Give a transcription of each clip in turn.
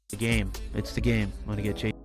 The game. It's the game. I'm gonna get chased.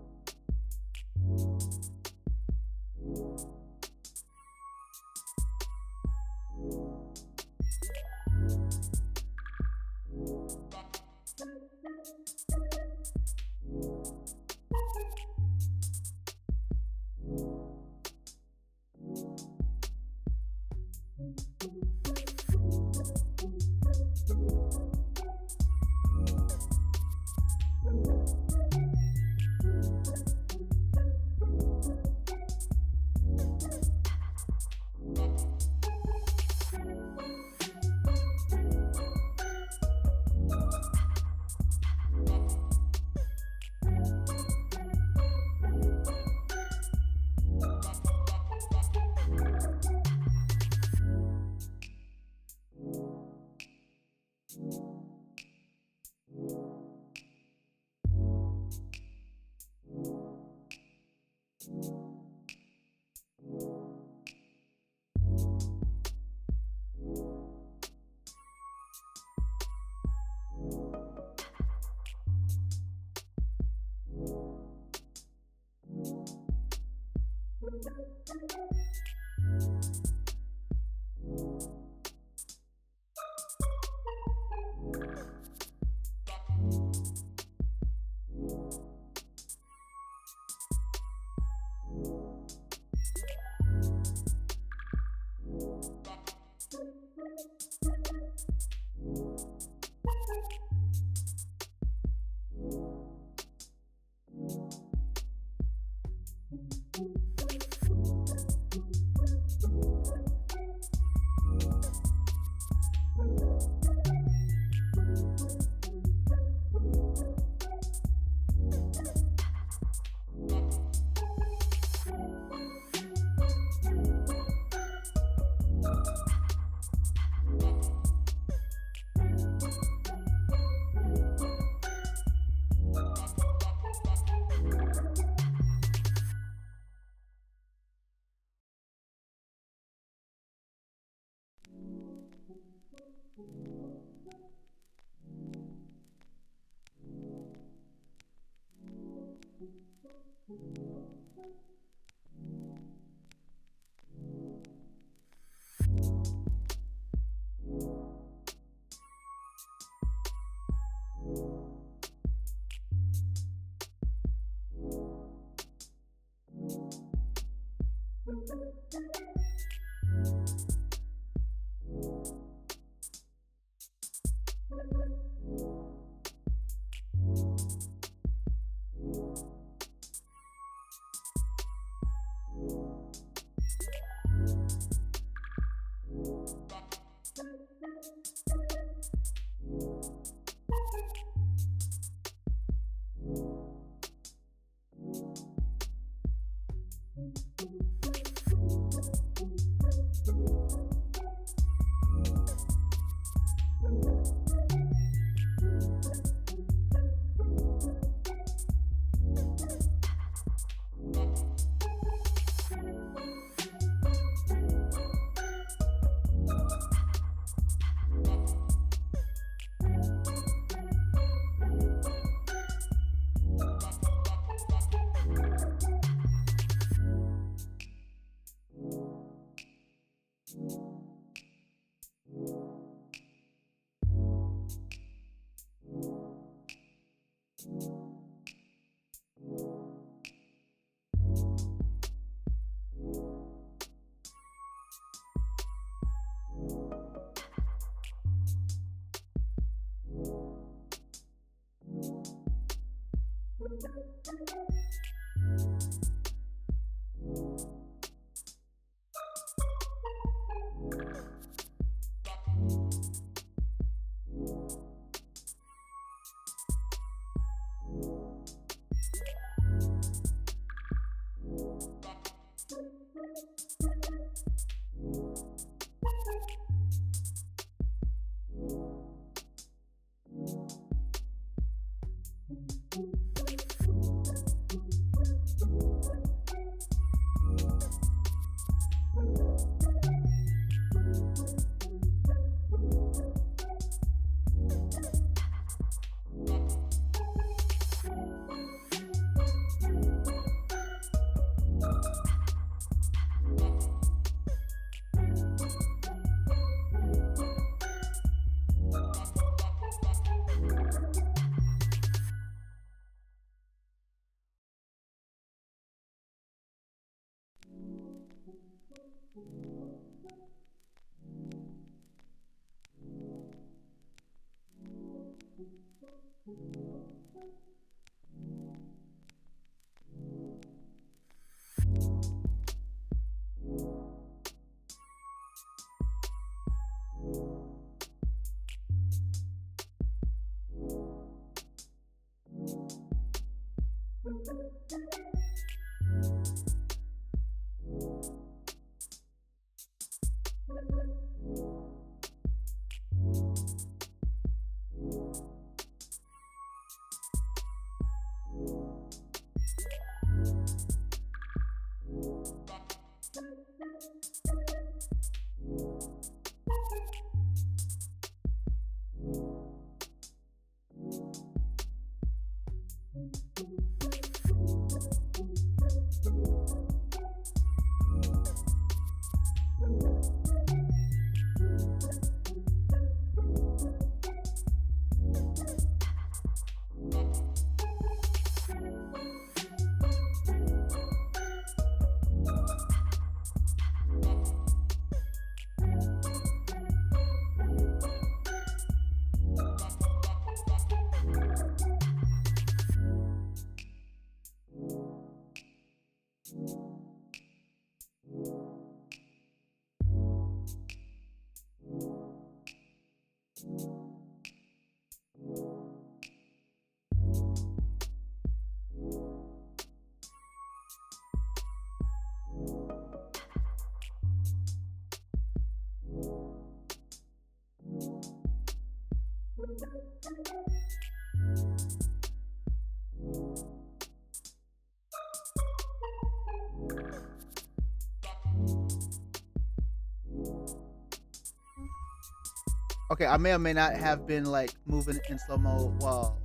Okay, I may or may not have been like moving in slow mo while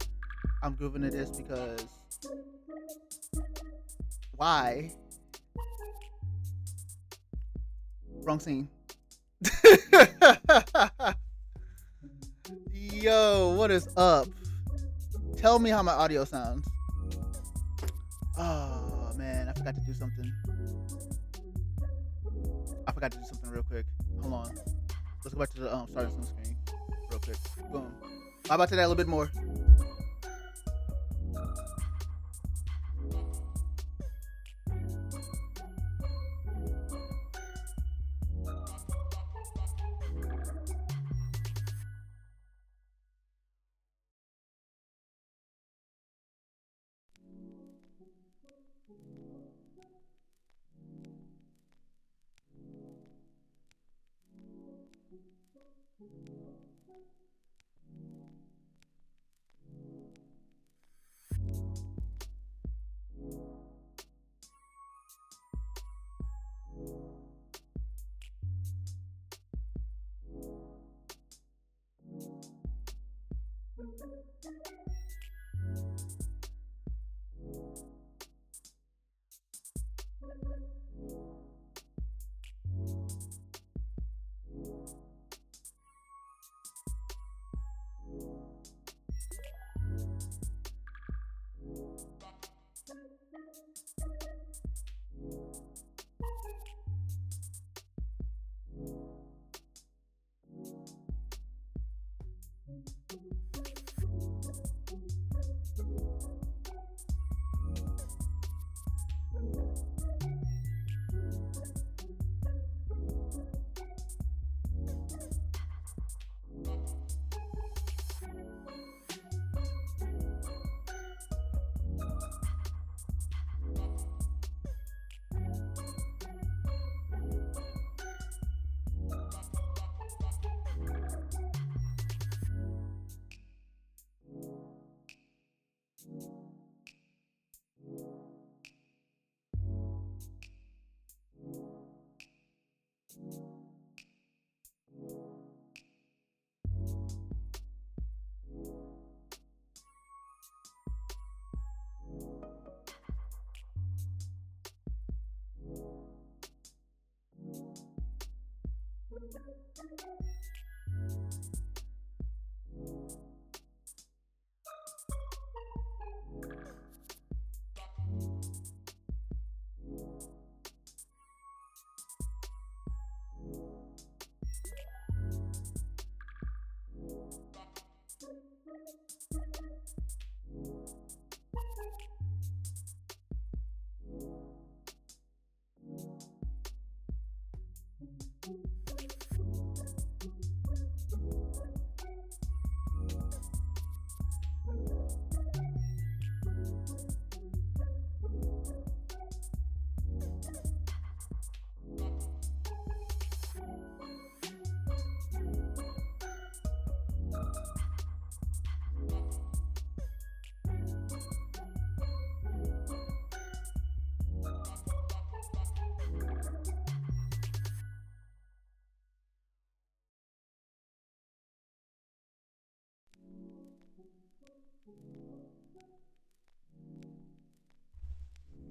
I'm grooving to this because Why? Wrong scene. Yo, what is up? Tell me how my audio sounds. Oh man, I forgot to do something. Real quick. Hold on. Let's go back to the starting zoom screen real quick. Boom. How about that a little bit more?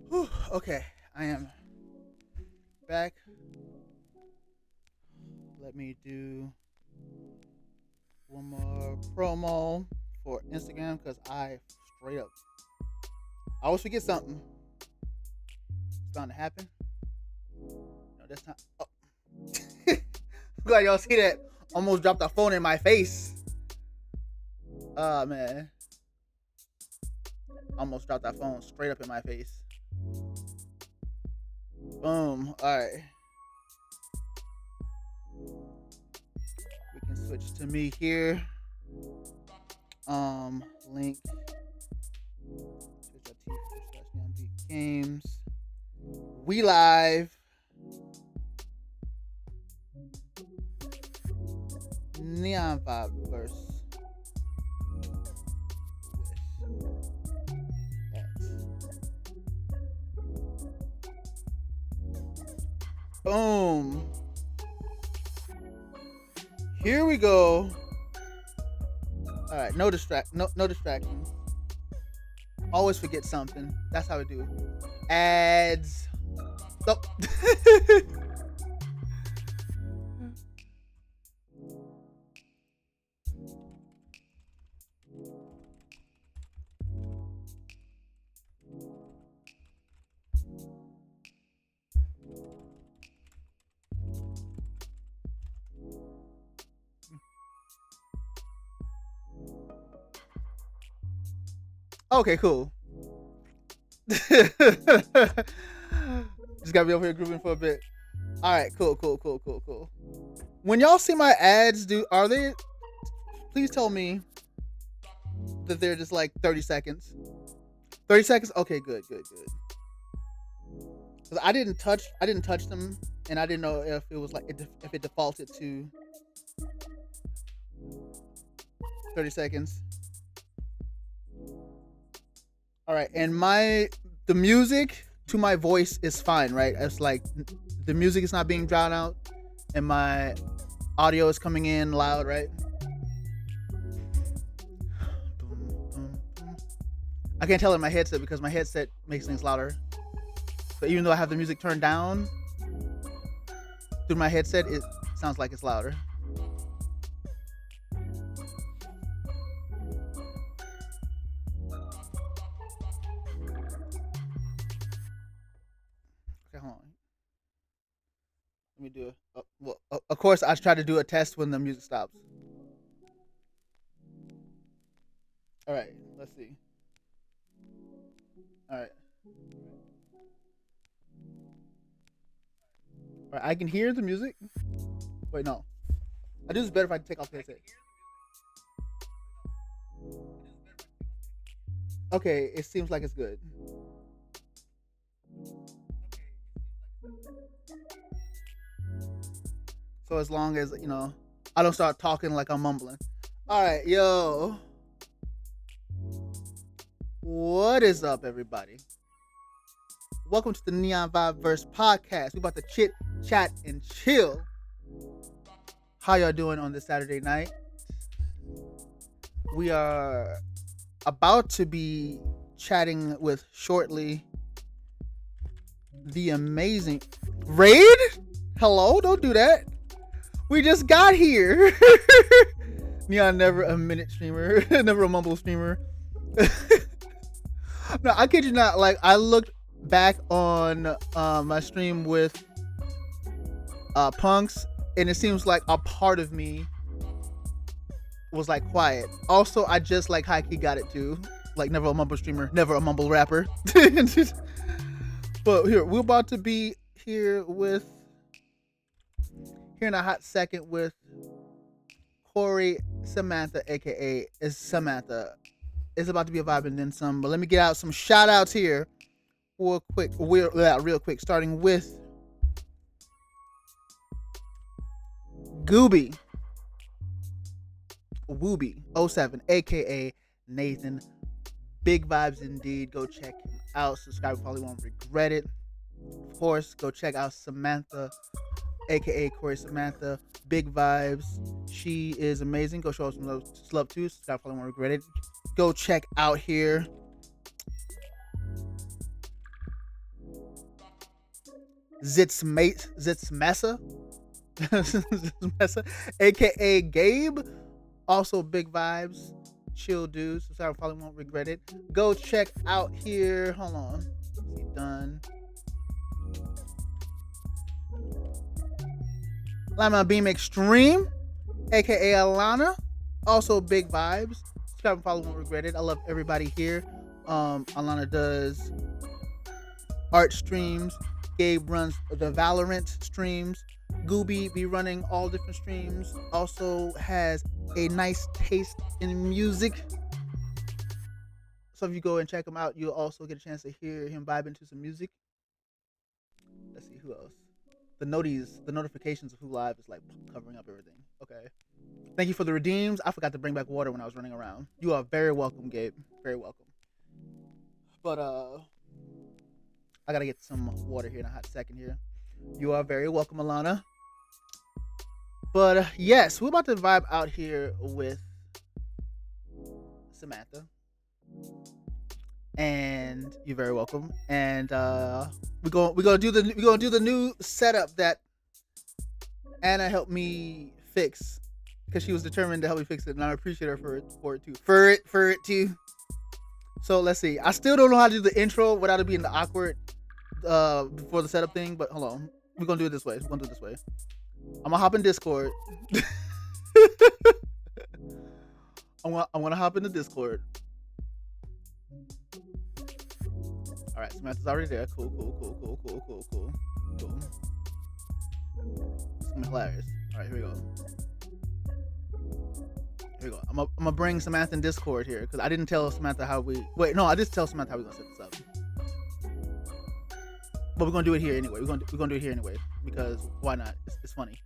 Whew, okay, I am back. Let me do one more promo for Instagram because I straight up I always forget something. It's bound to happen. No, that's not. Oh. Glad y'all see that. Almost dropped the phone in my face. Oh man. Almost dropped that phone straight up in my face. Boom. Alright. We can switch to me here. Link twitch.tv/NeonBeatGames. We live. NeonVibeVerse. Boom. Here we go. All right, no distractions. Always forget something. That's how we do. ads. Oh. Okay, cool. Just gotta be over here grooving for a bit. All right, cool. When y'all see my ads, are they? Please tell me that they're just like 30 seconds. 30 seconds. Okay, good. Because I didn't touch them, and I didn't know if it was like if it defaulted to 30 seconds. All right, and the music to my voice is fine, right? It's like the music is not being drowned out, and my audio is coming in loud, right? I can't tell in my headset because my headset makes things louder. But even though I have the music turned down through my headset, it sounds like it's louder. Okay, hold on. Let me do it. Well, of course, I try to do a test when the music stops. All right, let's see. All right. All right, I can hear the music. Wait, no. I do this better if I take off the headset. Okay, it seems like it's good. So as long as, I don't start talking like I'm mumbling. All right, yo. What is up, everybody? Welcome to the NeonVibeVerse Podcast. We're about to chit, chat, and chill. How y'all doing on this Saturday night? We are about to be chatting with shortly the amazing Raid. Hello, don't do that. We just got here. Neon, never a minute streamer, never a mumble streamer. No, I kid you not. Like, I looked back on my stream with Punks, and it seems like a part of me was like quiet. Also, I just like high key got it too. Like, never a mumble streamer, never a mumble rapper. But here, we're about to be here in a hot second with Corey Samantha, aka is Samantha. It's about to be a vibe and then some. But let me get out some shout outs here real quick. Starting with Gooby Wooby 07, aka Nathan. Big vibes indeed. Go check him out. Subscribe, probably won't regret it. Of course, go check out Samantha, aka Corey Samantha. Big vibes. She is amazing. Go show her some love too. Subscribe, probably won't regret it. Go check out here Zitzmessa, aka Gabe. Also big vibes. Chill dude. Subscribe, probably won't regret it. Go check out here. Hold on. Is he done? Lama Beam Extreme, aka Alana. Also big vibes. Subscribe, probably won't regret it. I love everybody here. Alana does art streams. Gabe runs the Valorant streams. Gooby be running all different streams. Also has a nice taste in music. So if you go and check him out, you'll also get a chance to hear him vibe into some music. Let's see who else. The notifications of who live is like covering up everything. Okay. Thank you for the redeems. I forgot to bring back water when I was running around. You are very welcome, Gabe. Very welcome. But I gotta get some water here in a hot second here. You are very welcome, Alana. But yes, we're about to vibe out here with Samantha. And you're very welcome. And we're gonna do the new setup that Anna helped me fix because she was determined to help me fix it, and I appreciate her for it too. So let's see. I still don't know how to do the intro without it being the awkward before the setup thing, but hold on. We're gonna do it this way. I'm gonna hop in Discord. I'm gonna hop into Discord. All right, Samantha's already there. Cool. It's gonna be hilarious. All right, here we go. I'm gonna bring Samantha in Discord here because I didn't tell Samantha how we. Wait, no, I did tell Samantha how we're gonna set this up. But we're gonna do it here anyway. We're gonna do it here anyway because why not? It's funny.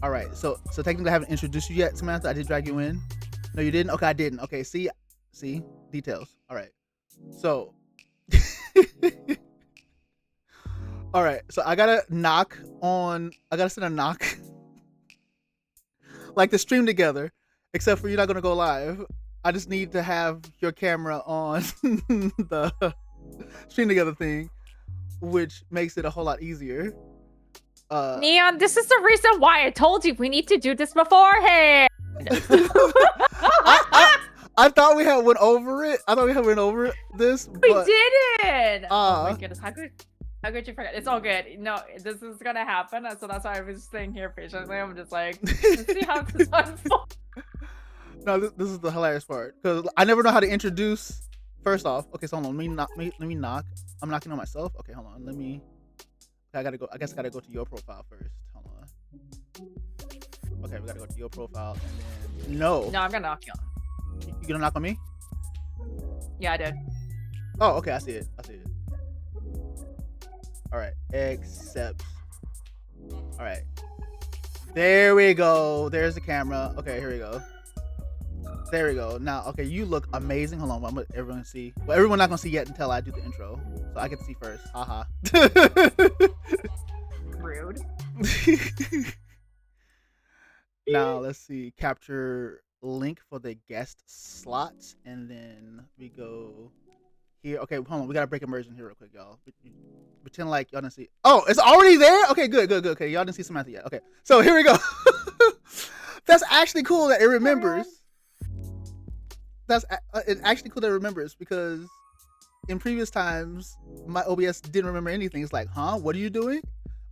All right, so technically I haven't introduced you yet, Samantha. I did drag you in. No, you didn't. Okay, I didn't. Okay, see details. All right, so. All right, so I gotta send a knock. Like the stream together, except for you're not gonna go live. I just need to have your camera on the stream together thing, which makes it a whole lot easier. Neon, this is the reason why I told you we need to do this beforehand. I thought we had went over it. I thought we had went over this. We didn't. Oh my Uh, goodness, how could you forget? It's all good. No, this is gonna happen, so that's why I was staying here patiently. I'm just like, let's see how this unfolds. no, this is the hilarious part because I never know how to introduce. First off, okay, so hold on. Let me knock. I'm knocking on myself. Okay, hold on. I gotta go. I guess I gotta go to your profile first. Hold on. Okay, we gotta go to your profile and then no. No, I'm gonna knock you on. You gonna knock on me? Yeah, I did. Oh, okay. I see it. All right. Accept. All right. There we go. There's the camera. Okay, here we go. There we go. Now, okay, you look amazing. Hold on. I'm gonna everyone see. Well, everyone not gonna see yet until I do the intro, so I get to see first. Haha. Rude. Now let's see. Capture link for the guest slots, and then we go here. Okay, hold on. We gotta break immersion here real quick, y'all. Pretend like y'all didn't see. Oh, it's already there. Okay, good. Okay, y'all didn't see Samantha yet. Okay, so here we go. That's actually cool that it remembers. It's actually cool that it remembers because in previous times my OBS didn't remember anything. It's like, huh? What are you doing?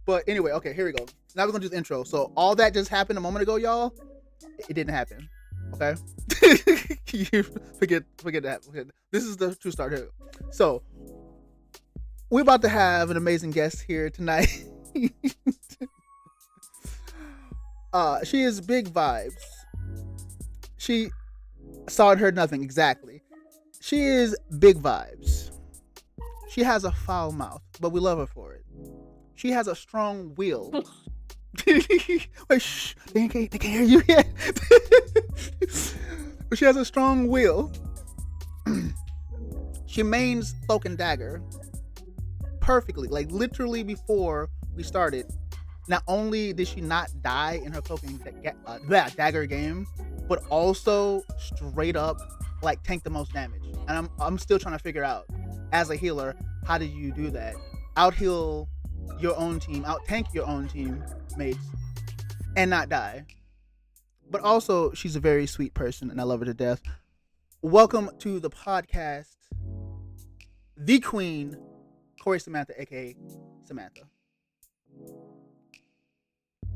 But anyway, okay, here we go. Now we're gonna do the intro. So all that just happened a moment ago, y'all. It didn't happen. Okay. You forget that. This is the true start here. So we're about to have an amazing guest here tonight. She is big vibes. She saw and heard nothing exactly. She is big vibes. She has a foul mouth, but we love her for it. She has a strong will. Wait, shh. They can't hear you yet. But she has a strong will. She mains Cloak and Dagger perfectly. Like literally before we started, not only did she not die in her Cloak and Dagger game, but also straight up like tank the most damage. And I'm still trying to figure out as a healer, how do you do that? Out heal your own team, out tank your own team mates, and not die. But also, she's a very sweet person, and I love her to death. Welcome to the podcast, the Queen, Corey Samantha, aka Samantha.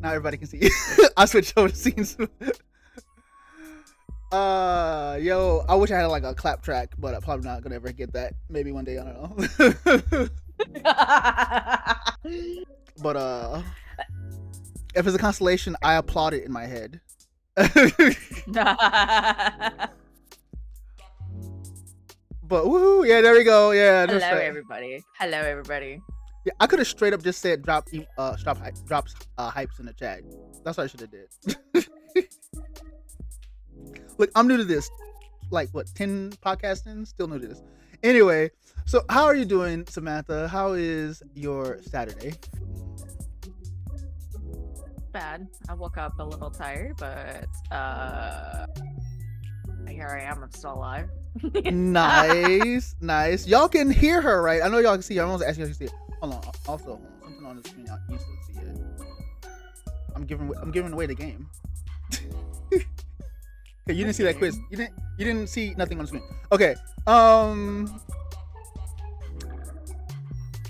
Now everybody can see. I switched over to scenes. Yo, I wish I had like a clap track, but I'm probably not gonna ever get that. Maybe one day, I don't know. But if it's a constellation, I applaud it in my head. But woohoo, yeah, there we go. Yeah. Hello, everybody. Yeah, I could have straight up just said drops hypes in the chat. That's what I should have did. Look, I'm new to this. Like what, 10 podcasting? Still new to this. Anyway, so how are you doing, Samantha? How is your Saturday? Bad. I woke up a little tired, but Here I am. I'm still alive. Nice. Y'all can hear her, right? I know y'all can see her. I'm gonna ask you if you can see it. Hold on. Also, something on the screen. Y'all can still see it. I'm giving away the game. Okay, you didn't see that quiz. You didn't see nothing on the screen. Okay.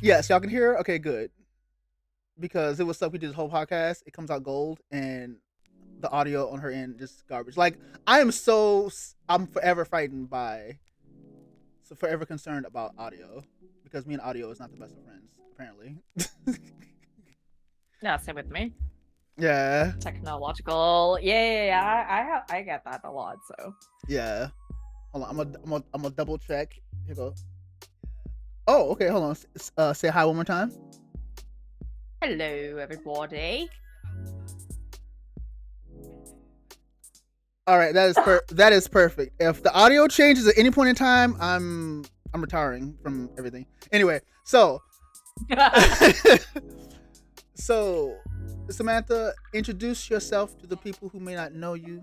Yes, y'all can hear her? Okay, good. Because it was stuff we did this whole podcast. It comes out gold, and the audio on her end just garbage. Like, I'm forever frightened by, forever concerned about audio, because me and audio is not the best of friends, apparently. Yeah, same with me. Yeah. Technological. Yeah. I get that a lot. So. Yeah. Hold on. I'm gonna double check. Here you go. Oh, okay. Hold on. Say hi one more time. Hello, everybody. All right, that is perfect. If the audio changes at any point in time, I'm retiring from everything. Anyway, so Samantha, introduce yourself to the people who may not know you.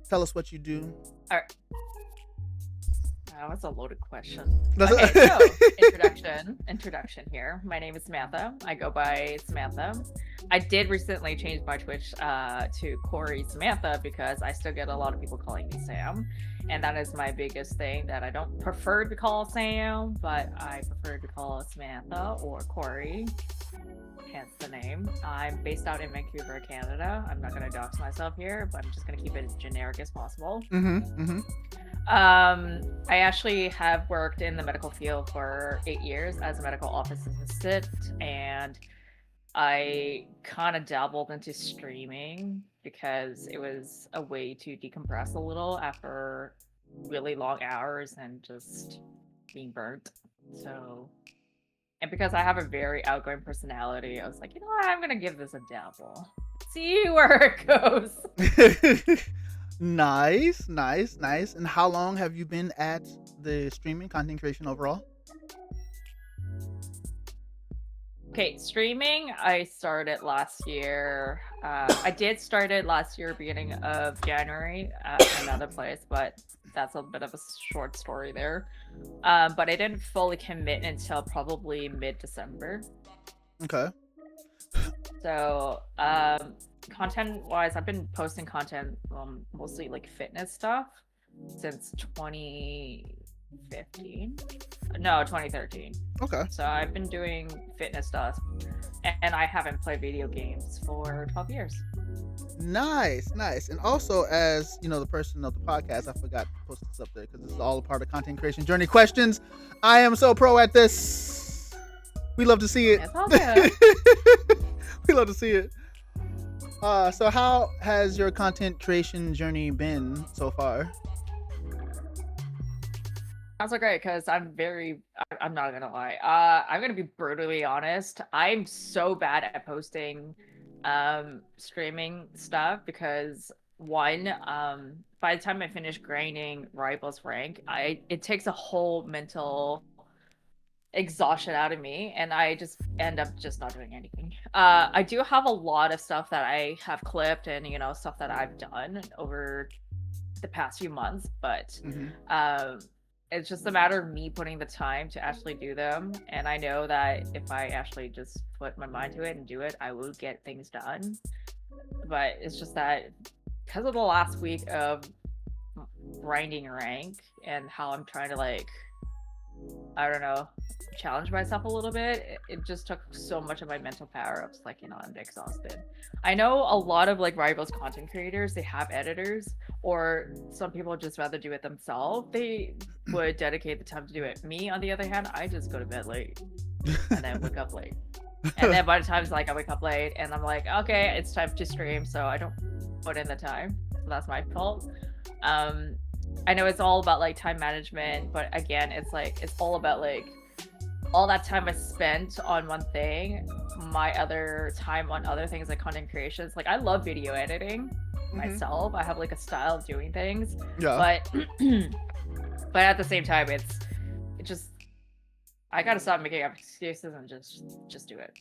Tell us what you do. All right. Wow, that's a loaded question. Okay, so introduction here. My name is Samantha. I go by Samantha. I did recently change my Twitch to Corey Samantha because I still get a lot of people calling me Sam, and that is my biggest thing, that I don't prefer to be called Sam, but I prefer to call Samantha or Corey. Hence the name. I'm based out in Vancouver, Canada. I'm not going to dox myself here, but I'm just going to keep it as generic as possible. I actually have worked in the medical field for 8 years as a medical office assistant, and I kind of dabbled into streaming because it was a way to decompress a little after really long hours and just being burnt. So, and because I have a very outgoing personality, I was like, you know what, I'm gonna give this a dabble. See where it goes. Nice. And how long have you been at the streaming content creation overall? Okay, streaming, I started last year. I did start it last year, beginning of January, at another place, but that's a bit of a short story there. But I didn't fully commit until probably mid-December. Okay. So, content-wise, I've been posting content, mostly like fitness stuff, since 2013. Okay. So I've been doing fitness stuff, and I haven't played video games for 12 years. Nice. And also, as you know, the person of the podcast, I forgot to post this up there because this is all a part of content creation journey questions. I am so pro at this. We love to see it. It's all good. We love to see it. So how has your content creation journey been so far? That's so great, because I'm not gonna lie. I'm gonna be brutally honest. I'm so bad at posting streaming stuff because one, by the time I finish grinding Rivals rank, it takes a whole mental exhaustion out of me, and I just end up just not doing anything. I do have a lot of stuff that I have clipped and, you know, stuff that I've done over the past few months, but it's just a matter of me putting the time to actually do them. And I know that if I actually just put my mind to it and do it, I will get things done. But it's just that because of the last week of grinding rank and how I'm trying to, like, I don't know, challenge myself a little bit, it just took so much of my mental power. I was like, you know, I'm exhausted. I know a lot of like Rivals content creators, they have editors, or some people just rather do it themselves. They would dedicate the time to do it. Me, on the other hand, I just go to bed late and then wake up late. And then by the time it's like I wake up late and I'm like, okay, it's time to stream, so I don't put in the time. So that's my fault. I know it's all about like time management, but again, it's all about like all that time I spent on one thing, my other time on other things like content creations. Like I love video editing myself. I have like a style of doing things, but at the same time, it just, I gotta stop making up excuses and just do it.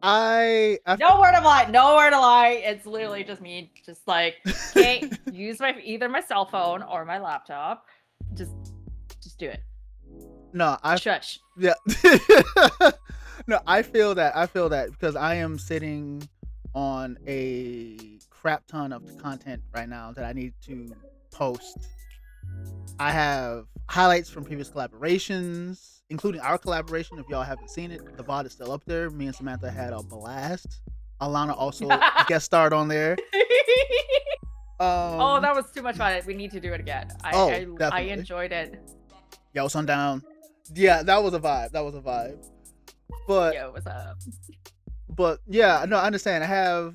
I Nowhere to lie. Nowhere to lie. It's literally just me. Just like, okay, use either my cell phone or my laptop. Just do it. no, I Shush. yeah. No, I feel that because I am sitting on a crap ton of content right now that I need to post. I have highlights from previous collaborations, including our collaboration. If y'all haven't seen it, the VOD is still up there. Me and Samantha had a blast. Alana also guest starred on there. Oh, that was too much fun. We need to do it again. I enjoyed it. Yo, sundown. Yeah, that was a vibe. But Yo, what's up? But yeah, no, I understand. I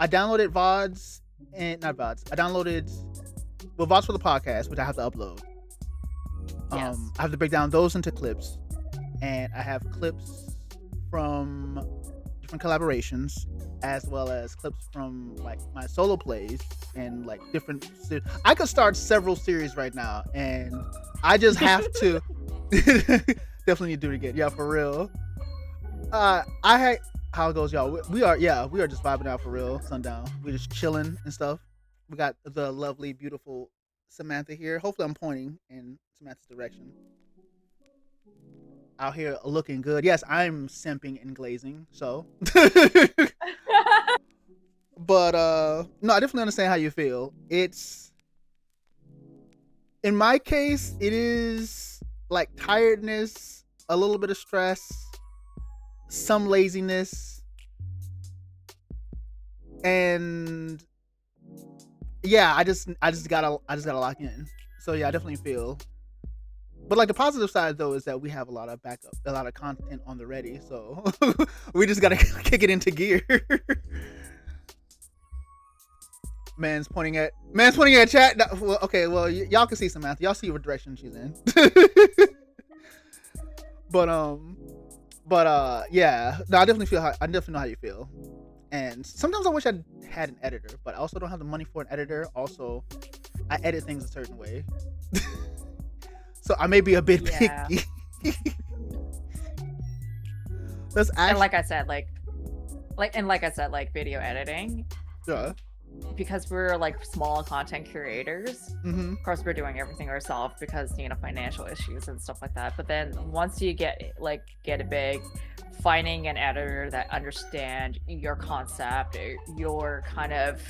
downloaded VODs and not VODs. I downloaded VODs for the podcast, which I have to upload. Yes. I have to break down those into clips, and I have clips from different collaborations, as well as clips from like my solo plays and like different. I could start several series right now, and I just have to definitely need to do it again. Yeah, for real. How it goes, y'all? We are just vibing out for real. Sundown. We're just chilling and stuff. We got the lovely, beautiful Samantha here. Hopefully, I'm pointing in Samantha's direction. Out here looking good. Yes, I'm simping and glazing. So, but no, I definitely understand how you feel. It's in my case, it is like tiredness, a little bit of stress, some laziness, and yeah, I just gotta lock in. So yeah, I definitely feel. But like the positive side though is that we have a lot of backup, a lot of content on the ready. So we just gotta kick it into gear. Man's pointing at chat. Well, okay, well y'all can see Samantha. Y'all see what direction she's in. But yeah. No, I definitely know how you feel. And sometimes I wish I had an editor, but I also don't have the money for an editor. Also, I edit things a certain way. So I may be a bit picky. That's actually, and like I said, video editing. Yeah. Because we're like small content creators, Mm-hmm. Of course we're doing everything ourselves because financial issues and stuff like that. But then once you get it big, finding an editor that understand your concept, your kind of,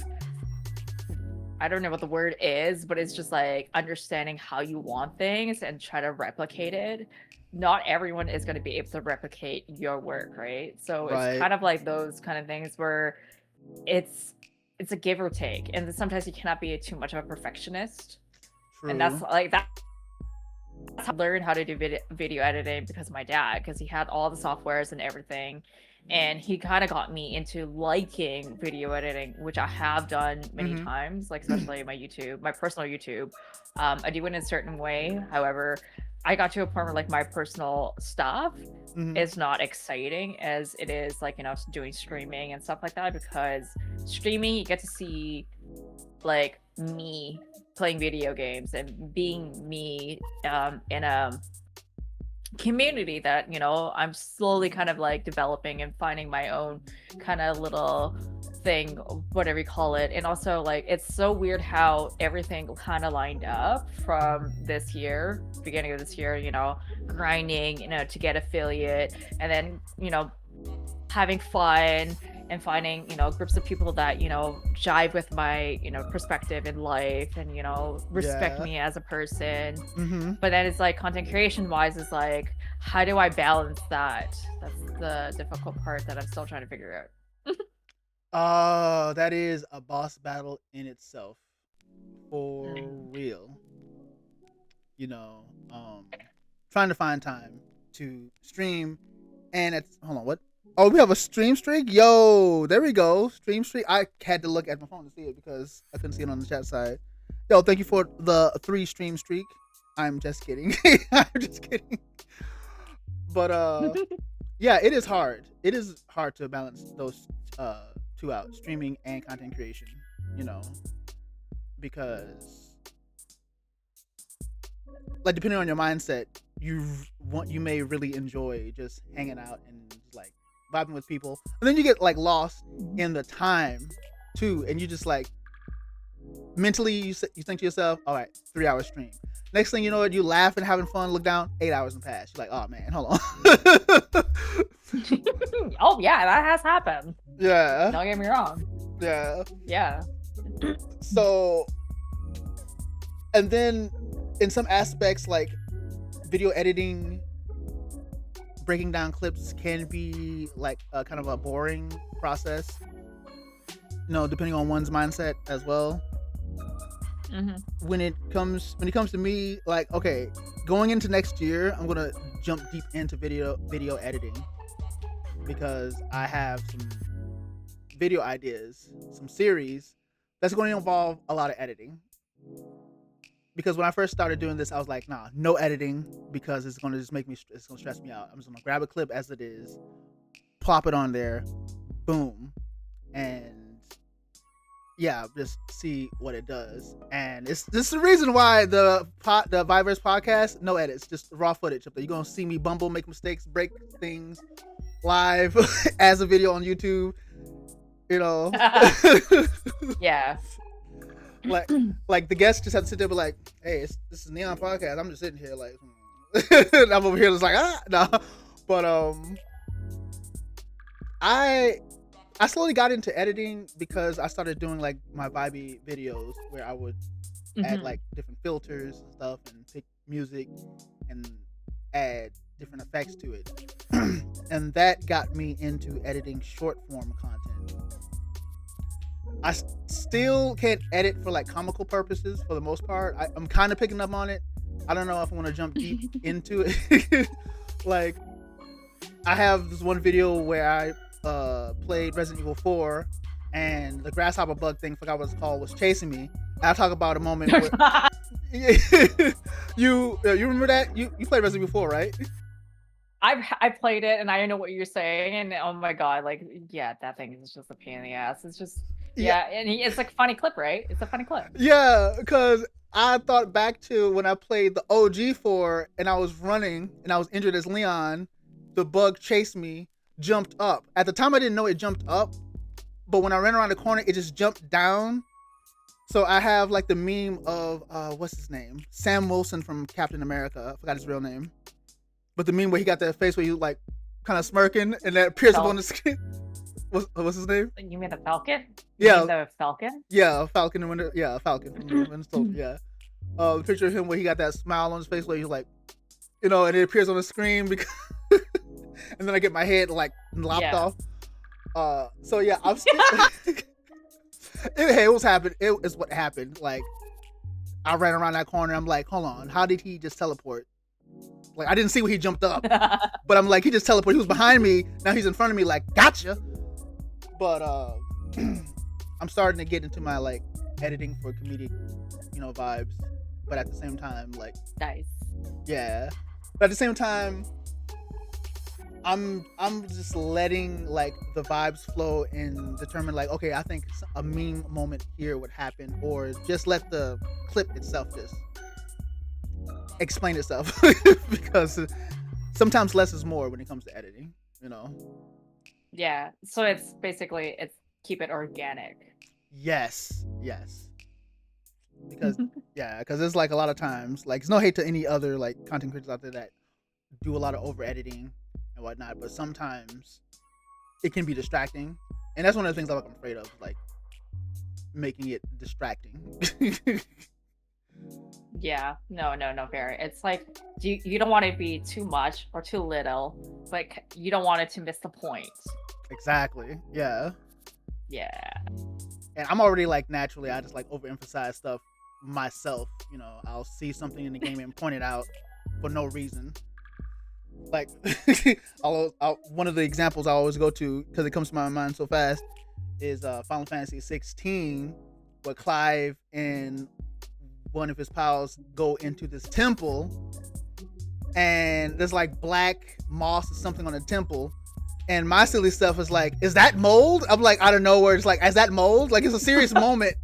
I don't know what the word is, but it's just like understanding how you want things and try to replicate it. Not everyone is going to be able to replicate your work, right? So Right. It's kind of like those kind of things where it's a give or take, and sometimes you cannot be too much of a perfectionist. True. And that's like that. I learned how to do video editing because of my dad, because he had all the softwares and everything, and he kind of got me into liking video editing, which I have done many times, like especially my personal YouTube. I do it in a certain way. However, I got to a point where like my personal stuff is not exciting as it is like doing streaming and stuff like that, because streaming you get to see like me playing video games and being me in a community that I'm slowly kind of like developing and finding my own kind of little thing, whatever you call it. And also like it's so weird how everything kind of lined up from this year, beginning of this year, grinding to get affiliate, and then having fun and finding groups of people that jive with my perspective in life and respect me as a person. But then it's like content creation wise is like, how do I balance that? That's the difficult part that I'm still trying to figure out. Oh, that is a boss battle in itself, for real. Trying to find time to stream, and it's hold on, what? Oh, we have a stream streak? Yo, there we go. Stream streak. I had to look at my phone to see it because I couldn't see it on the chat side. Yo, thank you for the 3 stream streak. I'm just kidding. I'm just kidding. But yeah, it is hard. It is hard to balance those 2 out, streaming and content creation, because like depending on your mindset, you may really enjoy just hanging out and like vibing with people, and then you get like lost in the time too, and you just like mentally you think to yourself, all right, 3 hour stream. Next thing you know, you laughing, having fun, look down, 8 hours and pass. You're like, oh man, hold on. Oh yeah, that has happened. Yeah. Don't get me wrong. Yeah. Yeah. So, and then in some aspects, like video editing, breaking down clips can be like a kind of a boring process, depending on one's mindset as well. When it comes to me, like, okay, going into next year, I'm gonna jump deep into video editing, because I have some video ideas, some series that's going to involve a lot of editing. Because when I first started doing this, I was like, nah, no editing, because it's going to just it's going to stress me out. I'm just going to grab a clip as it is, plop it on there, boom, and yeah, just see what it does. And this is the reason why the NeonVibeVerse podcast, no edits, just raw footage. You're going to see me bumble, make mistakes, break things live as a video on YouTube, Yeah. Like the guests just have to sit there and be like, hey, this is Neon Podcast. I'm just sitting here like, and I'm over here just like, no. But I slowly got into editing because I started doing like my vibey videos where I would add like different filters and stuff and pick music and add different effects to it. And that got me into editing short form content. I still can't edit for like comical purposes for the most part. I'm kind of picking up on it. I don't know if I want to jump deep into it. Like, I have this one video where I played Resident Evil 4 and the grasshopper bug thing, forgot what it's called, was chasing me. And I talk about a moment where you remember that? You played Resident Evil 4, right? I played it and I know what you're saying, and oh my god, like, yeah, that thing is just a pain in the ass. It's just and it's like a funny clip, right? It's a funny clip. Yeah, because I thought back to when I played the OG 4 and I was running and I was injured as Leon. The bug chased me, jumped up. At the time I didn't know it jumped up, but when I ran around the corner it just jumped down. So I have like the meme of what's his name? Sam Wilson from Captain America. I forgot his real name. But the meme where he got that face where you like kind of smirking and that appears up on the screen. What's his name? You mean the Falcon? Yeah. The Falcon? Yeah, Falcon. Falcon from Winter Soldier. Yeah. The picture of him where he got that smile on his face where he's like, and it appears on the screen because, and then I get my head like lopped off. So yeah, I'm still. It was happened. It is what happened. Like, I ran around that corner. I'm like, hold on, how did he just teleport? Like, I didn't see when he jumped up, but I'm like, he just teleported. He was behind me. Now he's in front of me. Like, gotcha. But I'm starting to get into my like editing for comedic, vibes. But at the same time, like, nice. Yeah. But at the same time, I'm just letting like the vibes flow and determine like, okay, I think a meme moment here would happen, or just let the clip itself just explain itself. Because sometimes less is more when it comes to editing, Yeah, so it's basically keep it organic. Yes. Because because there's like a lot of times, like, it's no hate to any other like content creators out there that do a lot of over editing and whatnot, but sometimes it can be distracting, and that's one of the things I'm afraid of, like making it distracting. Yeah, no, fair. It's like you don't want it to be too much or too little, but you don't want it to miss the point. Exactly. Yeah. And I'm already like, naturally, I just like overemphasize stuff myself. I'll see something in the game and point it out for no reason. Like, one of the examples I always go to, because it comes to my mind so fast, is Final Fantasy 16, where Clive and one of his pals go into this temple, and there's like black moss or something on the temple, and my silly stuff is like, is that mold? I'm like, out of nowhere, it's like, is that mold? Like, it's a serious moment.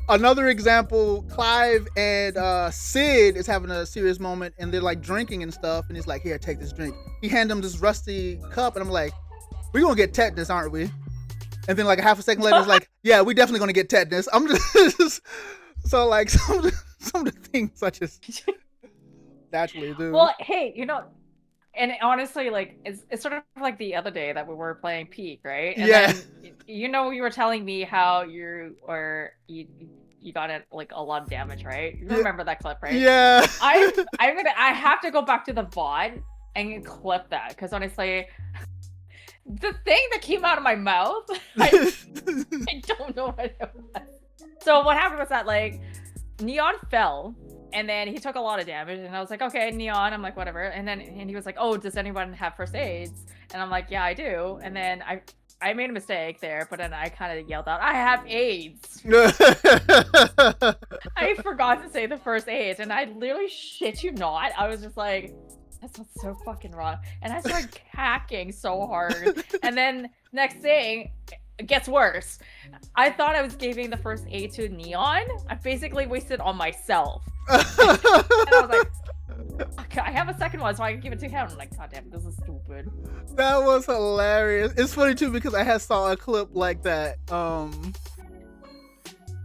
Another example, Clive and Sid is having a serious moment, and they're like drinking and stuff, and he's like, "Here, take this drink." He handed him this rusty cup, and I'm like, "We're gonna get tetanus, aren't we?" And then like a half a second later, it's like, "Yeah, we definitely gonna get tetanus." I'm just so like some of the things I just naturally do. Well, hey, and honestly, like it's sort of like the other day that we were playing Peak, right? And Yeah. then you were telling me how you got it like a lot of damage, right? You remember that clip, right? Yeah. I have to go back to the VOD and clip that, because honestly, the thing that came out of my mouth, I don't know what it was. So what happened was that like Neon fell, and then he took a lot of damage, and I was like, okay, Neon. I'm like, whatever. And he was like, oh, does anyone have first aids? And I'm like, yeah, I do. And then I made a mistake there, but then I kind of yelled out, I have AIDS. I forgot to say the first aids, and I literally shit you not, I was just like, that sounds so fucking wrong. And I started hacking so hard. And then next thing, it gets worse. I thought I was giving the first aid to Neon. I basically wasted on myself. And I was like, okay, I have a second one, so I can give it to him. I'm like, god damn, this is stupid. That was hilarious. It's funny too because I had saw a clip like that on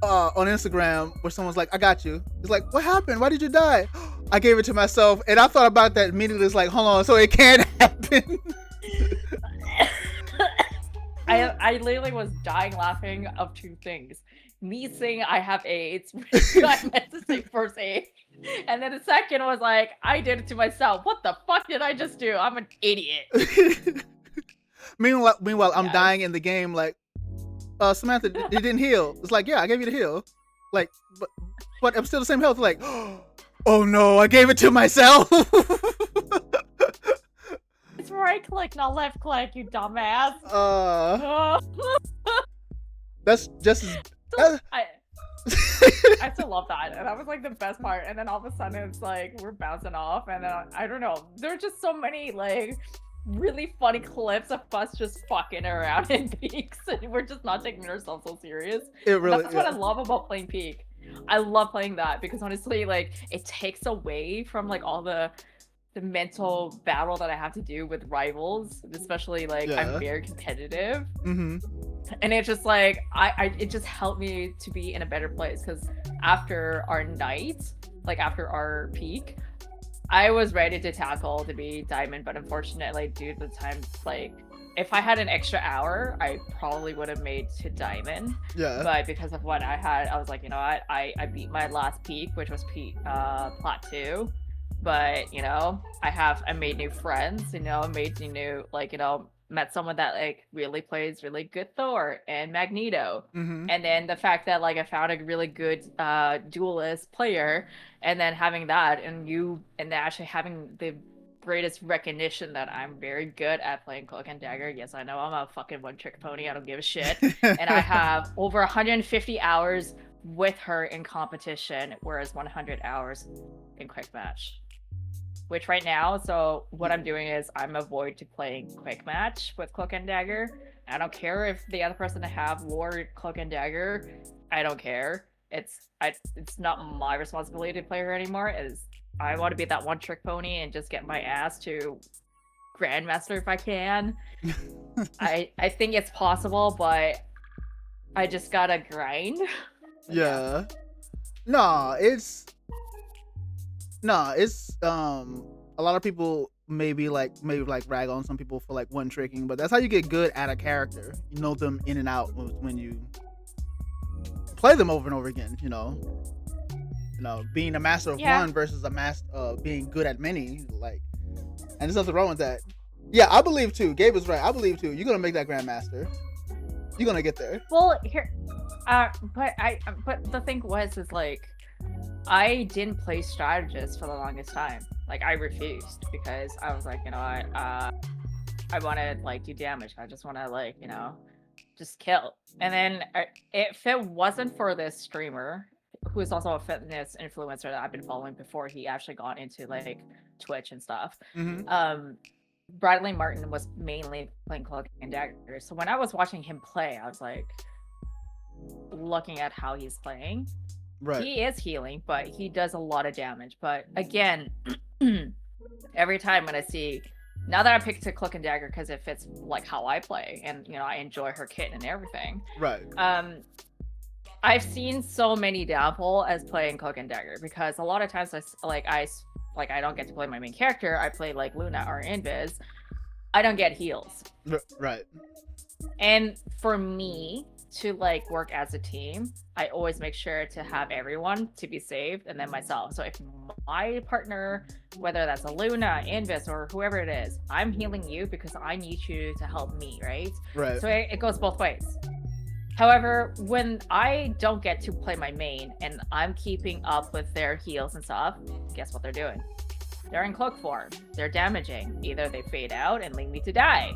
Instagram where someone's like, I got you. It's like, what happened? Why did you die? I gave it to myself, and I thought about that immediately. It's like, hold on, so it can't happen. I literally was dying laughing of two things. Me saying I have AIDS, I meant to say first aid. And then the second was like, I did it to myself. What the fuck did I just do? I'm an idiot. Meanwhile, I'm dying in the game. Like, Samantha, it didn't heal. It's like, yeah, I gave you the heal. Like, but I'm still the same health. Like, oh no, I gave it to myself. It's right click, not left click, you dumbass. That's just as. I still love that, and that was like the best part. And then all of a sudden it's like we're bouncing off, and then I don't know, there are just so many like really funny clips of us just fucking around in Peaks, and we're just not taking ourselves so serious. That's what I love about playing Peak. I love playing that because honestly, like, it takes away from like all the mental battle that I have to do with rivals, especially like I'm very competitive. And it's just like it just helped me to be in a better place, because after our night, like after our Peak, I was ready to tackle to be diamond, but unfortunately due to the time, like if I had an extra hour, I probably would have made to diamond. But because of what I had, I was like, you know what, I beat my last Peak, which was plat 2. But I made new friends, made new, like, met someone that like really plays really good Thor and Magneto. And then the fact that like I found a really good duelist player, and then having that, and actually having the greatest recognition that I'm very good at playing Cloak and Dagger. Yes, I know I'm a fucking one-trick pony, I don't give a shit. And I have over 150 hours with her in competition, whereas 100 hours in quick match. Which right now, so what I'm doing is I'm avoid to playing quick match with Cloak and Dagger. I don't care if the other person have War Cloak and Dagger. I don't care. It's not my responsibility to play her anymore. I want to be that one trick pony and just get my ass to Grandmaster if I can. I think it's possible, but I just gotta grind. Yeah. It's a lot of people maybe rag on some people for like one tricking, but that's how you get good at a character. You know them in and out when you play them over and over again. Being a master of one versus a master being good at many. Like, and there's nothing wrong with that. Yeah, I believe too. Gabe is right. I believe too. You're gonna make that Grandmaster. You're gonna get there. Well, here, but the thing is like, I didn't play strategist for the longest time. Like, I refused because I was like, I want to like do damage. I just want to like, just kill. And then if it wasn't for this streamer who is also a fitness influencer that I've been following before he actually got into like Twitch and stuff, Bradley Martin was mainly playing Cloak and Dagger. So when I was watching him play, I was like, looking at how he's playing. Right. He is healing, but he does a lot of damage. But again, every time when I see, now that I picked a Cloak and Dagger because it fits like how I play, and you know I enjoy her kit and everything. Right. I've seen so many downfall as playing Cloak and Dagger because a lot of times I don't get to play my main character. I play like Luna or Invis. I don't get heals. Right. And for me to like work as a team, I always make sure to have everyone to be saved and then myself. So if my partner, whether that's a Luna, Invis, or whoever it is, I'm healing you because I need you to help me, right? Right. So it goes both ways. However, when I don't get to play my main and I'm keeping up with their heals and stuff, guess what they're doing? They're in cloak form. They're damaging. Either they fade out and leave me to die.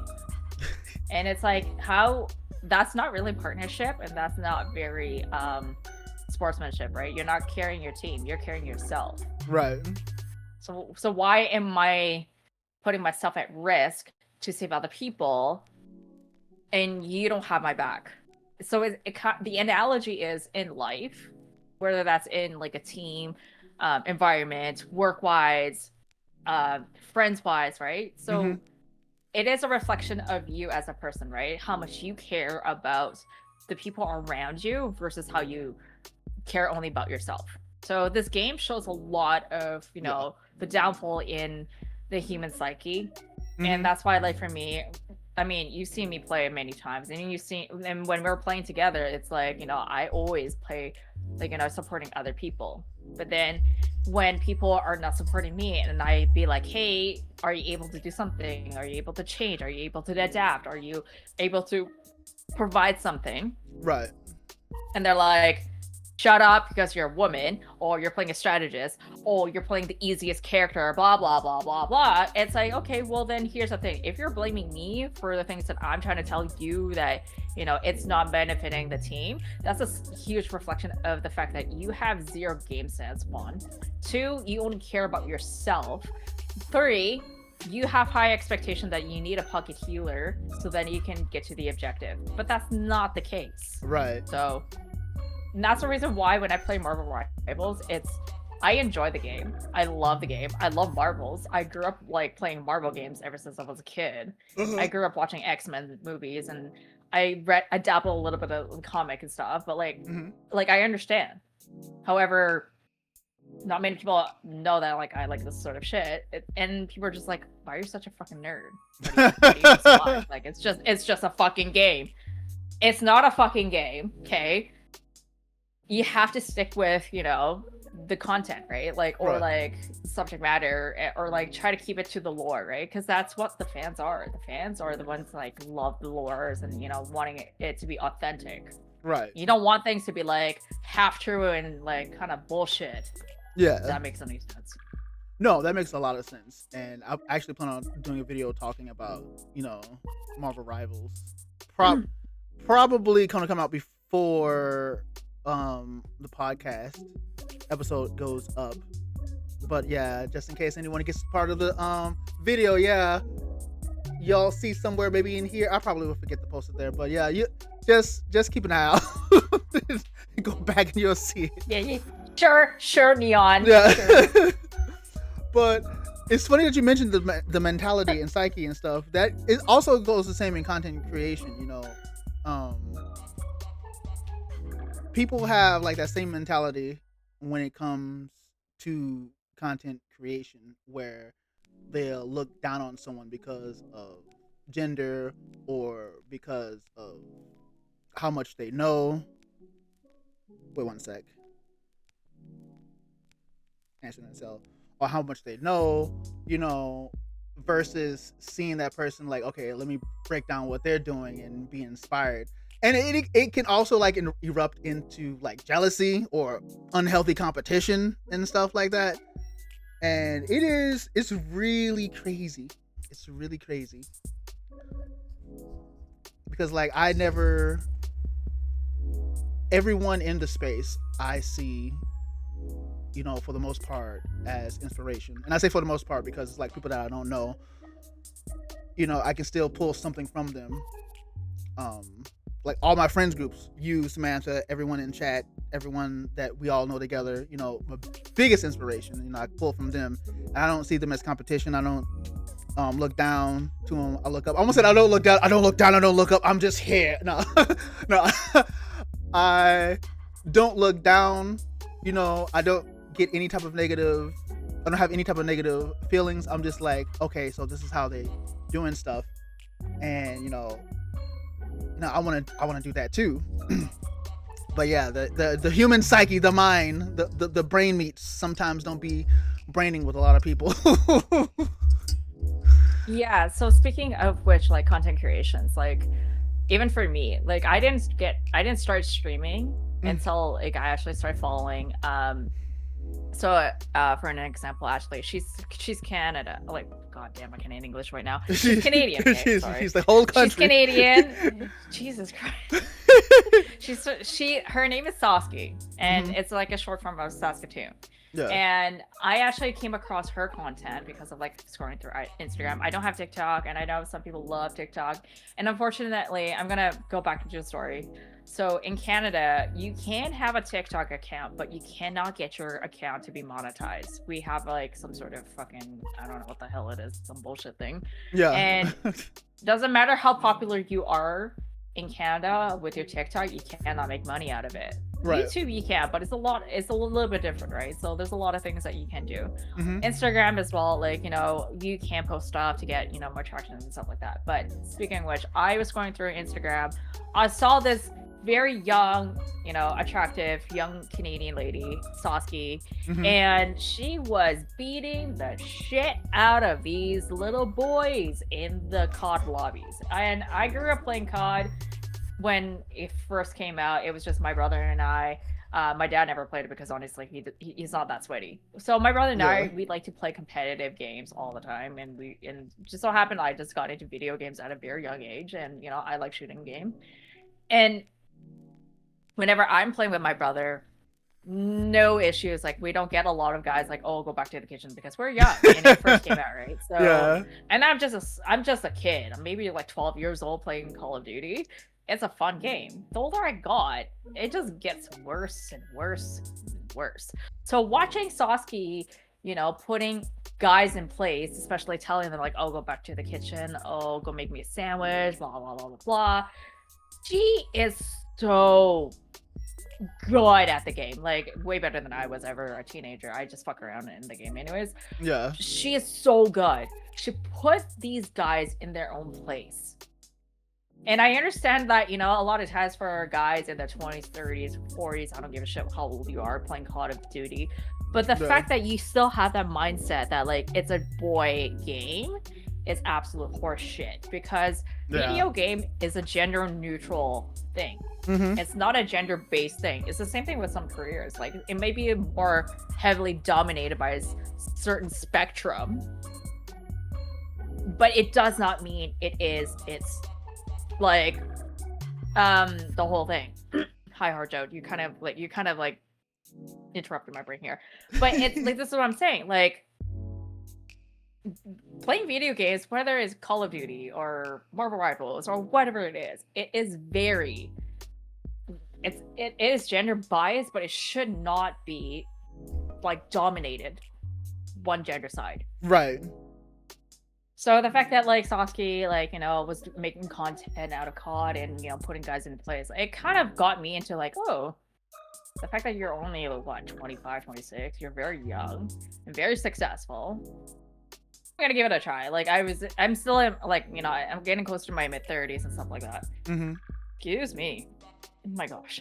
And it's like, how... That's not really partnership, and that's not very sportsmanship, right? You're not carrying your team. You're carrying yourself. Right. So why am I putting myself at risk to save other people and you don't have my back? So the analogy is in life, whether that's in like a team environment, work-wise, friends-wise, right? So it is a reflection of you as a person, right? How much you care about the people around you versus how you care only about yourself. So this game shows a lot of, you know, the downfall in the human psyche. And that's why, like, for me, I mean, you've seen me play many times, and when we're playing together, it's like, you know, I always play, like, you know, supporting other people. But then when people are not supporting me and I be like, hey, are you able to do something? Are you able to change? Are you able to adapt? Are you able to provide something? Right. And they're like, shut up because you're a woman, or you're playing a strategist, or you're playing the easiest character, blah, blah, blah, blah, blah. It's like, okay, well then here's the thing. If you're blaming me for the things that I'm trying to tell you that, you know, it's not benefiting the team, that's a huge reflection of the fact that you have zero game sense, 1. 2, you only care about yourself. 3, you have high expectation that you need a pocket healer so then you can get to the objective. But that's not the case. Right. So... And that's the reason why when I play Marvel Rivals, I enjoy the game. I love the game. I love Marvels. I grew up like playing Marvel games ever since I was a kid. I grew up watching X-Men movies, and I dabble a little bit of comic and stuff, but like I understand. However, not many people know that like I like this sort of shit, and people are just like, "Why are you such a fucking nerd? What do you watch?" Like it's just a fucking game. It's not a fucking game, okay? You have to stick with, you know, the content, right? Like, or like subject matter, or like try to keep it to the lore, right? Because that's what the fans are. The fans are the ones like love the lores and, you know, wanting it to be authentic. Right. You don't want things to be like half true and like kind of bullshit. Yeah. That makes any sense. No, that makes a lot of sense. And I actually plan on doing a video talking about, you know, Marvel Rivals. Probably gonna come out before the podcast episode goes up, but yeah, just in case anyone gets part of the video, yeah, y'all see somewhere maybe in here. I probably will forget to post it there, but yeah, you just keep an eye out. Go back and you'll see it. Yeah. Sure, Neon. Yeah. Sure. But it's funny that you mentioned the mentality and psyche and stuff. That it also goes the same in content creation, you know. People have like that same mentality when it comes to content creation, where they'll look down on someone because of gender or because of how much they know. Wait one sec. Answer that, or how much they know, you know, versus seeing that person like, okay, let me break down what they're doing and be inspired. And it can also like erupt into like jealousy or unhealthy competition and stuff like that. And it's really crazy. It's really crazy. Because like everyone in the space I see, you know, for the most part as inspiration. And I say for the most part because it's like people that I don't know, you know, I can still pull something from them. like all my friends groups, you, Samantha, everyone in chat, everyone that we all know together, you know, my biggest inspiration, you know, I pull from them. And I don't see them as competition. I don't look down to them. I look up. I almost said I don't look down. I don't look down. I don't look up. I'm just here. No, no. I don't look down. You know, I don't get any type of negative. I don't have any type of negative feelings. I'm just like, okay, so this is how they doing stuff, and you know, I want to do that too. But yeah, the human psyche, the mind, the brain meats sometimes don't be braining with a lot of people. Yeah, so speaking of which, like content creations, like even for me, like I didn't start streaming until like I actually started following. So for an example, actually, she's Canada. Like, god damn, I can't in English right now. She's Canadian. Okay, sorry. She's the whole country. She's Canadian. Jesus Christ. Her name is Saskia, and it's like a short form of Saskatoon. Yeah. And I actually came across her content because of like scrolling through Instagram. I don't have TikTok, and I know some people love TikTok. And unfortunately, I'm gonna go back to the story. So in Canada, you can have a TikTok account, but you cannot get your account to be monetized. We have like some sort of fucking, I don't know what the hell it is, some bullshit thing. Yeah. And doesn't matter how popular you are in Canada with your TikTok, you cannot make money out of it. Right. YouTube you can, but it's a little bit different, right? So there's a lot of things that you can do. Instagram as well, like, you know, you can post stuff to get, you know, more traction and stuff like that. But speaking of which, I was going through Instagram, I saw this very young, you know, attractive young Canadian lady, Saskia, and she was beating the shit out of these little boys in the COD lobbies. And I grew up playing COD. When it first came out, it was just my brother and I. My dad never played it because honestly, he's not that sweaty. So my brother and I, we like to play competitive games all the time, and just so happened I just got into video games at a very young age, and you know I like shooting game. And whenever I'm playing with my brother, no issues. Like we don't get a lot of guys like, oh, go back to the kitchen because we're young and it first came out, right? So Yeah. And I'm just a kid. I'm maybe like 12 years old playing Call of Duty. It's a fun game. The older I got, it just gets worse and worse and worse. So watching Saskia, you know, putting guys in place, especially telling them like, oh, go back to the kitchen, oh, go make me a sandwich, blah, blah, blah, blah, blah. She is so good at the game, like way better than I was ever a teenager. I just fuck around in the game anyways. Yeah. She is so good. She put these guys in their own place. And I understand that, you know, a lot of times for guys in their 20s, 30s, 40s, I don't give a shit how old you are playing Call of Duty. But the fact that you still have that mindset that, like, it's a boy game is absolute horse shit. Because video game is a gender-neutral thing. It's not a gender-based thing. It's the same thing with some careers. Like, it may be more heavily dominated by a certain spectrum. But it does not mean it's like the whole thing. Hi Harjo, you kind of like interrupted my brain here, but it's like, this is what I'm saying, like playing video games, whether it's Call of Duty or Marvel Rivals or whatever it is it is gender biased, but it should not be like dominated one gender side, right? So the fact that like Saskia, like, you know, was making content out of COD and, you know, putting guys into place, it kind of got me into like, oh, the fact that you're only like, what, 25, 26, you're very young and very successful. I'm gonna give it a try. Like I'm still in, like, you know, I'm getting close to my mid-30s and stuff like that. Excuse me. Oh my gosh.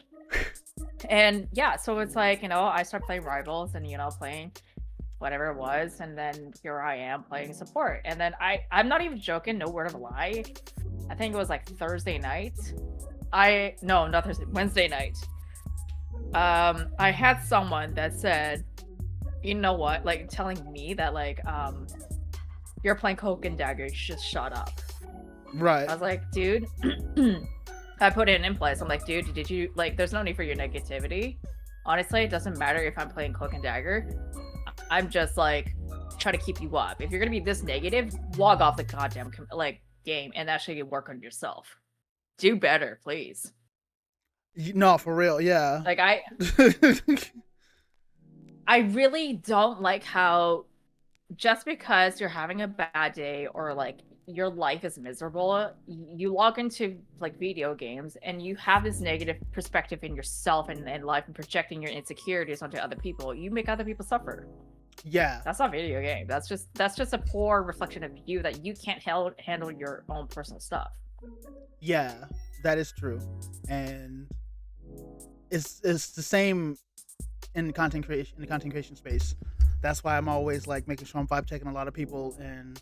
And yeah, so it's like, you know, I start playing Rivals and, you know, playing whatever it was, and then here I am playing support. And then I'm not even joking, no word of a lie, I think it was like Thursday night, not Thursday, Wednesday night, I had someone that said, you know what, like telling me that like you're playing Cloak and Dagger, you should just shut up. Right. I was like, dude, I put it in place. I'm like, dude, did you, like, there's no need for your negativity. Honestly, it doesn't matter if I'm playing Cloak and Dagger. I'm just like trying to keep you up. If you're gonna be this negative, log off the goddamn like game and actually work on yourself. do better, please. No, for real, yeah. Like I really don't like how just because you're having a bad day or like your life is miserable, you log into like video games and you have this negative perspective in yourself and in life and projecting your insecurities onto other people. You make other people suffer. Yeah. That's not video game. That's just a poor reflection of you that you can't handle your own personal stuff. Yeah, that is true. And it's the same in the content creation space. That's why I'm always like making sure I'm vibe checking a lot of people and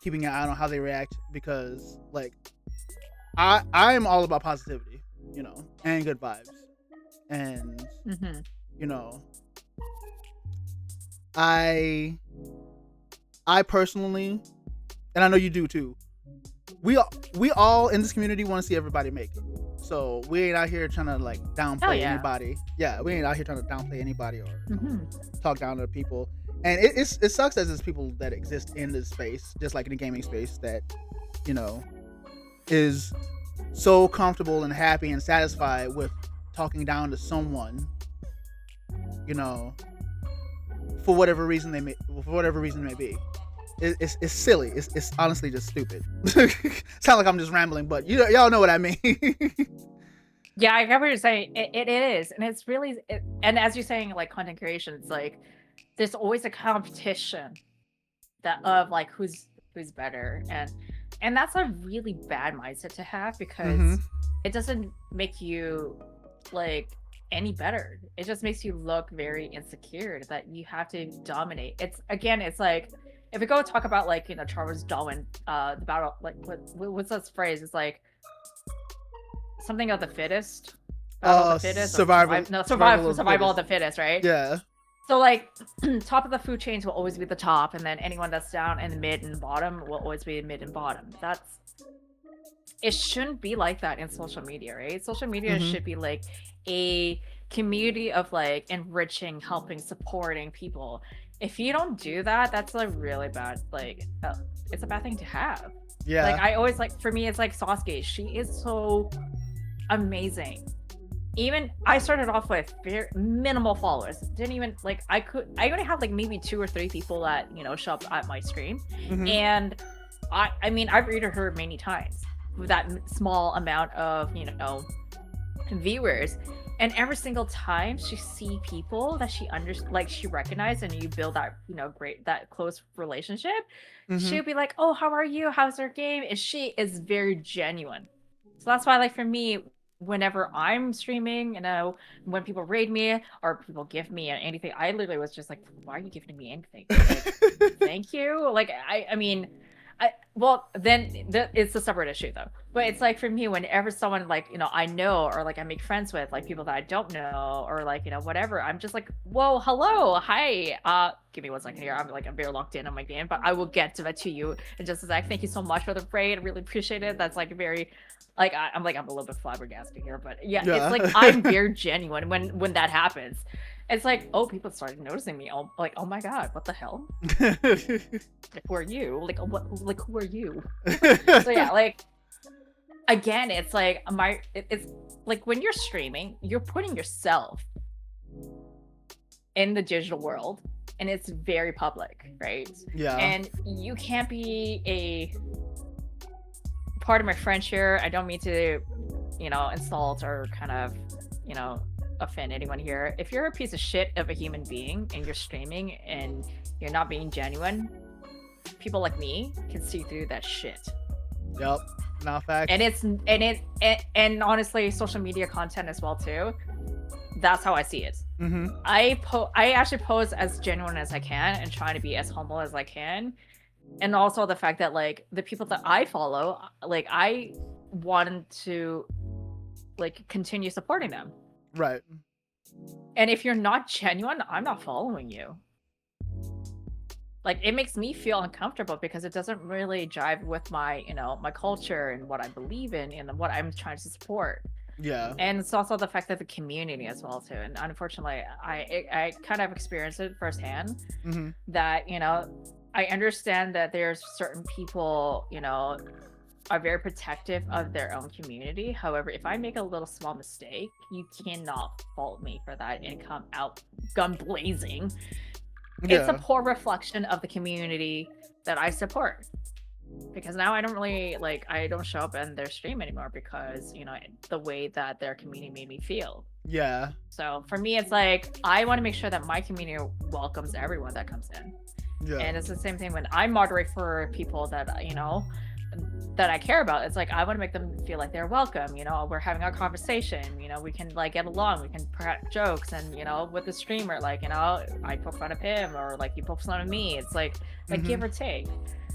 keeping an eye on how they react, because like I'm all about positivity, you know, and good vibes. And you know, I personally, and I know you do too, we all in this community want to see everybody make it. So we ain't out here trying to like downplay anybody. Yeah, we ain't out here trying to downplay anybody or talk down to people. And it sucks that there's people that exist in this space, just like in the gaming space, that, you know, is so comfortable and happy and satisfied with talking down to someone, you know, for whatever reason it may be. It's silly. It's honestly just stupid. Sound like I'm just rambling, but y'all know what I mean. Yeah, I get what you're saying. It is, and it's really, and as you're saying, like content creation, it's like there's always a competition of like who's better, and that's a really bad mindset to have, because it doesn't make you like any better. It just makes you look very insecure that you have to dominate. It's like, if we go talk about like, you know, Charles Darwin, the battle, like what's this phrase? It's like something of the fittest. Battle of the fittest. Survival of the fittest, right? Yeah. So like, top of the food chains will always be the top, and then anyone that's down in the mid and bottom will always be mid and bottom. It shouldn't be like that in social media, right? Social media should be like a community of like enriching, helping, supporting people. If you don't do that, that's a really bad, like, it's a bad thing to have. Yeah. Like, I always, like, for me, it's like Sasuke. She is so amazing. Even, I started off with very minimal followers. Didn't even, like, I only had, like, maybe 2 or 3 people that, you know, show up at my stream. And, I mean, I've read her many times with that small amount of, you know, viewers. And every single time she see people that she she recognized, and you build that, you know, that close relationship, she'll be like, "Oh, how are you? How's your game?" And she is very genuine. So that's why, like, for me, whenever I'm streaming, you know, when people raid me or people give me anything, I literally was just like, "Why are you giving me anything?" Like, thank you. Like, I mean, well, then it's a separate issue though. But it's like, for me, whenever someone, like, you know, I know, or like I make friends with, like people that I don't know, or like, you know, whatever, I'm just like, whoa, hello, hi, give me 1 second here. I'm very locked in on my game, but I will get to that to you. And just like, thank you so much for the raid. I really appreciate it. That's like very, like, I'm a little bit flabbergasted here, but yeah. It's like, I'm very genuine when that happens. It's like, oh, people started noticing me. Oh, like, oh my god, what the hell? Like, who are you? Like, what? Like, who are you? So yeah, like, again, it's like it's like when you're streaming, you're putting yourself in the digital world, and it's very public, right? Yeah. And you can't be a part of my French here. I don't mean to, you know, insult or kind of, you know, offend anyone here. If you're a piece of shit of a human being and you're streaming and you're not being genuine, people like me can see through that shit. Yep. Not facts. And honestly, social media content as well too. That's how I see it. I actually pose as genuine as I can and try to be as humble as I can. And also the fact that, like, the people that I follow, like, I want to, like, continue supporting them. Right. And if you're not genuine, I'm not following you. Like, it makes me feel uncomfortable because it doesn't really jive with my, you know, my culture and what I believe in and what I'm trying to support. Yeah. And it's also the fact that the community as well too. And unfortunately, I kind of experienced it firsthand. That, you know, I understand that there's certain people, you know, are very protective of their own community. However, if I make a little small mistake, you cannot fault me for that and come out gun blazing. It's a poor reflection of the community that I support. Because now I don't really I don't show up in their stream anymore because, you know, the way that their community made me feel. Yeah. So for me, it's like, I want to make sure that my community welcomes everyone that comes in. Yeah. And it's the same thing when I moderate for people that, you know, that I care about. It's like, I want to make them feel like they're welcome. You know, we're having a conversation, you know, we can like get along, we can crack jokes. And, you know, with the streamer, like, you know, I poke fun of him or like he pokes fun of me. It's like give or take.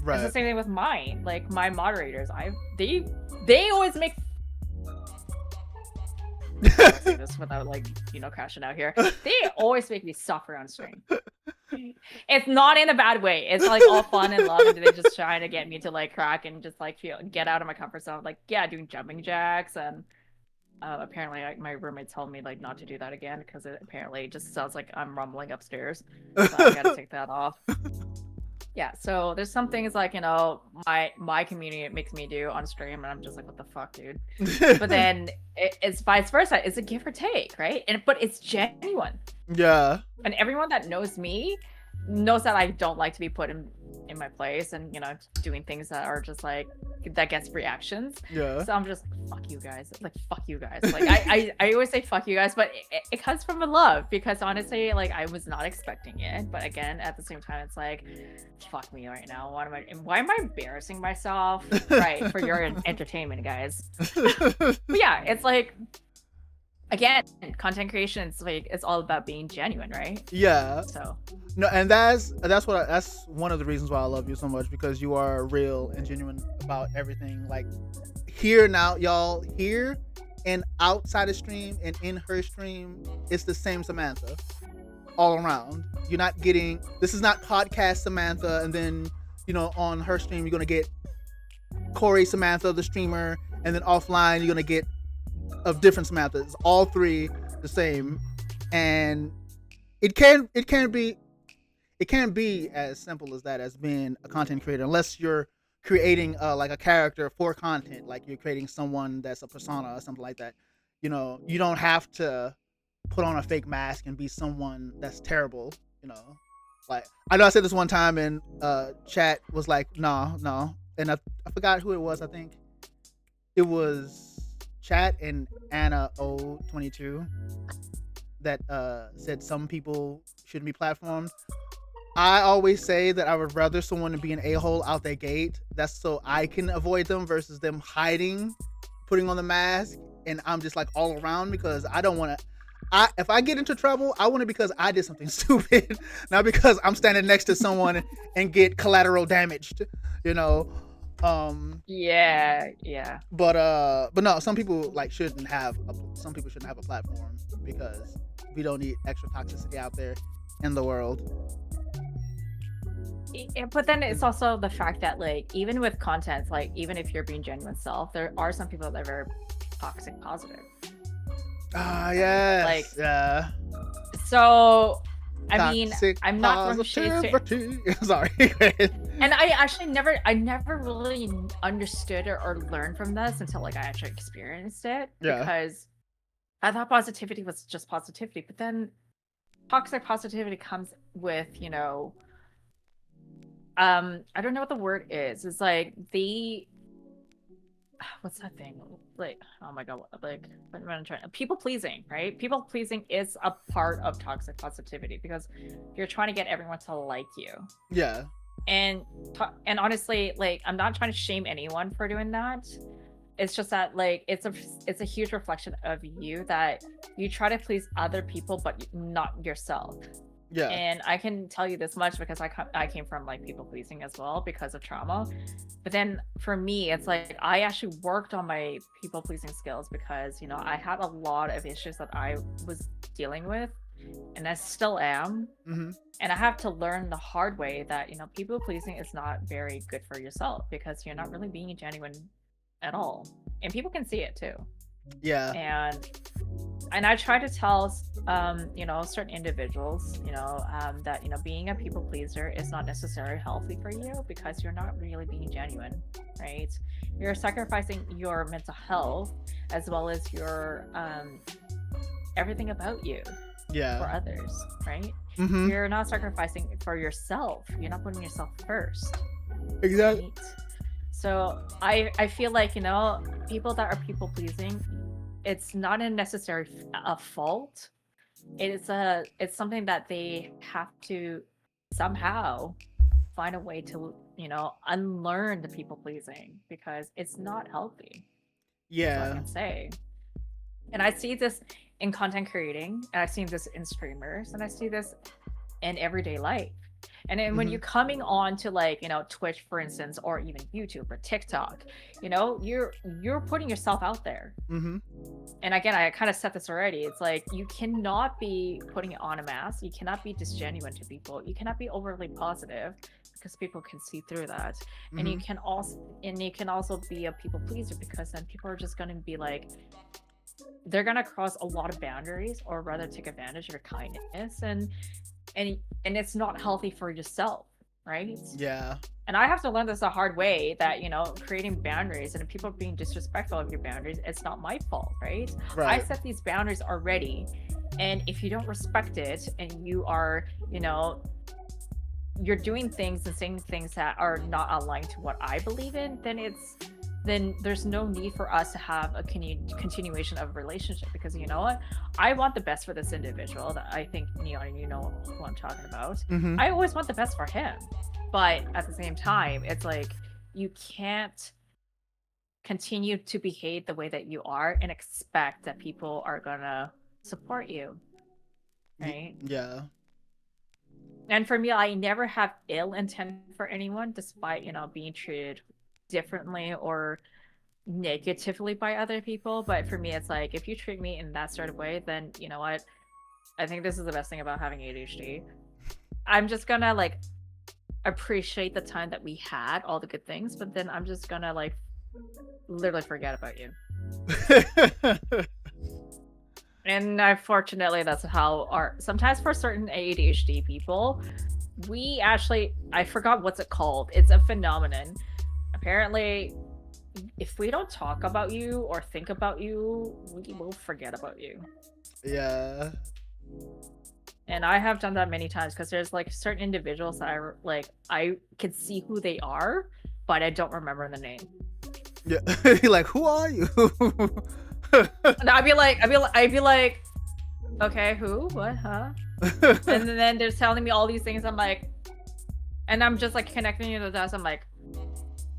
Right. It's the same thing with mine. Like my moderators, they always make I say this without like, you know, crashing out here. They always make me suffer on stream. It's not in a bad way. It's like all fun and love, and they just trying to get me to like crack and just like get out of my comfort zone. Like, yeah, doing jumping jacks, and apparently my roommate told me like not to do that again because it apparently just sounds like I'm rumbling upstairs. So I gotta take that off. Yeah, so there's some things like, you know, my community it makes me do on stream, and I'm just like, what the fuck, dude? But then it's vice versa. It's a give or take, right? But it's genuine. Yeah. And everyone that knows me knows that I don't like to be put in my place and, you know, doing things that are just like, that gets reactions. Yeah. So I'm just, fuck you guys. Like, fuck you guys. Like, I always say fuck you guys, but it comes from a love because honestly, like, I was not expecting it. But again, at the same time, it's like, fuck me right now. Why am I embarrassing myself? Right, for your entertainment, guys. But yeah, it's like, again, content creation, it's all about being genuine, right? Yeah. So no, and that's one of the reasons why I love you so much, because you are real and genuine about everything. Like here now, y'all, here and outside of stream and in her stream, it's the same Samantha all around. You're not getting, this is not podcast Samantha, and then, you know, on her stream you're gonna get Corey Samantha, the streamer, and then offline you're gonna get of different Samanthas, all three the same. And it can't be as simple as that, as being a content creator, unless you're creating like a character for content, like you're creating someone that's a persona or something like that. You know, you don't have to put on a fake mask and be someone that's terrible, you know. Like, I know I said this one time and chat was like, no, and I forgot who it was. I think it was Chat and Anna O22 that said some people shouldn't be platformed. I always say that I would rather someone to be an a-hole out the gate. That's so I can avoid them versus them hiding, putting on the mask, and I'm just like all around, because I don't want to. If I get into trouble, I want it because I did something stupid, not because I'm standing next to someone and get collateral damaged, you know. Yeah. But no, some people shouldn't have a platform, because we don't need extra toxicity out there in the world. But then it's also the fact that, like, even with content, like, even if you're being genuine self, there are some people that are very toxic positive. Yes. Like, yeah. So I Toxic mean, I'm not from shades. Sorry. And I never really understood or learned from this until like I actually experienced it. Yeah. Because I thought positivity was just positivity, but then toxic positivity comes with, you know, I don't know what the word is. It's like what's that thing? Like, oh my god, like, what am I trying? People pleasing, right? People pleasing is a part of toxic positivity, because you're trying to get everyone to like you. Yeah. And honestly, like, I'm not trying to shame anyone for doing that. It's just that, like, it's a huge reflection of you, that you try to please other people but not yourself. Yeah. And I can tell you this much because I came from like people pleasing as well because of trauma. But then for me, it's like I actually worked on my people pleasing skills, because, you know, I had a lot of issues that I was dealing with, and I still am. Mm-hmm. And I have to learn the hard way that, you know, people pleasing is not very good for yourself, because you're not really being genuine at all, and people can see it too. Yeah. And And I try to tell certain individuals, that being a people pleaser is not necessarily healthy for you because you're not really being genuine, right? You're sacrificing your mental health as well as your everything about you for others, right? Mm-hmm. You're not sacrificing for yourself. You're not putting yourself first. Exactly. Right? So I feel like, people that are people pleasing, it's not a necessary a fault. It's something that they have to somehow find a way to, unlearn the people pleasing because it's not healthy. That's all I Yeah. can say. And I see this in content creating, and I've seen this in streamers, and I see this in everyday life. And then when you're coming on to Twitch, for instance, or even YouTube or TikTok, you're putting yourself out there. Mm-hmm. And again, I kind of said this already. It's like you cannot be putting it on a mask. You cannot be disgenuine to people. You cannot be overly positive because people can see through that. And you can also be a people pleaser because then people are just going to be like, they're going to cross a lot of boundaries or rather take advantage of your kindness and it's not healthy for yourself, right? Yeah. And I have to learn this the hard way that creating boundaries and if people are being disrespectful of your boundaries, it's not my fault, right? I set these boundaries already, and if you don't respect it and you are you're doing things and saying things that are not aligned to what I believe in, then there's no need for us to have a continuation of a relationship because you know what? I want the best for this individual that I think Neon, you know who I'm talking about. I always want the best for him. But at the same time, it's like you can't continue to behave the way that you are and expect that people are gonna support you. Right? Yeah. And for me, I never have ill intent for anyone despite, being treated differently or negatively by other people. But for me, it's like if you treat me in that sort of way, then you know what? I think this is the best thing about having ADHD. I'm just gonna appreciate the time that we had, all the good things, but then I'm just gonna literally forget about you. And unfortunately, that's how sometimes for certain ADHD people, we actually, I forgot what's it called. It's a phenomenon. Apparently, if we don't talk about you or think about you, we will forget about you. Yeah. And I have done that many times because there's certain individuals that I can see who they are, but I don't remember the name. Yeah. Like, who are you? And I'd be like, okay, who? What? Huh? And then they're telling me all these things. I'm like, and I'm just connecting to the dots. I'm like,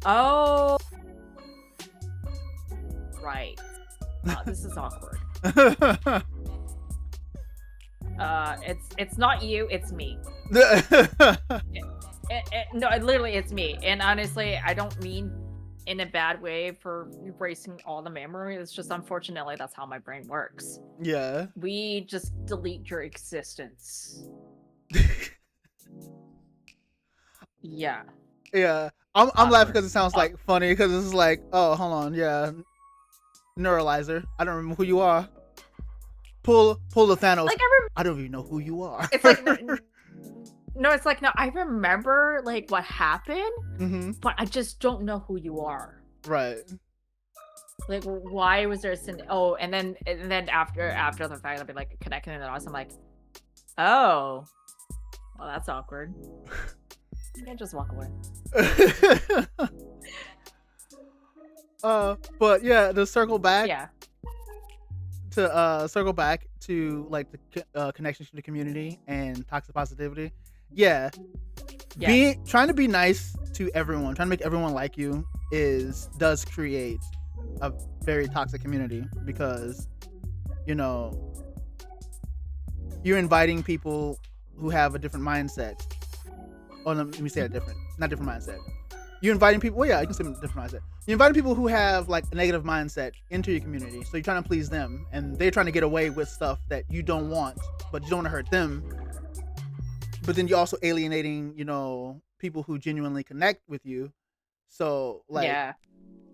oh, right. Wow, this is awkward. It's not you, it's me. No, literally, it's me. And honestly, I don't mean in a bad way for erasing all the memory. It's just unfortunately that's how my brain works. Yeah. We just delete your existence. Yeah. Yeah. I'm laughing because it sounds funny because it's oh, hold on, yeah. Neuralizer. I don't remember who you are. Pull the Thanos. I don't even know who you are. It's no, it's no, I remember what happened, but I just don't know who you are. Right. Why was there a sin? Oh, and then after the fact, I'll be connecting the dots. I'm like, oh, well, that's awkward. You can just walk away. But yeah, to circle back. Yeah. To circle back to the connections to the community and toxic positivity. Yeah. Trying to be nice to everyone, trying to make everyone like you does create a very toxic community because you're inviting people who have a different mindset. Oh, let me say it different. Not different mindset. You're inviting people. Well, yeah, you can say different mindset. You're inviting people who have a negative mindset into your community. So you're trying to please them, and they're trying to get away with stuff that you don't want, but you don't want to hurt them. But then you're also alienating, people who genuinely connect with you. So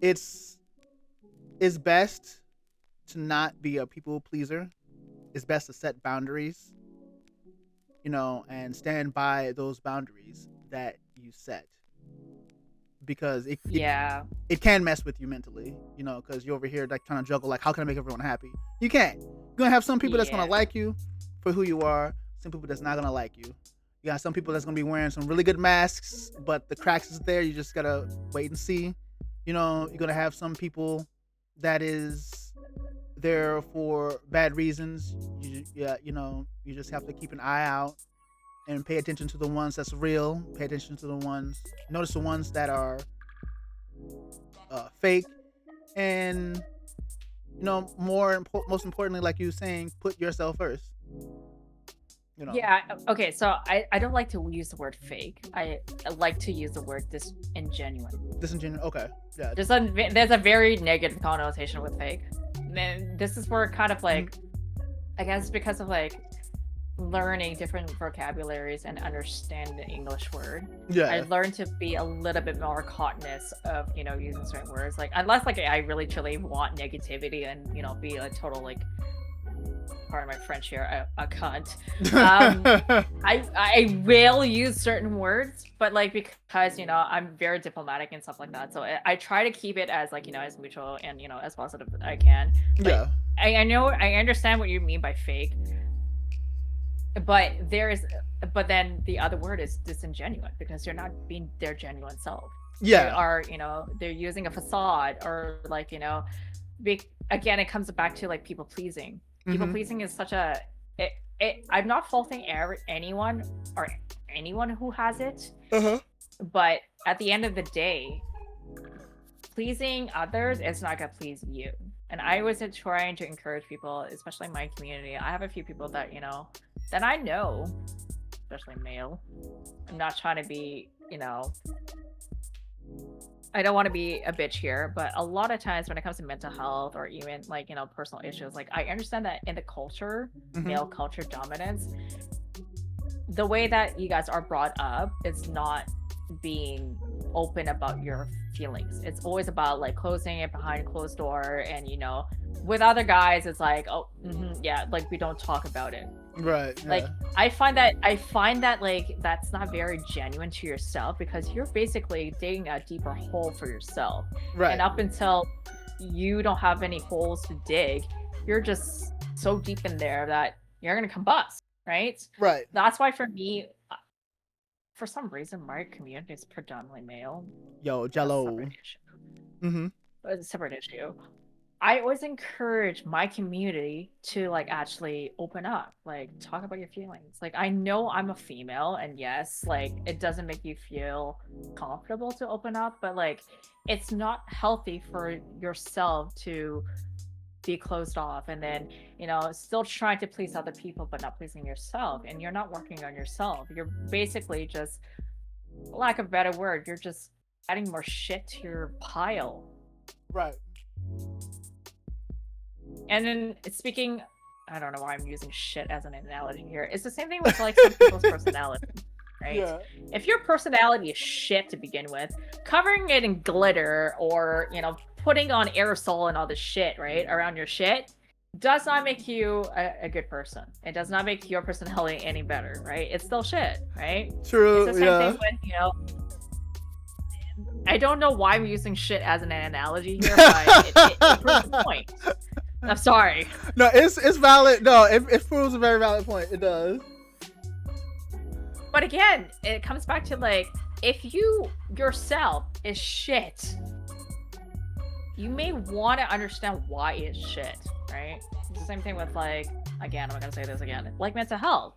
it's best to not be a people pleaser it's best to set boundaries, and stand by those boundaries that you set, because it can mess with you mentally, because you're over here like trying to juggle, like, how can I make everyone happy? You can't. You're gonna have some people that's gonna like you for who you are, some people that's not gonna like you. You got some people that's gonna be wearing some really good masks, but the cracks is there. You just gotta wait and see. You're gonna have some people that is there for bad reasons. You just have to keep an eye out and pay attention to the ones that's real. Pay attention to the ones. Notice the ones that are fake, and most importantly, like you were saying, put yourself first. Yeah. Okay. So I don't like to use the word fake. I like to use the word disingenuine. Disingenuine. Okay. Yeah. There's a very negative connotation with fake. And this is where kind of like, I guess because of like learning different vocabularies and understand the English word. Yeah. I learned to be a little bit more cautious of using certain words. Like unless like I really truly want negativity and be a total like, pardon my French here, a cunt. I will use certain words, but like because I'm very diplomatic and stuff like that, so I try to keep it as like as mutual and as positive as I can. But yeah. I understand what you mean by fake, but then the other word is disingenuine, because you're not being their genuine self. Yeah. They are they're using a facade, or like again, it comes back to like people pleasing. People pleasing is such a I'm not faulting anyone or anyone who has it, but at the end of the day, pleasing others is not gonna please you. And I was trying to encourage people, especially in my community. I have a few people that that I know, especially male. I'm not trying to be I don't want to be a bitch here, but a lot of times when it comes to mental health or even like, personal issues, like I understand that in the culture, male culture dominance, the way that you guys are brought up is not being open about your feelings. It's always about like closing it behind closed door, and with other guys it's like, oh yeah, like we don't talk about it. Right. Yeah. Like I find that like that's not very genuine to yourself, because you're basically digging a deeper hole for yourself. Right. And up until you don't have any holes to dig, you're just so deep in there that you're gonna combust, right? Right. That's why for me, for some reason, my community is predominantly male. Yo, Jello. It's a separate issue. I always encourage my community to like actually open up, like talk about your feelings. Like I know I'm a female, and yes, like it doesn't make you feel comfortable to open up, but like it's not healthy for yourself to be closed off and then still trying to please other people but not pleasing yourself, and you're not working on yourself. You're basically just, lack of a better word, you're just adding more shit to your pile. Right. And then speaking, I don't know why I'm using shit as an analogy here. It's the same thing with like some people's personality, right? Yeah. If your personality is shit to begin with, covering it in glitter or putting on aerosol and all this shit, right, around your shit, does not make you a good person. It does not make your personality any better, right? It's still shit, right? True. It's the same thing with, I don't know why I'm using shit as an analogy here, but it proves the point. I'm sorry. No, it's valid. No, it proves a very valid point. It does. But again, it comes back to like, if you yourself is shit, you may want to understand why it's shit, right? It's the same thing with like, again, I'm gonna say this again, like mental health.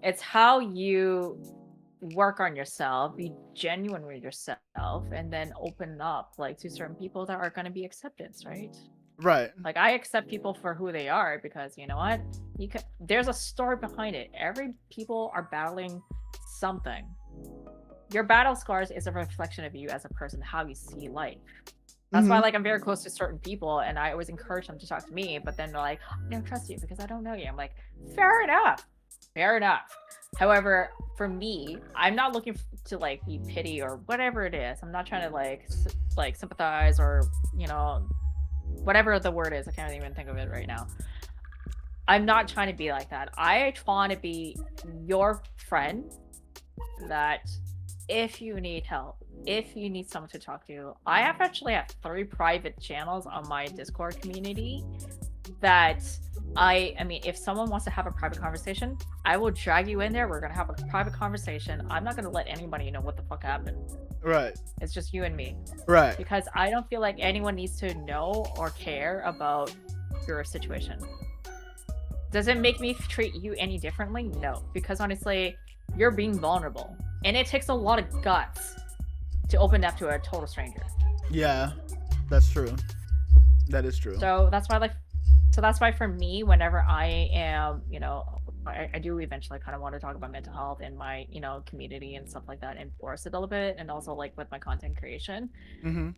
It's how you work on yourself, be genuine with yourself, and then open up like to certain people that are going to be acceptance, right? Right. Like I accept people for who they are, because you know what, there's a story behind it. Every people are battling something. Your battle scars is a reflection of you as a person, how you see life. That's why like I'm very close to certain people, and I always encourage them to talk to me, but then they're like, I don't trust you because I don't know you. I'm like, fair enough. However, for me, I'm not looking to like be pity or whatever it is. I'm not trying to like sympathize or whatever the word is. I can't even think of it right now. I'm not trying to be like that. I want to be your friend that if you need help, if you need someone to talk to, I have actually have 3 private channels on my Discord community that I mean, if someone wants to have a private conversation, I will drag you in there. We're going to have a private conversation. I'm not going to let anybody know what the fuck happened. Right. It's just you and me. Right. Because I don't feel like anyone needs to know or care about your situation. Does it make me treat you any differently? No. Because honestly, you're being vulnerable. And it takes a lot of guts to open up to a total stranger. Yeah, that's true. That is true. So that's why for me, whenever I am, you know, I do eventually kind of want to talk about mental health in my, you know, community and stuff like that, and force it a little bit, and also like with my content creation. Mm-hmm.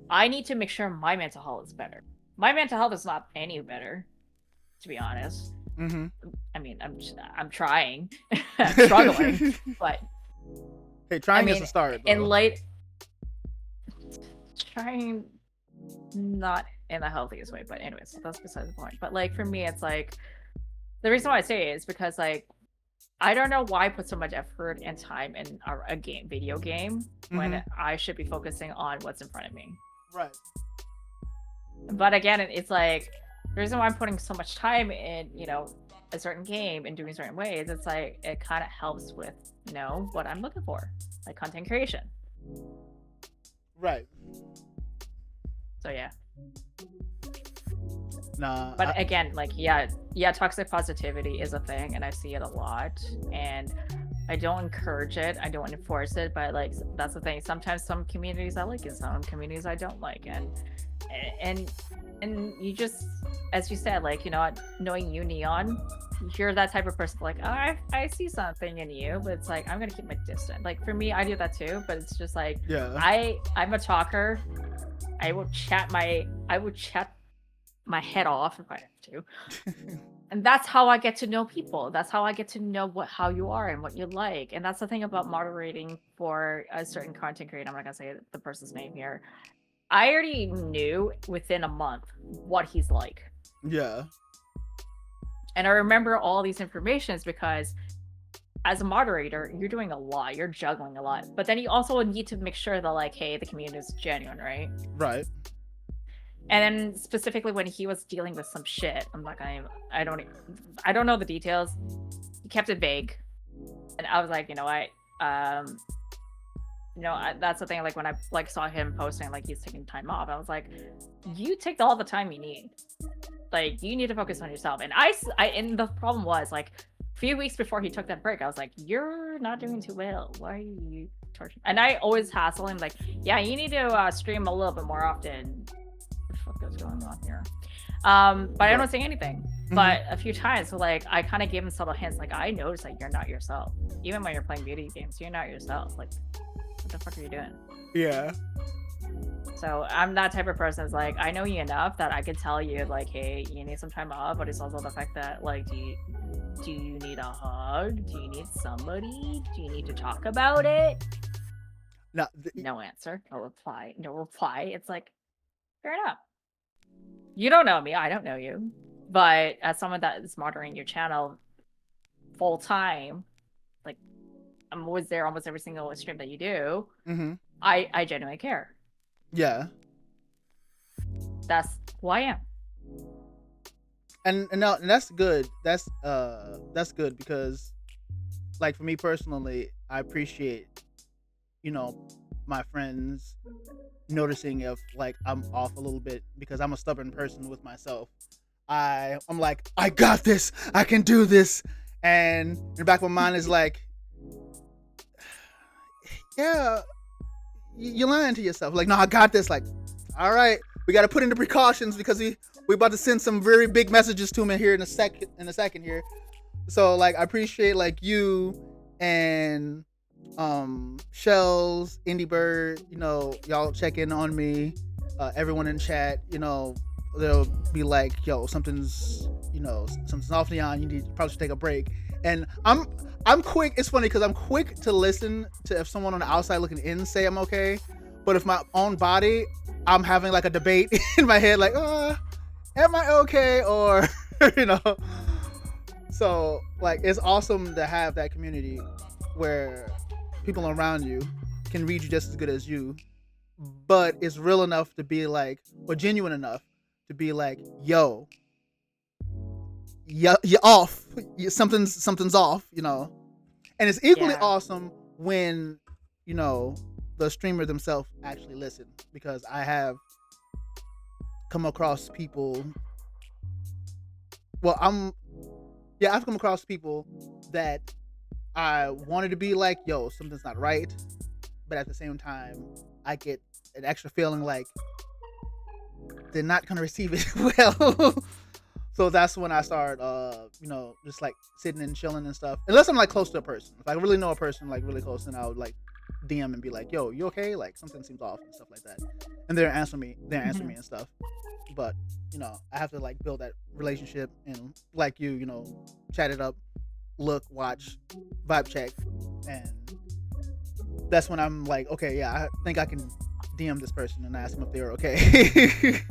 I need to make sure my mental health is better. My mental health is not any better, to be honest. Mm-hmm. I mean, I'm trying, I'm struggling, but hey, trying is a start. Trying, not in the healthiest way, but anyways, that's beside the point. But like for me, it's like the reason why I say it is because like I don't know why I put so much effort and time in a video game when I should be focusing on what's in front of me. Right. But again, it's like the reason why I'm putting so much time in, you know, a certain game and doing certain ways, it's like it kind of helps with, you know, what I'm looking for, like content creation. Right. So yeah. Nah. But again, like yeah, toxic positivity is a thing, and I see it a lot, and I don't encourage it, I don't enforce it, but like that's the thing. Sometimes some communities I like and some communities I don't like, and you just, as you said, like, you know, knowing you, Neon, you're that type of person like, oh, I see something in you, but it's like I'm gonna keep my distance. Like for me, I do that too, but it's just like, yeah, I'm a talker. I will chat my head off if I have to. And that's how I get to know people. That's how I get to know how you are and what you like. And that's the thing about moderating for a certain content creator. I'm not gonna say the person's name here. I already knew within a month what he's like. Yeah. And I remember all these informations because as a moderator, you're doing a lot, you're juggling a lot, but then you also need to make sure that like, hey, the community is genuine, right? Right. And then specifically when he was dealing with some shit, I don't know the details. He kept it vague, and I was like, you know what, that's the thing. Like when I like saw him posting like he's taking time off, I was like, you take all the time you need. Like you need to focus on yourself. And and the problem was like a few weeks before he took that break, I was like, you're not doing too well. Why are you torturing? And I always hassle him like, yeah, you need to stream a little bit more often. What the fuck is going on here? But I don't say anything. But a few times, like I kind of gave him subtle hints. Like I noticed like you're not yourself. Even when you're playing video games, you're not yourself. Like what the fuck are you doing? Yeah. So I'm that type of person. Is like I know you enough that I could tell you like, hey, you need some time off. But it's also the fact that like, do you need a hug? Do you need somebody? Do you need to talk about it? No answer. No reply. It's like, fair enough. You don't know me. I don't know you. But as someone that is monitoring your channel full time, like I'm always there almost every single stream that you do. I genuinely care. Yeah. That's who I am. And that's good. That's good because like for me personally, I appreciate, you know, my friends noticing if like I'm off a little bit, because I'm a stubborn person with myself. I'm like, I got this, I can do this, and in the back of my mind is like, yeah, you're lying to yourself. Like, no, I got this. Like, all right, we got to put into precautions because we about to send some very big messages to him here in a second here. So like, I appreciate like you and Shells, Indie Bird, you know, y'all check in on me. Everyone in chat, you know, they'll be like, yo, something's off, Neon, you probably should take a break. And I'm quick. It's funny because I'm quick to listen to if someone on the outside looking in say I'm okay, but if my own body, I'm having like a debate in my head, like, am I okay? Or you know. So like it's awesome to have that community where people around you can read you just as good as you, but it's real enough to be like, or genuine enough to be like, yo, you're off. Something's off, you know. And it's equally awesome when, you know, the streamer themselves actually listen, because I have come across people. Well, I've come across people that I wanted to be like, yo, something's not right, but at the same time, I get an extra feeling like they're not gonna receive it well. So that's when I start, you know, just like sitting and chilling and stuff. Unless I'm like close to a person. If I really know a person like really close, then I would like DM and be like, "Yo, you okay? Like something seems off," and stuff like that. And they'll answer me. And stuff. But you know, I have to like build that relationship and like you know, chat it up, look, watch, vibe check, and that's when I'm like, okay, yeah, I think I can DM this person and ask them if they're okay.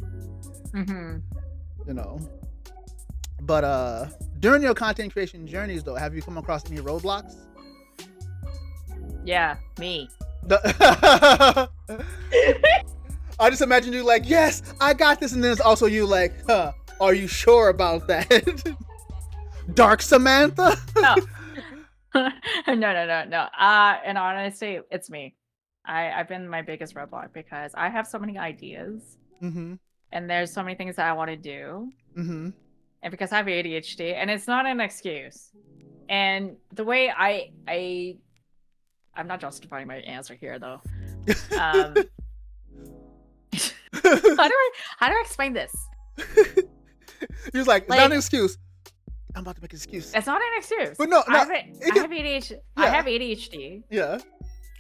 You know. But during your content creation journeys though, have you come across any roadblocks? Yeah, me. I just imagine you like, yes, I got this, and then it's also you like, are you sure about that? Dark Samantha? No. No. And honestly, it's me. I've been my biggest roadblock because I have so many ideas, and there's so many things that I want to do, and because I have ADHD, and it's not an excuse. And the way I'm not justifying my answer here though. How do I explain this? He was like, it's not an excuse. I'm about to make an excuse. It's not an excuse. But no, I have ADHD. I have ADHD. Yeah.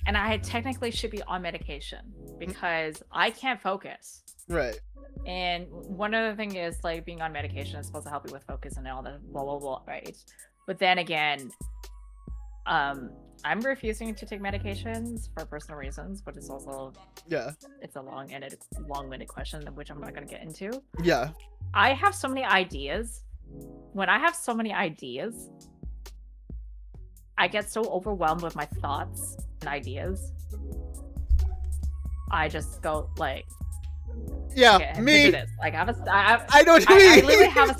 And I technically should be on medication because I can't focus. Right. And one other thing is like being on medication is supposed to help you with focus and all the blah blah blah, right? But then again, I'm refusing to take medications for personal reasons, but it's also it's a long-winded question, which I'm not going to get into. Yeah. I have so many ideas. When I have so many ideas, I get so overwhelmed with my thoughts and ideas. I just go like, yeah, me. This. Like I know what you mean. I literally have a.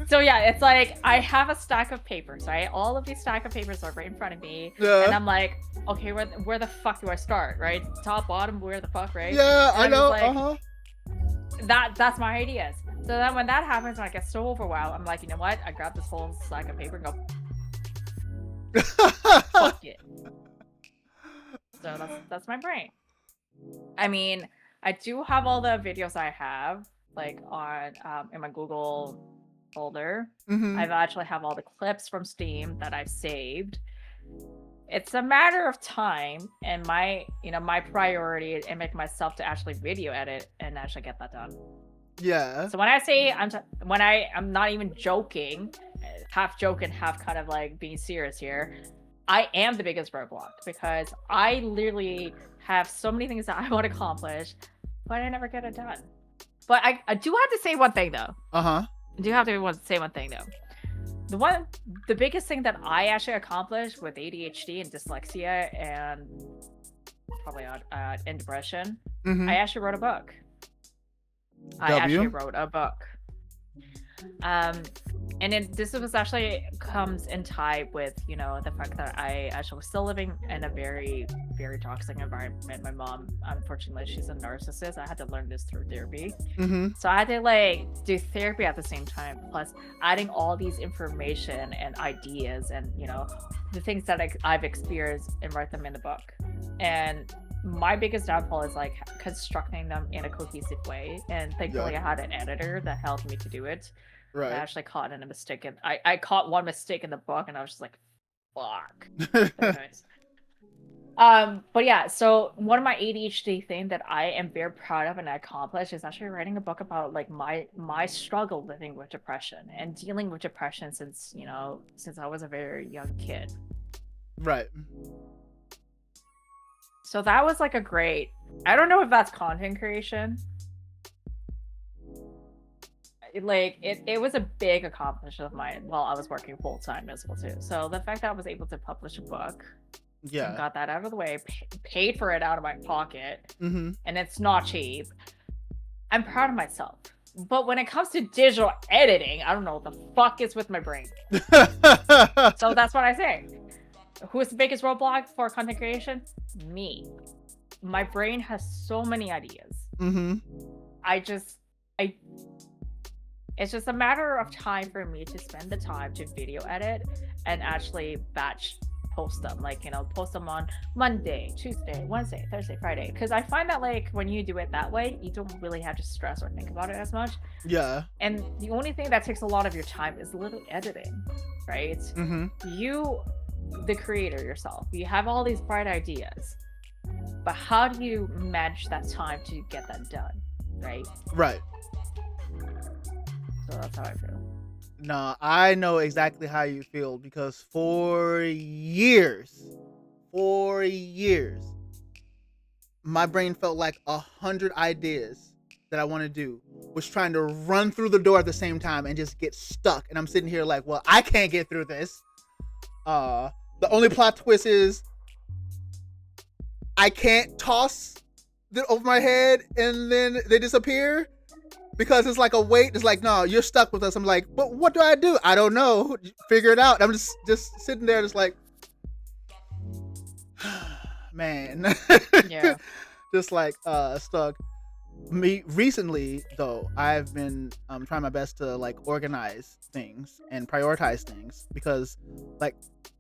So yeah, it's like I have a stack of papers, right? All of these stack of papers are right in front of me, and I'm like, okay, where the fuck do I start? Right, top, bottom, where the fuck, right? Yeah, and I know. Like, That's my ideas. So then when that happens, I get so overwhelmed. I'm like, you know what? I grab this whole stack of paper and go, fuck it. So that's my brain. I mean, I do have all the videos I have like on in my Google folder. I've actually have all the clips from Steam that I've saved. It's a matter of time and my priority and make myself to actually video edit and actually get that done. Yeah. So when I say I'm not even joking, half joking, half kind of like being serious here, I am the biggest roadblock because I literally have so many things that I want to accomplish, but I never get it done. But I do have to say one thing though. I do have to say one thing though. The biggest thing that I actually accomplished with ADHD and dyslexia and probably and depression, I actually wrote a book. Actually wrote a book. And this was actually comes in tie with, you know, the fact that I actually was still living in a very, very toxic environment. My mom, unfortunately, she's a narcissist. I had to learn this through therapy. So I had to like do therapy at the same time, plus adding all these information and ideas and, you know, the things that I've experienced and write them in the book. And my biggest downfall is like constructing them in a cohesive way. And thankfully I had an editor that helped me to do it. Right. I actually caught in a mistake. And I caught one mistake in the book and I was just like, fuck. Nice. But yeah, so one of my ADHD thing that I am very proud of and I accomplished is actually writing a book about like my struggle living with depression and dealing with depression since I was a very young kid. Right. So that was like I don't know if that's content creation. it was a big accomplishment of mine while I was working full time as well too. So the fact that I was able to publish a book and got that out of the way, paid for it out of my pocket, and it's not cheap. I'm proud of myself. But when it comes to digital editing, I don't know what the fuck is with my brain. So that's what I say. Who is the biggest roadblock for content creation? Me. My brain has so many ideas. It's just a matter of time for me to spend the time to video edit and actually batch post them, like, you know, post them on Monday, Tuesday, Wednesday, Thursday, Friday, because I find that, like, when you do it that way, you don't really have to stress or think about it as much. And the only thing that takes a lot of your time is literally editing, right? You, the creator yourself, you have all these bright ideas, but how do you manage that time to get that done, right? So that's how I feel. No, I know exactly how you feel, because for years, my brain felt like 100 ideas that I want to do was trying to run through the door at the same time and just get stuck. And I'm sitting here like, well, I can't get through this. The only plot twist is I can't toss them over my head and then they disappear. Because it's like a weight. It's like, no, you're stuck with us. I'm like, but what do? I don't know. Figure it out. I'm just sitting there, just like, man. Yeah. Just like stuck. Me recently though, I've been trying my best to like organize things and prioritize things, because like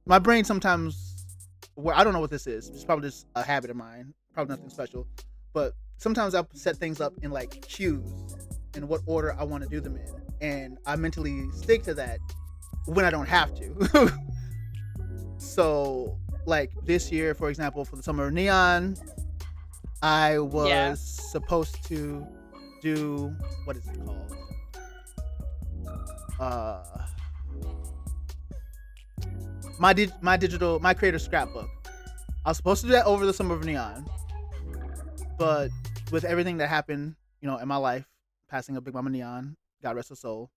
my brain sometimes, well, I don't know what this is. It's probably just a habit of mine. Probably nothing special, but sometimes I'll set things up in like queues, in what order I want to do them in, and I mentally stick to that when I don't have to. So like this year, for example, for the Summer of Neon, I was supposed to do, what is it called? My creator scrapbook. I was supposed to do that over the Summer of Neon, but with everything that happened, you know, in my life, passing of Big Mama Neon, God rest her soul.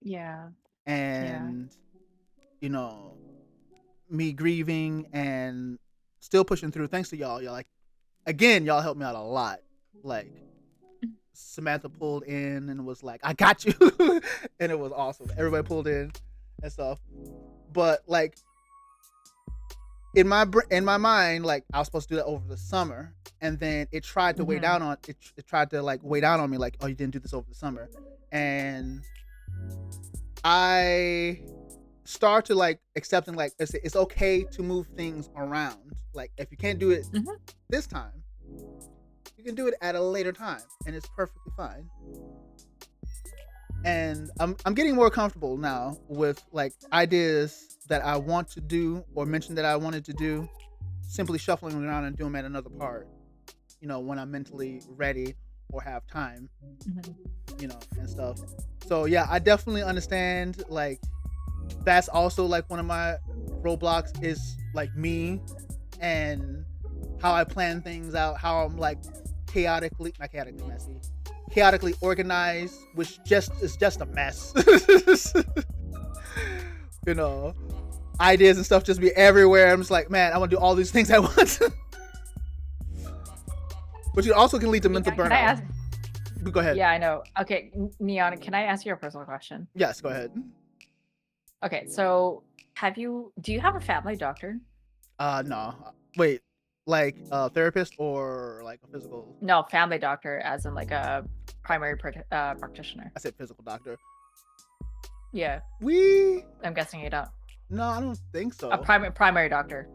And you know, me grieving and still pushing through. Thanks to y'all. Y'all, like, again, y'all helped me out a lot. Like, Samantha pulled in and was like, I got you. And it was awesome. Everybody pulled in and stuff. But like, in my mind, like, I was supposed to do that over the summer, and then it tried to weigh down on it. It tried to like weigh down on me, like, oh, you didn't do this over the summer, and I start to like accepting, like, it's okay to move things around. Like, if you can't do it this time, you can do it at a later time, and it's perfectly fine. And I'm getting more comfortable now with like ideas that I want to do or mention that I wanted to do, simply shuffling them around and doing them at another part, you know, when I'm mentally ready or have time, you know, and stuff. So yeah, I definitely understand, like, that's also like one of my roadblocks is like me and how I plan things out, how I'm like chaotically organized, which is just a mess. You know, ideas and stuff just be everywhere. I'm just like, man, I want to do all these things at once. But it also can lead to mental burnout. Go ahead. Yeah, I know. Okay, Neon, can I ask you a personal question? Yes, go ahead. Okay, so do you have a family doctor? No. Wait, like a therapist or like a physical? No, family doctor, as in like a primary practitioner. I said physical doctor. Yeah. I'm guessing you don't. No, I don't think so. A primary doctor.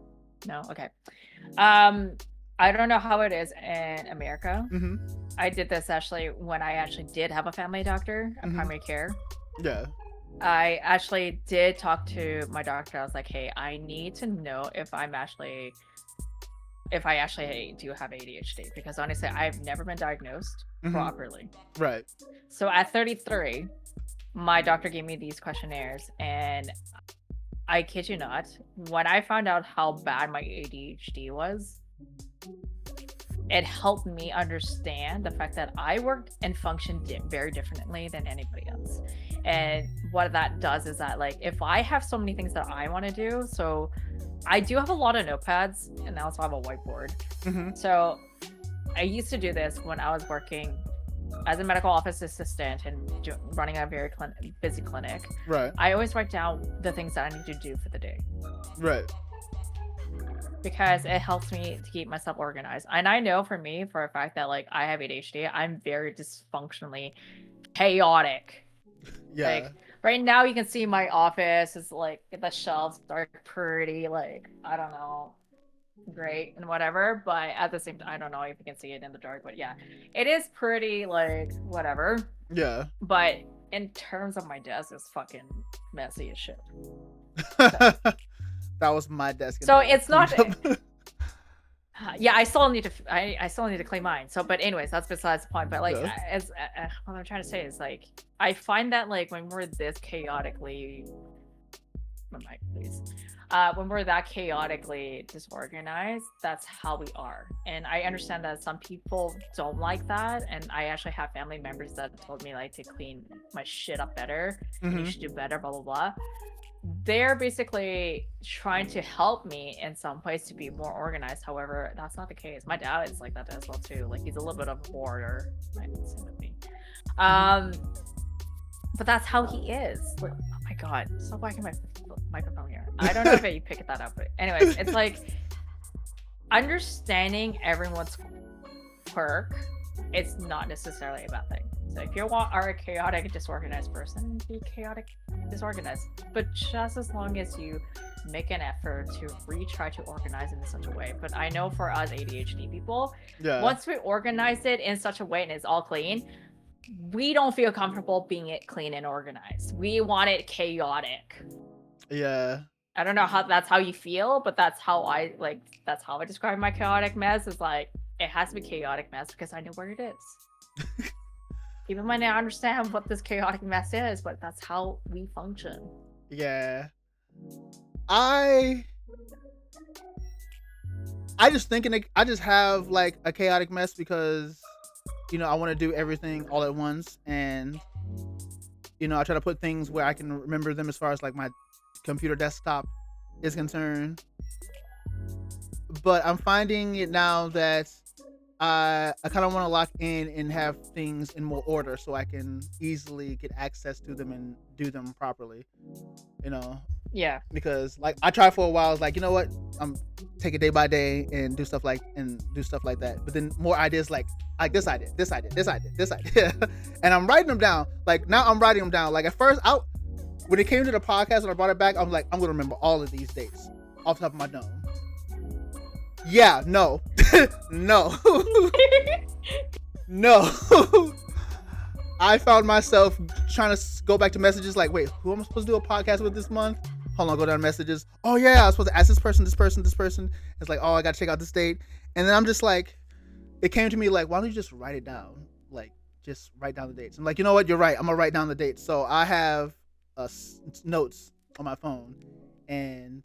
No, okay. I don't know how it is in America. I did this actually when I actually did have a family doctor, a primary care. Yeah. I actually did talk to my doctor. I was like, hey, I need to know if I actually do have ADHD, because honestly, I've never been diagnosed properly. Right. So at 33, my doctor gave me these questionnaires, and I kid you not, when I found out how bad my ADHD was, it helped me understand the fact that I work and function very differently than anybody else. And what that does is that, like, if I have so many things that I want to do, so I do have a lot of notepads, and I also have a whiteboard. Mhm. So I used to do this when I was working as a medical office assistant and running a very busy clinic. Right. I always write down the things that I need to do for the day, Right. because it helps me to keep myself organized. And I know for me, for a fact, that like I have ADHD, I'm very dysfunctionally chaotic. Yeah. Like right now, you can see my office is like the shelves are pretty, like, I don't know, great and whatever. But at the same time, I don't know if you can see it in the dark, but yeah, it is pretty, like, whatever. Yeah. But in terms of my desk, it's fucking messy as shit. That was my desk. So it's not. Yeah, I still need to. I still need to clean mine. So, but anyways, that's besides the point. But like, Yeah. as what I'm trying to say is, like, I find that like when we're this chaotically, my mic, please. When we're that chaotically disorganized, that's how we are. And I understand that some people don't like that. And I actually have family members that told me like to clean my shit up better. And you Mhm. should do better, blah blah blah. They're basically trying to help me in some ways to be more organized. However, that's not the case. My dad is like that as well too. Like, he's a little bit of a hoarder. Right, same with me. But that's how he is. Like, oh my god, stop whacking my microphone here. I don't know if you picked that up, but anyways, it's like understanding everyone's quirk. It's not necessarily a bad thing. So if you are a chaotic, disorganized person, be chaotic, disorganized. But just as long as you make an effort to try to organize it in such a way. But I know for us ADHD people, Yeah. once we organize it in such a way and it's all clean, we don't feel comfortable being it clean and organized. We want it chaotic. Yeah. I don't know how that's how you feel, but that's how I describe my chaotic mess. Is like, it has to be chaotic mess because I know where it is. People might not understand what this chaotic mess is, but that's how we function. Yeah. I just thinking I just have like a chaotic mess because, you know, I want to do everything all at once, and, you know, I try to put things where I can remember them as far as like my computer desktop is concerned. But I'm finding it now that I kind of want to lock in and have things in more order so I can easily get access to them and do them properly. You know, Yeah. because like I tried for a while. I was like, you know what, I'm take it day by day and do stuff like that. But then more ideas like this idea, and I'm writing them down. Like now I'm writing them down. Like at first, when it came to the podcast and I brought it back, I'm like, I'm gonna remember all of these dates off the top of my dome. Yeah, no, no, no. I found myself trying to go back to messages like, wait, who am I supposed to do a podcast with this month? Hold on, go down to messages. Oh yeah, I was supposed to ask this person. It's like, oh, I gotta check out this date. And then I'm just like, it came to me like, why don't you just write it down? Like, just write down the dates. I'm like, you know what? You're right. I'm gonna write down the dates. So I have notes on my phone, and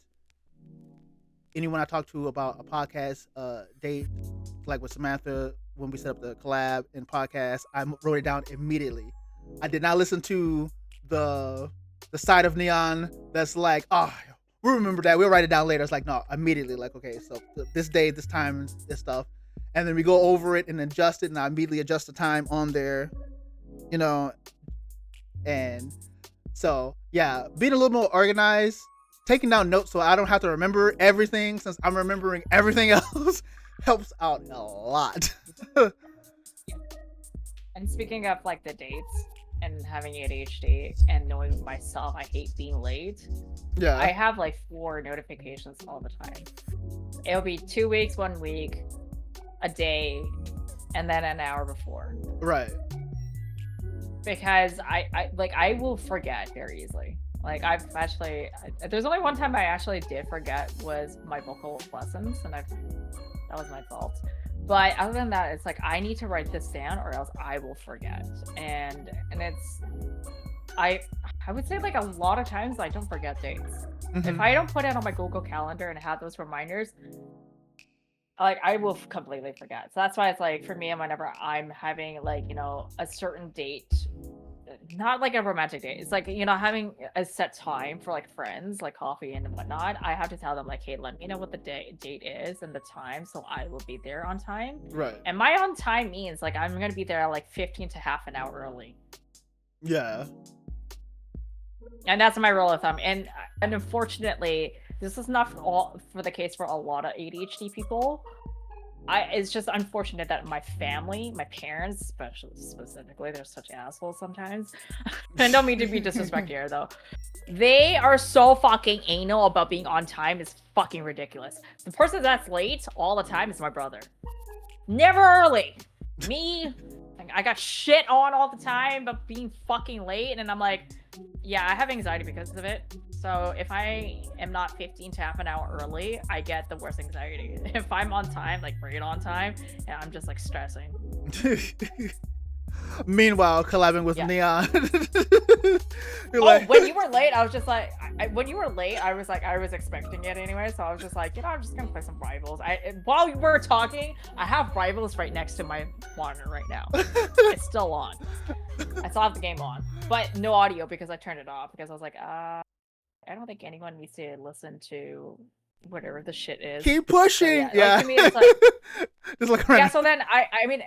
anyone I talk to about a podcast date, like with Samantha when we set up the collab and podcast, I wrote it down immediately. I did not listen to the side of Neon that's like, oh, we'll remember that, we'll write it down later. It's like, no, immediately, like, okay, so this day, this time, this stuff, and then we go over it and adjust it, and I immediately adjust the time on there, you know. And so yeah, being a little more organized, taking down notes so I don't have to remember everything, since I'm remembering everything else, helps out a lot. And speaking of like the dates and having ADHD and knowing myself, I hate being late. Yeah. I have like 4 notifications all the time. It'll be 2 weeks, 1 week, a day, and then an hour before. Right. Because I will forget very easily. Like there's only one time I actually did forget was my vocal lessons, and that was my fault. But other than that, it's like I need to write this down or else I will forget. And it's I would say like a lot of times I don't forget dates. Mm-hmm. If I don't put it on my Google Calendar and have those reminders, like I will completely forget. So that's why it's like for me, whenever I'm having like, you know, a certain date not like a romantic date. It's like, you know, having a set time for like friends, like coffee and whatnot. I have to tell them like, hey, let me know what the date is and the time, so I will be there on time. Right. And my on time means like I'm gonna be there like 15 to half an hour early. Yeah. And that's my rule of thumb. And unfortunately, this is not for the case for a lot of ADHD people. It's just unfortunate that my family, my parents, especially specifically, they're such assholes sometimes. I don't mean to be disrespectful here, though. They are so fucking anal about being on time. It's fucking ridiculous. The person that's late all the time is my brother. Never early. Me, I got shit on all the time about being fucking late, and I'm like, yeah, I have anxiety because of it. So if I am not 15 to half an hour early, I get the worst anxiety. If I'm on time, like right on time, and I'm just like stressing. Meanwhile, collabing with Neon. When you were late, I was just like, when you were late, I was expecting it anyway. So I was just like, you know, I'm just gonna play some Rivals. While we were talking, I have Rivals right next to my monitor right now. It's still on. I still have the game on, but no audio because I turned it off because I was like, I don't think anyone needs to listen to whatever the shit is. Keep pushing. So, like, to me, it's like, just like yeah. So then I mean.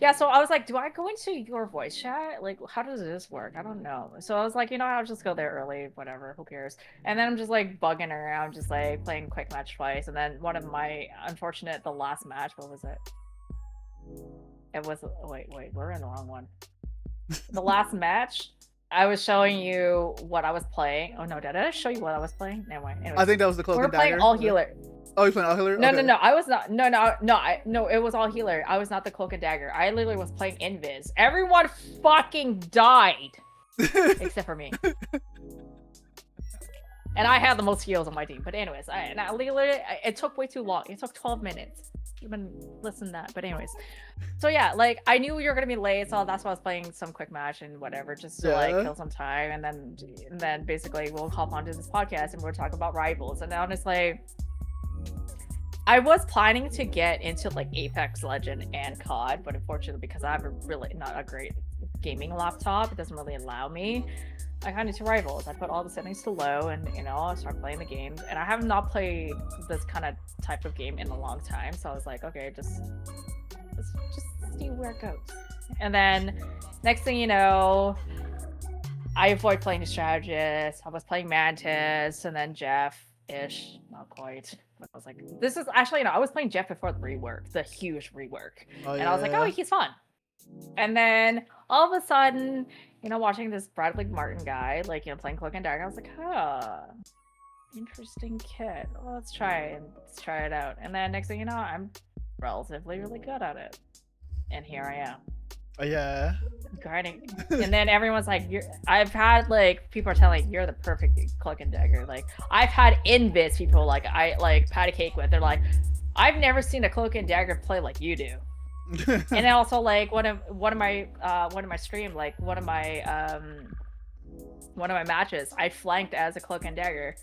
Yeah, so I was like, do I go into your voice chat? Like, how does this work? I don't know. So I was like, you know, I'll just go there early, whatever, who cares? And then I'm just like bugging around, just like playing quick match twice. And then one of my the last match, what was it? It was, wait, we're in the wrong one. The last match, I was showing you what I was playing. Oh no, did I show you what I was playing? Never mind. Anyways, I think that was the cloak and dagger. We're playing all healer. Oh, you're playing all healer? No, okay. No, I was not. No, it was all healer. I was not the cloak and dagger. I literally was playing invis. Everyone fucking died. Except for me. And I had the most heals on my team. But anyways, it took way too long. It took 12 minutes. Even listen to that. But anyways. So yeah, like I knew you were gonna be late, so that's why I was playing some quick match and whatever, just to like kill some time, and then basically we'll hop onto this podcast and we'll talk about Rivals. And honestly, I was planning to get into like Apex Legend and COD, but unfortunately because I have not a great gaming laptop, it doesn't really allow me. I got into Rivals. I put all the settings to low, and you know, I start playing the game. And I have not played this kind of type of game in a long time, so I was like, okay, just see where it goes. And then next thing you know, I avoid playing the strategist. I was playing Mantis, and then Jeff-ish, not quite. But I was like, this is actually, I was playing Jeff before the rework, the huge rework. And I was like, oh, he's fun. And then all of a sudden, you know, watching this Bradley Martin guy, like, you know, playing Cloak and Dagger, I was like, interesting kit. Well, let's try it out. And then next thing you know, I'm relatively really good at it. And here I am. Oh, yeah. Grinding. And then everyone's like, I've had like people are telling you're the perfect Cloak and Dagger. Like I've had invis people like I like patty cake with. They're like, I've never seen a Cloak and Dagger play like you do. And then also like one of my stream, like one of my matches, I flanked as a Cloak and Dagger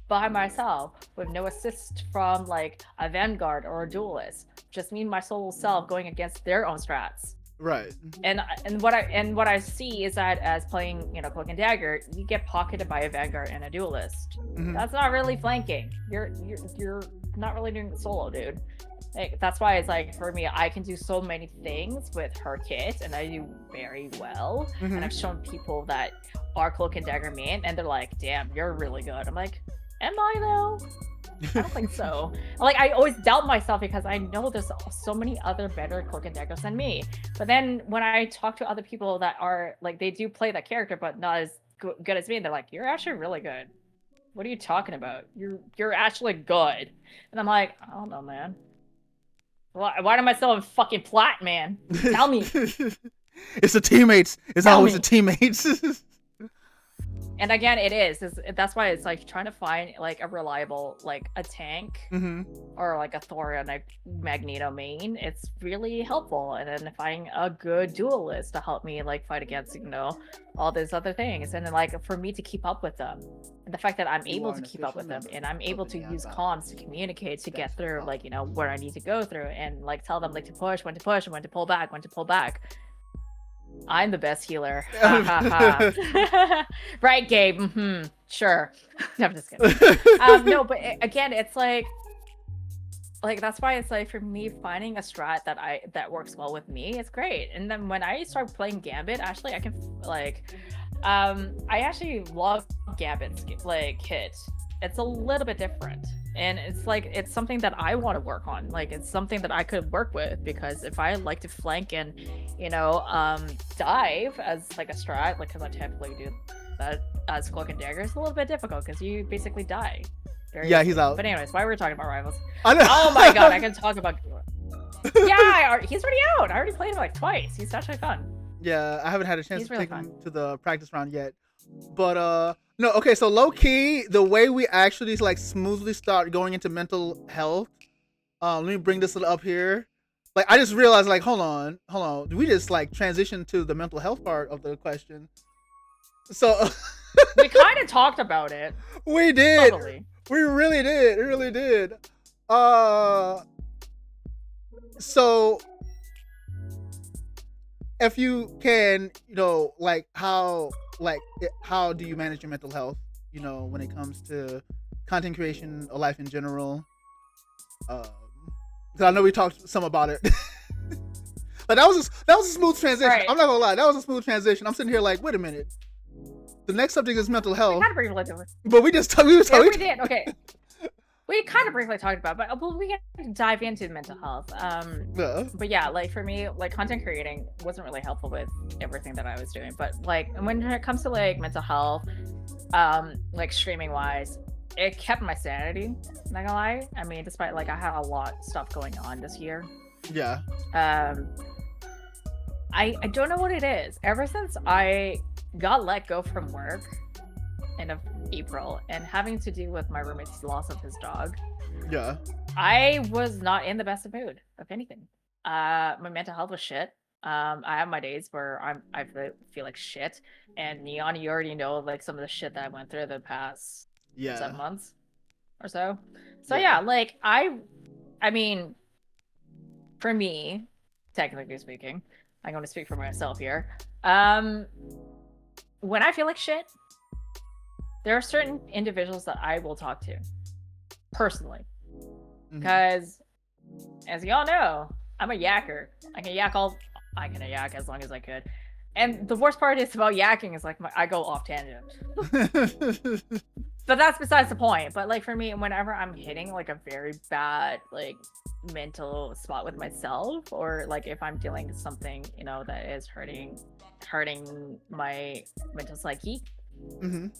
by myself with no assist from like a Vanguard or a Duelist. Just me and my solo self going against their own strats. Right. And what I see is that as playing, you know, Cloak and Dagger, you get pocketed by a Vanguard and a Duelist. Mm-hmm. That's not really flanking. You're not really doing the solo, dude. Like, that's why it's like for me, I can do so many things with her kit, and I do very well. Mm-hmm. And I've shown people that are Cloak and Dagger main, and they're like, "Damn, you're really good." I'm like, "Am I though?" I don't think so. Like, I always doubt myself because I know there's so many other better Cloak and Daggers than me. But then when I talk to other people that are like, they do play that character, but not as good as me, they're like, "You're actually really good. What are you talking about? You're actually good." And I'm like, I don't know, man. Why am I still in fucking plat, man? Tell me. It's the teammates. It's always the teammates. And again, it is. That's why it's like trying to find like a reliable, like a tank or like a Thor and a Magneto main. It's really helpful. And then finding a good duelist to help me like fight against, you know, all these other things. And then like for me to keep up with them. And the fact that I'm able to keep up with them and I'm able to use comms to communicate to get through like, you know, where I need to go through and like tell them like to push, when to push, and when to pull back, when to pull back. I'm the best healer. Ha ha ha. Right, Gabe. Sure. No, I'm just kidding. No, but again, it's like that's why it's like for me finding a strat that works well with me, it's great. And then when I start playing Gambit, actually I can like I actually love Gambit's like hit. It's a little bit different. And it's like it's something that I want to work on. Like it's something that I could work with, because if I like to flank and dive as like a strat, like because I typically do that as Cloak and Dagger, it's a little bit difficult because you basically die. Yeah, he's out. But anyways, why were we talking about rivals? Oh my god, I can talk about. Yeah, he's already out. I already played him like twice. He's actually fun. Yeah, I haven't had a chance to really take him to the practice round yet. But no, okay, so low key, the way we actually like smoothly start going into mental health. Let me bring this up here. Like I just realized, like, hold on. We just like transition to the mental health part of the question. So we kind of talked about it. We did. Totally. We really did. So if you can, like how do you manage your mental health, when it comes to content creation or life in general? Because I know we talked some about it. But that was a smooth transition. Right. I'm not gonna lie, that was a smooth transition. I'm sitting here like, wait a minute. The next subject is mental health. We kind of briefly did. But we just we did. Okay. We kind of briefly talked about it, but we can dive into mental health. But yeah, like for me, like content creating wasn't really helpful with everything that I was doing. But like when it comes to like mental health, like streaming wise, it kept my sanity. Not gonna lie. I mean, despite like I had a lot of stuff going on this year. Yeah. I don't know what it is. Ever since I got let go from work end of April and having to deal with my roommate's loss of his dog. Yeah. I was not in the best of mood, if anything. My mental health was shit. I have my days where I feel like shit. And Neon, you already know like some of the shit that I went through the past 7 months or so. So yeah, like I mean, for me, technically speaking, I'm going to speak for myself here. When I feel like shit, there are certain individuals that I will talk to personally, because as y'all know, I'm a yacker. I can yak as long as I could. And the worst part is about yakking is like I go off tangent. But that's besides the point. But like for me, whenever I'm hitting like a very bad like mental spot with myself, or like if I'm dealing with something that is hurting my mental psyche.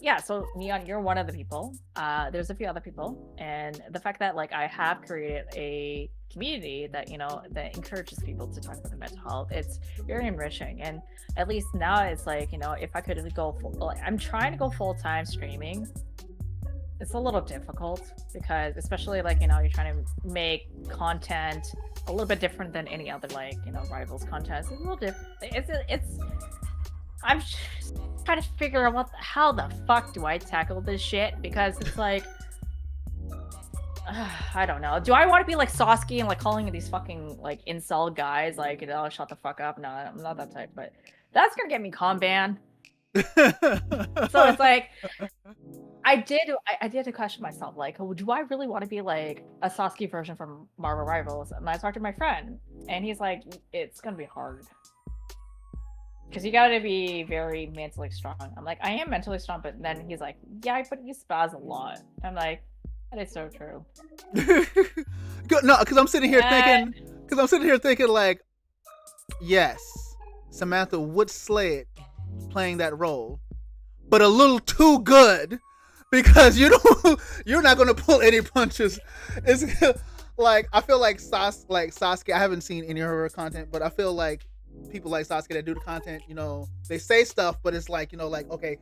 Yeah, so Neon, you're one of the people. There's a few other people, and the fact that like I have created a community that that encourages people to talk about their mental health, it's very enriching. And at least now it's like if I could go I'm trying to go full-time streaming. It's a little difficult because especially like you're trying to make content a little bit different than any other like rivals content. It's a little different. It's I'm just trying to figure out how the fuck do I tackle this shit, because it's like I don't know. Do I want to be like Sasuke and like calling these fucking like incel guys like shut the fuck up? No, I'm not that type, but that's gonna get me com banned. So it's like I did to question myself, like, do I really want to be like a Sasuke version from Marvel Rivals? And I talked to my friend and he's like, it's gonna be hard. Because you gotta be very mentally strong. I'm like, I am mentally strong, but then he's like, yeah, but you spaz a lot. I'm like, that is so true. No, because I'm sitting here thinking, like, yes, Samantha would slay it playing that role, but a little too good, because you're not gonna pull any punches. It's like I feel like Sasuke. I haven't seen any of her content, but I feel like people like Sasuke that do the content, they say stuff, but it's like, like, okay,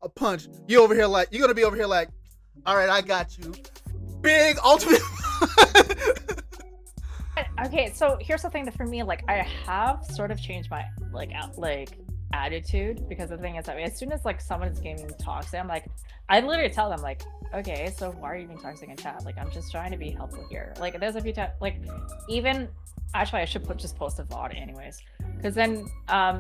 a punch. You're gonna be over here like, all right, I got you. Big ultimate. Okay, so here's the thing that for me, like, I have sort of changed my like attitude, because the thing is that as soon as like someone's getting toxic, I'm like, I literally tell them like, okay, so why are you being toxic in chat? Like, I'm just trying to be helpful here. Like, there's a few times, like, even actually I should just post a VOD anyways, Because then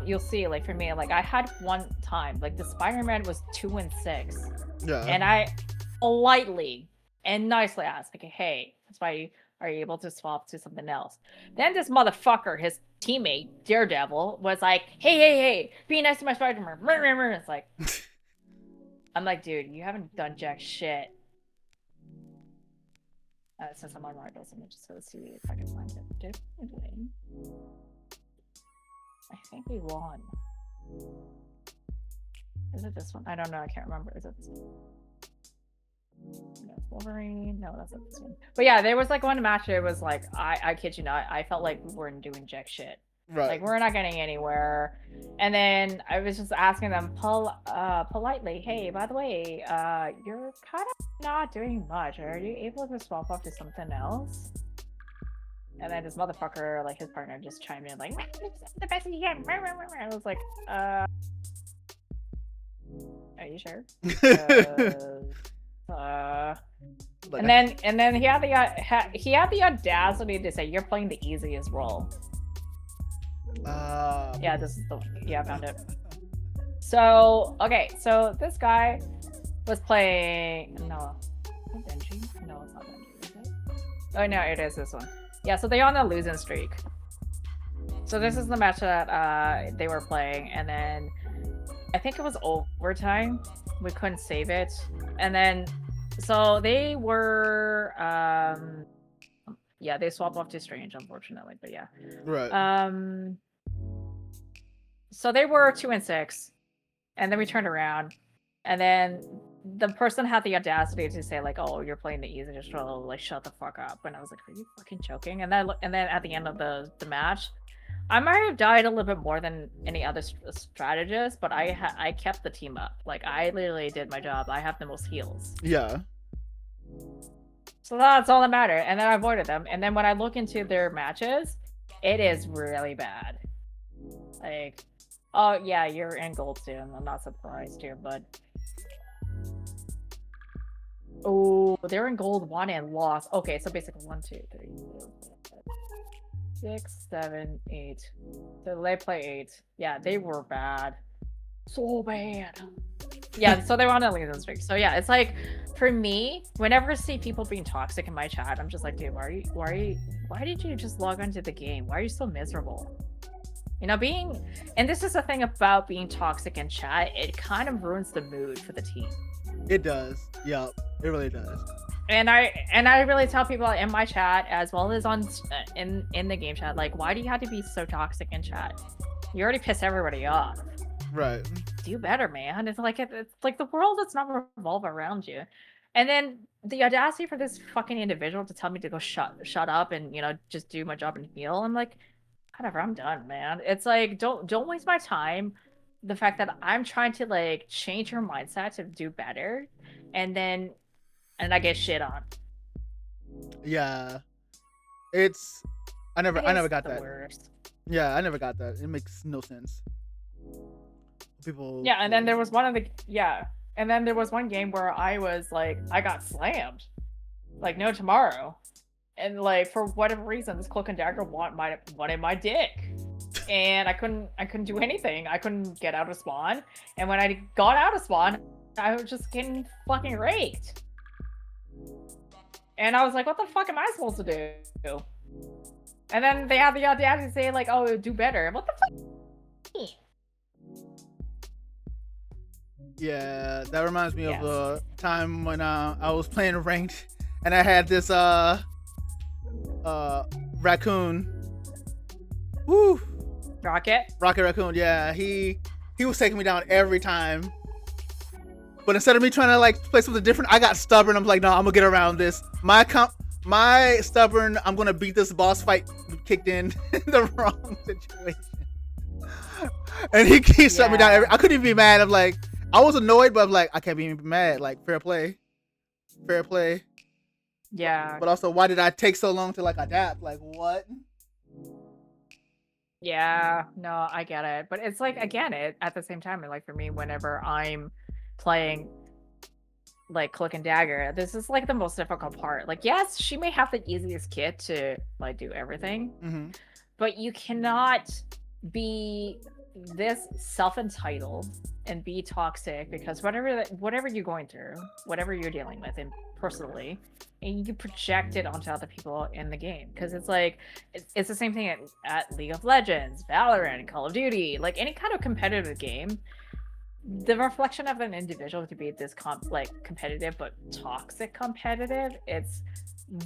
you'll see, like, for me, like, I had one time, like, the Spider-Man was 2 and 6. Yeah. And I politely and nicely asked, like, hey, that's why are you able to swap to something else? Then this motherfucker, his teammate, Daredevil, was like, hey, be nice to my Spider-Man. It's like, I'm like, dude, you haven't done jack shit. Since I'm on Rivals, I'm just gonna see if I can find it. Did we win? I think we won. Is it this one? I don't know. I can't remember. Is it this one? No, Wolverine. No, that's not this one. But yeah, there was like one match. It was like, I kid you not, I felt like we weren't doing jack shit. Right. Like, we're not getting anywhere. And then I was just asking them politely, hey, by the way, you're kind of not doing much. Are you able to swap off to something else? And then this motherfucker, like, his partner just chimed in, like, the best you can. I was like, are you sure? And then he had the audacity to say, you're playing the easiest role. Yeah, this is the one. Yeah, I found it. So, okay, so this guy was playing. No, Benji? No, it's not Benji, is it? Oh, no, it is this one. Yeah, so they're on a losing streak. So this is the match that they were playing, and then I think it was overtime. We couldn't save it. And then, so they were, yeah, they swapped off to Strange, unfortunately, but yeah. Right. So they were 2 and 6, and then we turned around, and then the person had the audacity to say, like, "Oh, you're playing the easiest role, like, shut the fuck up." And I was like, "Are you fucking joking?" And then at the end of the match, I might have died a little bit more than any other strategist, but I kept the team up. Like, I literally did my job. I have the most heals. Yeah. So that's all that mattered. And then I avoided them. And then when I look into their matches, it is really bad. Like, oh yeah, you're in gold soon. I'm not surprised here, but oh, they're in gold 1 and lost. Okay, so basically 1, 2, 3, 4, 5, 6, 7, 8. So they play 8. Yeah, they were bad. So bad. Yeah, so they were on a losing streak. So yeah, it's like, for me, whenever I see people being toxic in my chat, I'm just like, dude, why did you just log onto the game? Why are you so miserable? You know, and this is the thing about being toxic in chat, it kind of ruins the mood for the team. It does. Yep, it really does. And I really tell people in my chat, as well as on in the game chat, like, why do you have to be so toxic in chat? You already piss everybody off. Right. Do better, man. It's like the world does not revolve around you. And then the audacity for this fucking individual to tell me to go shut up and, you know, just do my job and heal. I'm like, whatever, I'm done, man. It's like, don't waste my time. The fact that I'm trying to, like, change your mindset to do better, and I get shit on. Yeah. I never got that. Worst. Yeah, I never got that. It makes no sense. People. Yeah, and then there was and then there was one game where I was like, I got slammed, like, no tomorrow, and, like, for whatever reason, this cloak and dagger wanted my dick, and I couldn't do anything. I couldn't get out of spawn, and when I got out of spawn, I was just getting fucking raked, and I was like, what the fuck am I supposed to do? And then they had the audacity to say, like, oh, do better. What the fuck? Yeah, that reminds me of the time when I was playing ranked, and I had this raccoon. Woo! Rocket Raccoon. Yeah, he was taking me down every time. But instead of me trying to, like, play something different, I got stubborn. I'm like, no, I'm gonna get around this. My stubborn, I'm gonna beat this boss fight kicked in the wrong situation. And he shut me down. I couldn't even be mad. I'm like, I was annoyed, but I'm like, I can't be mad. Like, fair play. Yeah. But also, why did I take so long to, like, adapt? Like, what? Yeah, no, I get it. But it's like, again, at the same time, like, for me, whenever I'm playing, like, cloak and dagger, this is, like, the most difficult part. Like, yes, she may have the easiest kit to, like, do everything, Mm-hmm. but you cannot be this self-entitled and be toxic because whatever you're going through, whatever you're dealing with, and personally, and you project it onto other people in the game, because it's like it's the same thing at League of Legends, Valorant, Call of Duty, like any kind of competitive game. The reflection of an individual to be this competitive but toxic competitive, it's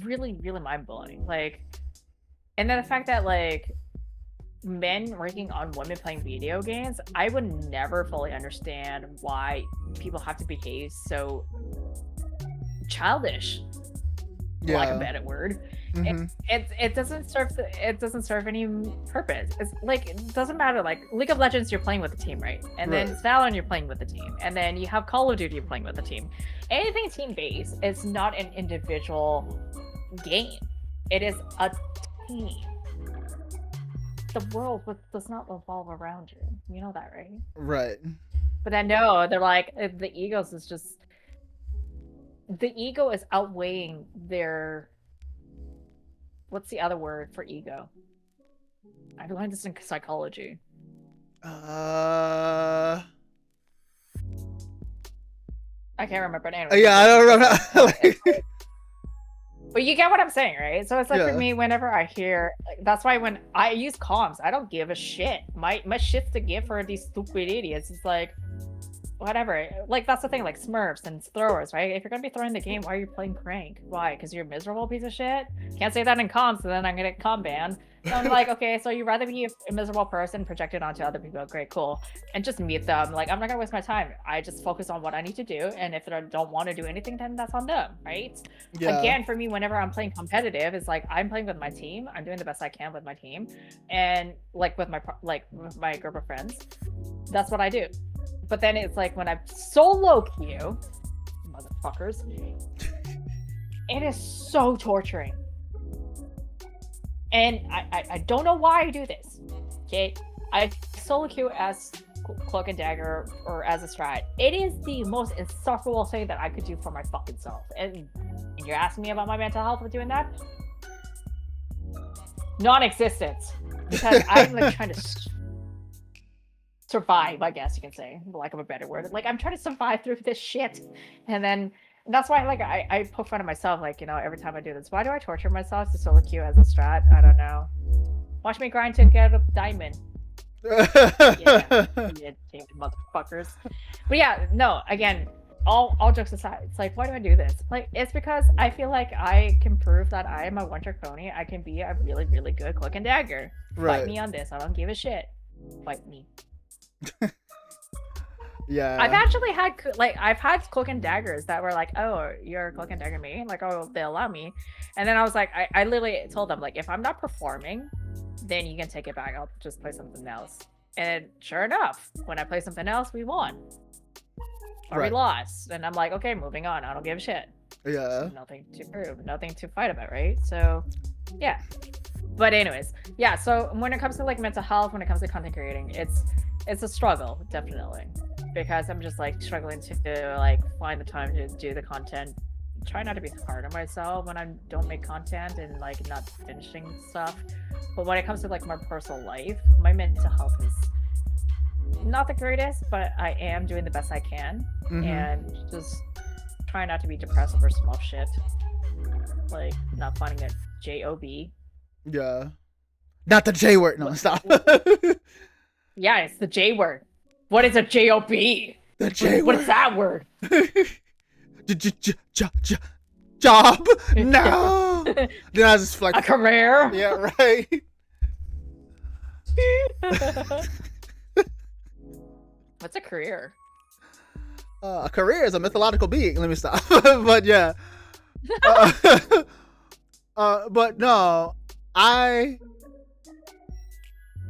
really, really mind-blowing. Like, and then the fact that like men ranking on women playing video games, I would never fully understand why people have to behave so childish. Yeah. Like a better word. Mm-hmm. It doesn't serve any purpose. It's like, it doesn't matter. Like League of Legends, you're playing with a team, right? And then Valorant, you're playing with a team, and then you have Call of Duty, you're playing with a team. Anything team based is not an individual game. It is a team. The world does not revolve around you. You know that, right? Right. But then no, they're like the ego is outweighing their. What's the other word for ego? I learned this in psychology. I can't remember. But anyway, yeah, I don't know. But you get what I'm saying, right? So it's like for me, whenever I hear, like, that's why when I use comms, I don't give a shit. My shit's to give for these stupid idiots. It's like, whatever. Like, that's the thing, like Smurfs and throwers, right? If you're gonna be throwing the game, why are you playing prank? Why? Because you're a miserable piece of shit? Can't say that in comms, so then I'm gonna get comm banned. So I'm like, okay, so you'd rather be a miserable person projected onto other people. Great, cool. And just meet them. Like, I'm not gonna waste my time. I just focus on what I need to do. And if they don't want to do anything, then that's on them, right? Yeah. Again, for me, whenever I'm playing competitive, it's like I'm playing with my team. I'm doing the best I can with my team. And like with my group of friends, that's what I do. But then it's like when I'm solo queue, motherfuckers, it is so torturing. And I don't know why I do this. Okay, I solo queue as Cloak and Dagger or as a strat. It is the most insufferable thing that I could do for my fucking self. And you're asking me about my mental health with doing that? Non-existent. Because I'm like trying to survive, I guess you can say, for lack of a better word. Like, I'm trying to survive through this shit. And then that's why, like, I poke fun of myself, like, you know, every time I do this. Why do I torture myself to solo queue as a strat? I don't know. Watch me grind to get a diamond. Yeah, motherfuckers. But yeah, no, again, all jokes aside, it's like, why do I do this? Like, it's because I feel like I can prove that I am a one-trick pony. I can be a really, really good Cloak and Dagger. Fight me on this. I don't give a shit. Fight me. Yeah, I've actually had I've had Cloak and Daggers that were like, oh, you're a Cloak and Dagger main, like, oh, they allow me. And then I was like, I literally told them, like, if I'm not performing, then you can take it back. I'll just play something else. And sure enough, when I play something else, we won or we lost. And I'm like, okay, moving on. I don't give a shit. Yeah, nothing to prove, nothing to fight about, right? So yeah. But anyways, yeah, so when it comes to like mental health, when it comes to content creating, it's a struggle, definitely, because I'm just like struggling to like find the time to do the content. Try not to be hard on myself when I don't make content and like not finishing stuff. But when it comes to like my personal life, my mental health is not the greatest, but I am doing the best I can. And just try not to be depressed over small shit, like not finding a job. Yeah, not the J word. No, stop. Yeah, it's the J word. What is a job? The J word. What is that word? Job? No. Then I was just like, a career? Yeah, right. What's a career? A career is a mythological being. Let me stop. But yeah. But no,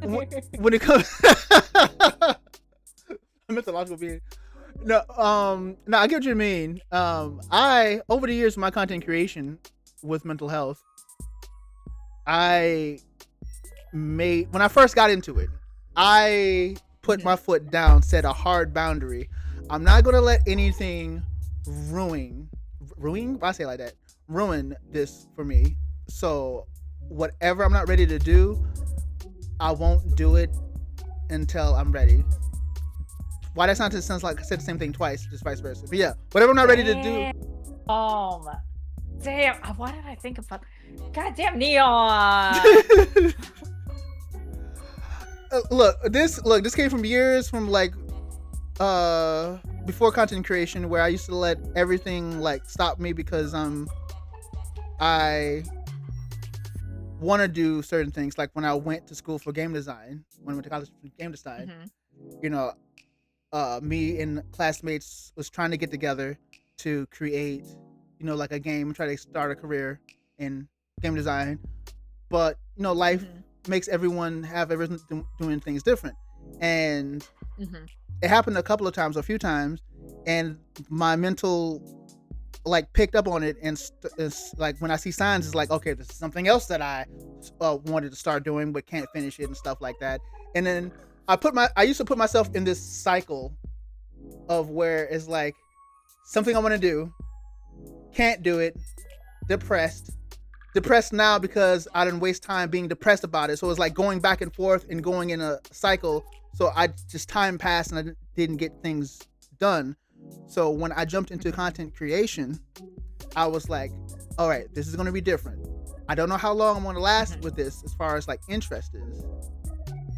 when it comes mythological being. No, I get what you mean. I, over the years of my content creation with mental health, when I first got into it, I put my foot down, set a hard boundary. I'm not going to let anything ruin this for me. So whatever I'm not ready to do, I won't do it until I'm ready. Why that sounds like I said the same thing twice, just vice versa. But yeah, whatever I'm not ready to do. Damn. Why did I think about? Goddamn Neon. Look, this came from years from like before content creation, where I used to let everything like stop me because I want to do certain things. Like when I went to school for game design, when I went to college for game design, you know, me and classmates was trying to get together to create, you know, like a game, try to start a career in game design. But you know, life makes everyone doing things different, and it happened a couple of times, a few times, and my mental like picked up on it, and it's like when I see signs, it's like, okay, this is something else that I wanted to start doing but can't finish it and stuff like that. And then I used to put myself in this cycle of where it's like something I want to do, can't do it, depressed now because I didn't waste time being depressed about it. So it's like going back and forth and going in a cycle. So time passed and I didn't get things done. So when I jumped into content creation, I was like, all right, this is going to be different. I don't know how long I'm going to last with this as far as like interest is,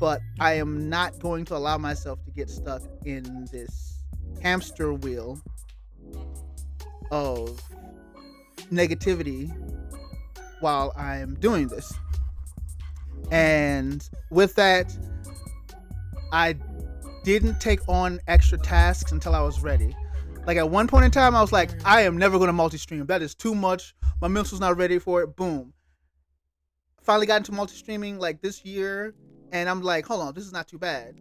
but I am not going to allow myself to get stuck in this hamster wheel of negativity while I'm doing this. And with that, I didn't take on extra tasks until I was ready. Like at one point in time, I was like, I am never going to multi-stream. That is too much. My mental's not ready for it. Boom. Finally got into multi-streaming like this year, and I'm like, hold on, this is not too bad.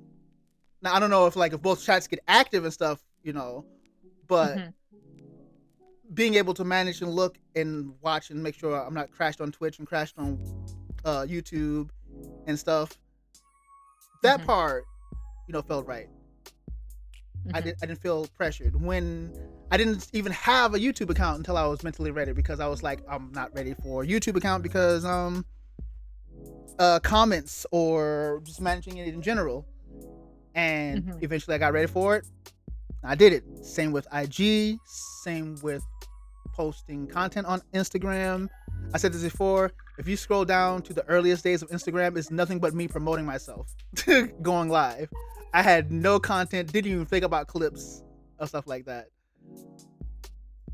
Now I don't know if both chats get active and stuff, you know, but being able to manage and look and watch and make sure I'm not crashed on Twitch and crashed on YouTube and stuff, that part, you know, felt right. I didn't feel pressured when I didn't even have a YouTube account until I was mentally ready, because I was like, I'm not ready for a YouTube account because comments or just managing it in general. And eventually I got ready for it. I did it. Same with IG, same with posting content on Instagram. I said this before, if you scroll down to the earliest days of Instagram, it's nothing but me promoting myself, going live. I had no content, didn't even think about clips or stuff like that.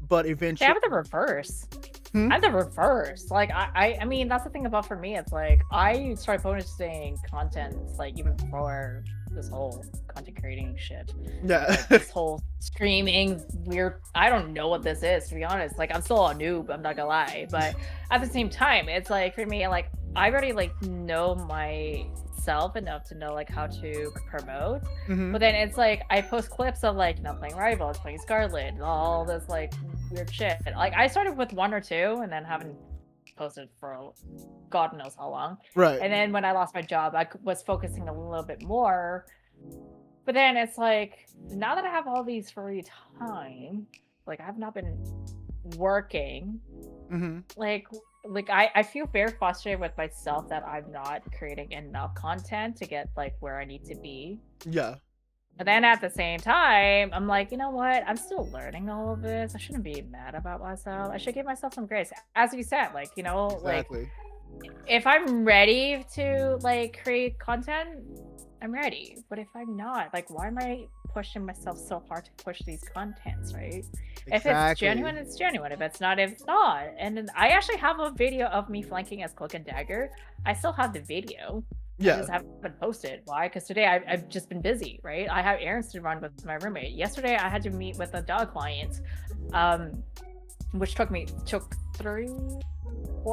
But eventually, I'm the reverse. I'm the reverse. Like I mean, that's the thing about, for me, it's like I started posting content like even before this whole content creating shit. Yeah. Like, this whole streaming weird. I don't know what this is, to be honest. Like I'm still a noob. I'm not gonna lie, but at the same time, it's like for me, like I already like know myself enough to know like how to promote. But then it's like I post clips of like, you know, playing Rivals, playing Scarlet, and all this like weird shit. Like I started with 1 or 2 and then haven't posted for God knows how long. Right. And then when I lost my job, I was focusing a little bit more. But then it's like, now that I have all these free time, like I've not been working, like I feel very frustrated with myself that I'm not creating enough content to get like where I need to be. Yeah. But then at the same time, I'm like, you know what? I'm still learning all of this. I shouldn't be mad about myself. I should give myself some grace. As you said, like, you know, Exactly. like if I'm ready to like create content, I'm ready. But if I'm not, like, why am I pushing myself so hard to push these contents, right? Exactly. If it's genuine, it's genuine. If it's not, it's not. And then I actually have a video of me flanking as Cloak and Dagger. I still have the video. Yeah. I just haven't posted. Why? Because today I've just been busy, right? I have errands to run with my roommate. Yesterday I had to meet with a dog client, which took 3-4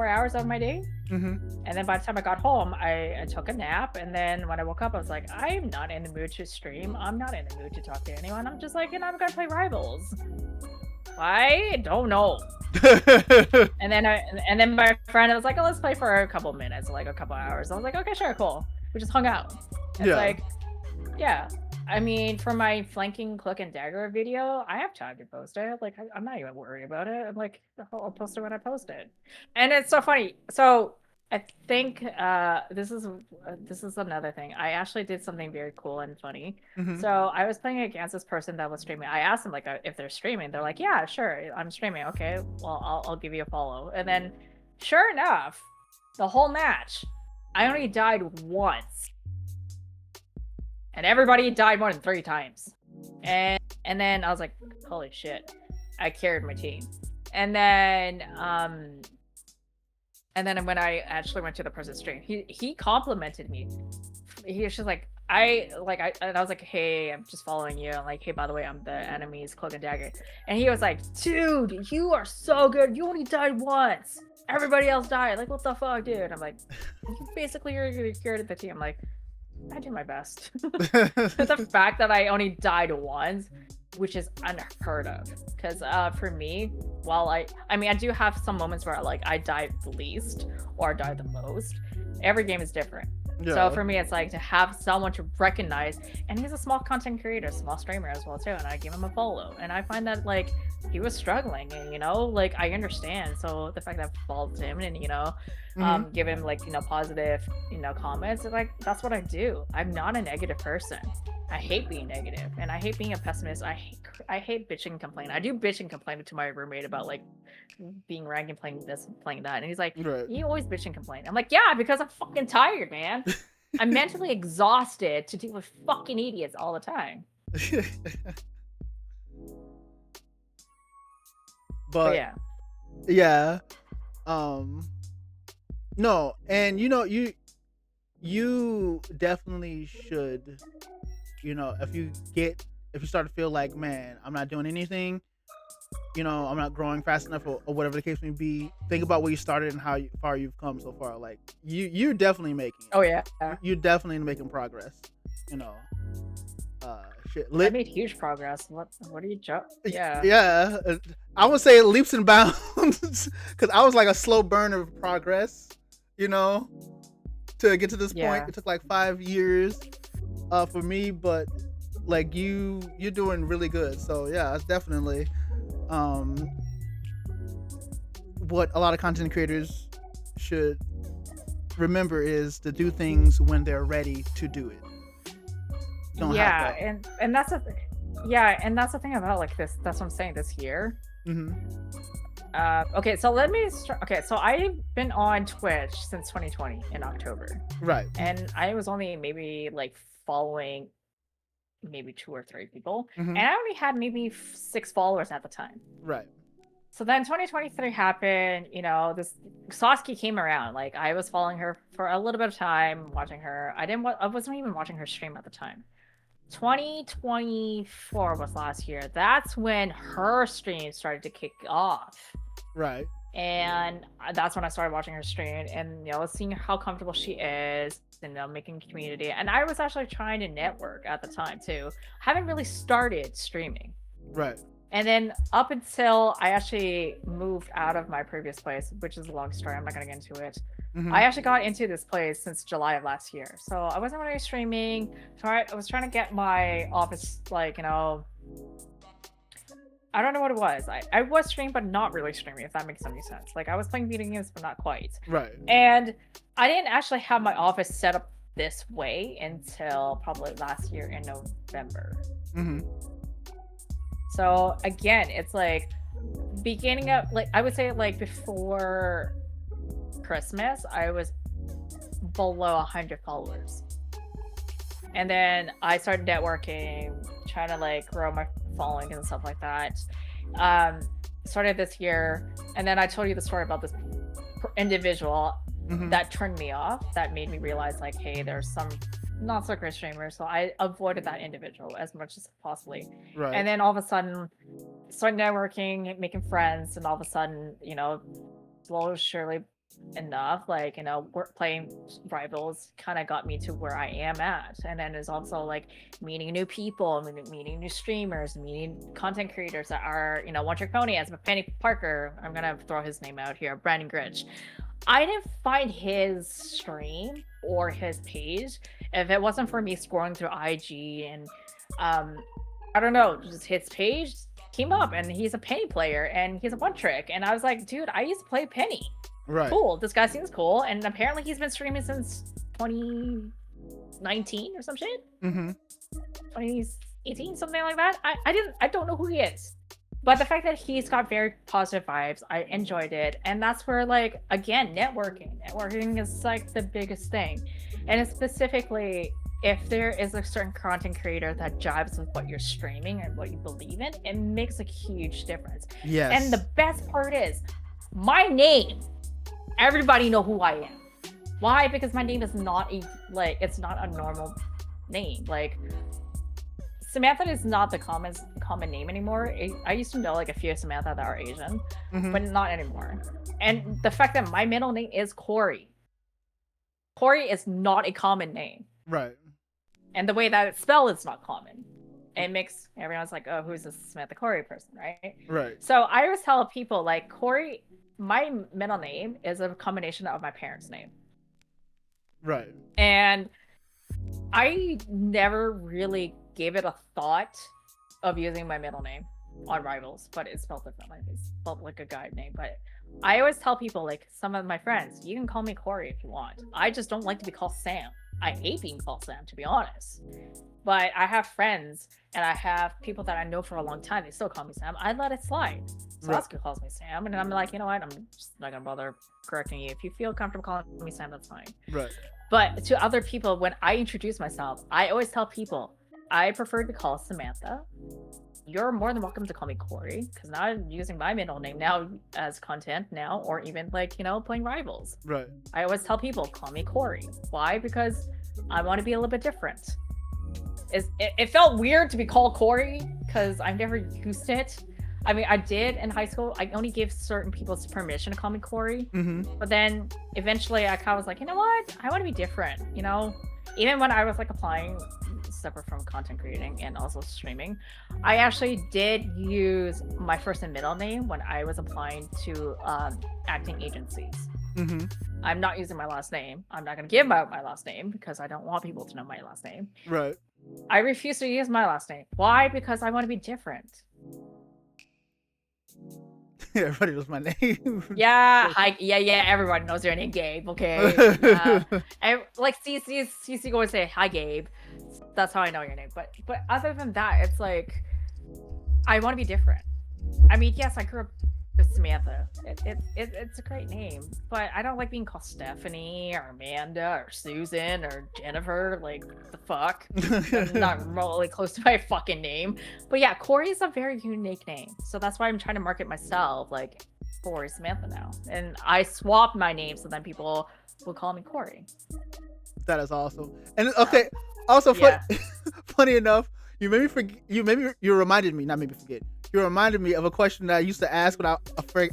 hours of my day. And then by the time I got home, I took a nap. And then when I woke up, I was like, I'm not in the mood to stream. I'm not in the mood to talk to anyone. I'm just like, you know, I'm gonna play Rivals. I don't know. and then my friend was like, oh, let's play for a couple minutes, like a couple hours. I was like, okay, sure, cool. We just hung out. It's like, yeah. I mean, for my flanking Cloak and Dagger video, I have time to post it. Like, I'm not even worried about it. I'm like, I'll post it when I post it. And it's so funny. So I think this is another thing. I actually did something very cool and funny. Mm-hmm. So I was playing against this person that was streaming. I asked them like if they're streaming. They're like, yeah, sure, I'm streaming. Okay, well I'll give you a follow. And then, sure enough, the whole match, I only died once, and everybody died more than 3 times. And then I was like, holy shit, I carried my team. And then when I actually went to the person's stream, he complimented me. He was just like, and I was like, hey, I'm just following you. I'm like, hey, by the way, I'm the enemy's cloak and dagger. And he was like, dude, you are so good. You only died once. Everybody else died. Like, what the fuck, dude? I'm like, basically, you're cured the team. I'm like, I do my best. The fact that I only died once, which is unheard of, because for me, while I mean, I do have some moments where like I die the least or die the most. Every game is different. Yeah. So for me, it's like to have someone to recognize, and he's a small content creator, small streamer as well too, and I give him a follow, and I find that like he was struggling, and like I understand. So the fact that I followed him and give him like positive comments, like that's what I do. I'm not a negative person. I hate being negative, and I hate being a pessimist. I hate bitching and complaining. I do bitch and complain to my roommate about like being ranked and playing this, playing that, and he's like, Right. "You always bitch and complain." I'm like, "Yeah, because I'm fucking tired, man. I'm mentally exhausted to deal with fucking idiots all the time." But yeah. Yeah. No, and you definitely should, if you start to feel like, man, I'm not doing anything, I'm not growing fast enough or whatever the case may be, think about where you started and how far you've come so far. Like you're definitely making it. Oh yeah. You're definitely making progress. Shit. I made huge progress. What are you Yeah. Yeah. I would say leaps and bounds, because I was like a slow burner of progress, to get to this point. It took like 5 years for me, but like you're doing really good. So yeah, it's definitely what a lot of content creators should remember is to do things when they're ready to do it. And that's the thing about like this. That's what I'm saying. This year. Mm-hmm. Okay, so let me start. Okay, so I've been on Twitch since 2020 in October. Right. And I was only maybe like following maybe 2 or 3 people, Mm-hmm. and I only had maybe 6 followers at the time. Right. So then 2023 happened. This Sasuke came around. Like I was following her for a little bit of time, watching her. I wasn't even watching her stream at the time. 2024 was last year. That's when her stream started to kick off. Right. And that's when I started watching her stream and seeing how comfortable she is and making community. And I was actually trying to network at the time too. I haven't really started streaming. Right. And then up until I actually moved out of my previous place, which is a long story, I'm not gonna get into it. Mm-hmm. I actually got into this place since July of last year. So I wasn't really streaming. So I was trying to get my office, like, I don't know what it was. I was streaming, but not really streaming, if that makes any sense. Like, I was playing video games, but not quite. Right. And I didn't actually have my office set up this way until probably last year in November. Mm-hmm. So again, it's like beginning of, like, I would say like before Christmas, I was below 100 followers. And then I started networking, trying to like grow my following and stuff like that. Started this year, and then I told you the story about this individual Mm-hmm. that turned me off, that made me realize like, hey, there's some not so great streamers. So I avoided that individual as much as possibly. Right. And then all of a sudden, started networking, making friends, and all of a sudden, slowly, surely enough, like, work playing rivals kind of got me to where I am at. And then there's also like meeting new people, meeting new streamers, meeting content creators that are, One Trick Pony, as Penny Parker. I'm gonna throw his name out here, Brandon Gritch. I didn't find his stream or his page if it wasn't for me scrolling through IG and I don't know, just his page came up and he's a Penny player and he's a One Trick, and I was like, dude, I used to play Penny. Right. Cool. This guy seems cool, and apparently he's been streaming since 2019 or some shit. 2018, something like that. I don't know who he is, but the fact that he's got very positive vibes, I enjoyed it, and that's where, like, again, networking is like the biggest thing, and it's specifically if there is a certain content creator that jives with what you're streaming and what you believe in, it makes a huge difference. Yes. And the best part is, my name, everybody know who I am. Why? Because my name is not it's not a normal name. Like, Samantha is not the common name anymore. I used to know like a few Samantha that are Asian, but not anymore. And the fact that my middle name is Corey. Corey is not a common name. Right. And the way that it's spelled is not common. It makes everyone's like, oh, who's this Samantha Corey person, right? Right. So I always tell people, like, Corey, my middle name is a combination of my parents' name. Right. And I never really gave it a thought of using my middle name on Rivals, but it's spelled differently. It's spelled like a guy name. But I always tell people, like, some of my friends, you can call me Corey if you want. I just don't like to be called Sam. I hate being called Sam, to be honest. But I have friends and I have people that I know for a long time. They still call me Sam. I let it slide. So Oscar calls me Sam, and I'm like, you know what? I'm just not gonna bother correcting you. If you feel comfortable calling me Sam, that's fine. Right. But to other people, when I introduce myself, I always tell people I prefer to call Samantha. You're more than welcome to call me Corey, because now I'm using my middle name now as content now, or even like, you know, playing Rivals. Right. I always tell people, call me Corey. Why? Because I want to be a little bit different. It felt weird to be called Corey because I've never used it. I mean, I did in high school. I only gave certain people permission to call me Corey. But then eventually I kind of was like, you know what? I want to be different, you know? Even when I was like applying, separate from content creating and also streaming, I actually did use my first and middle name when I was applying to acting agencies. I'm not using my last name. I'm not going to give out my last name because I don't want people to know my last name. Right. I refuse to use my last name. Why? Because I want to be different. Everybody knows my name. Yeah, everyone knows your name, Gabe, okay? And like CC go and say, hi, Gabe. That's how I know your name. But other than that, it's like, I want to be different. I mean, yes, I grew up with Samantha. It's a great name, but I don't like being called Stephanie or Amanda or Susan or Jennifer. Like, the fuck? That's not remotely close to my fucking name. But yeah, Corey is a very unique name, so that's why I'm trying to market myself like Corey Samantha now, and I swapped my name so then people will call me Corey. That is awesome. And okay, also funny enough, you reminded me, not maybe forget. You reminded me of a question that I used to ask, but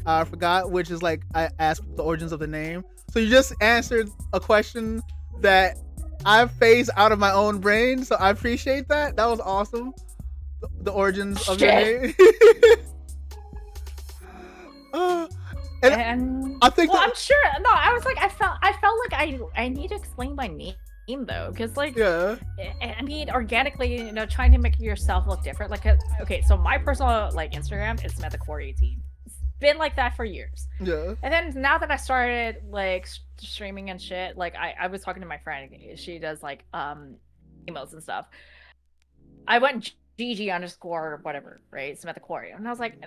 I forgot, which is like, I asked the origins of the name. So you just answered a question that I phased out of my own brain. So I appreciate that. That was awesome. The origins of your name. And I think I'm sure. No, I was like, I felt like I need to explain my name though, because like, I mean, organically, you know, trying to make yourself look different. Like, okay, so my personal like Instagram is Samantha Corey 18. It's been like that for years. Yeah. And then now that I started like streaming and shit, like I was talking to my friend. She does like emotes and stuff. I went GG_ whatever, right? Samantha Corey, and I was like,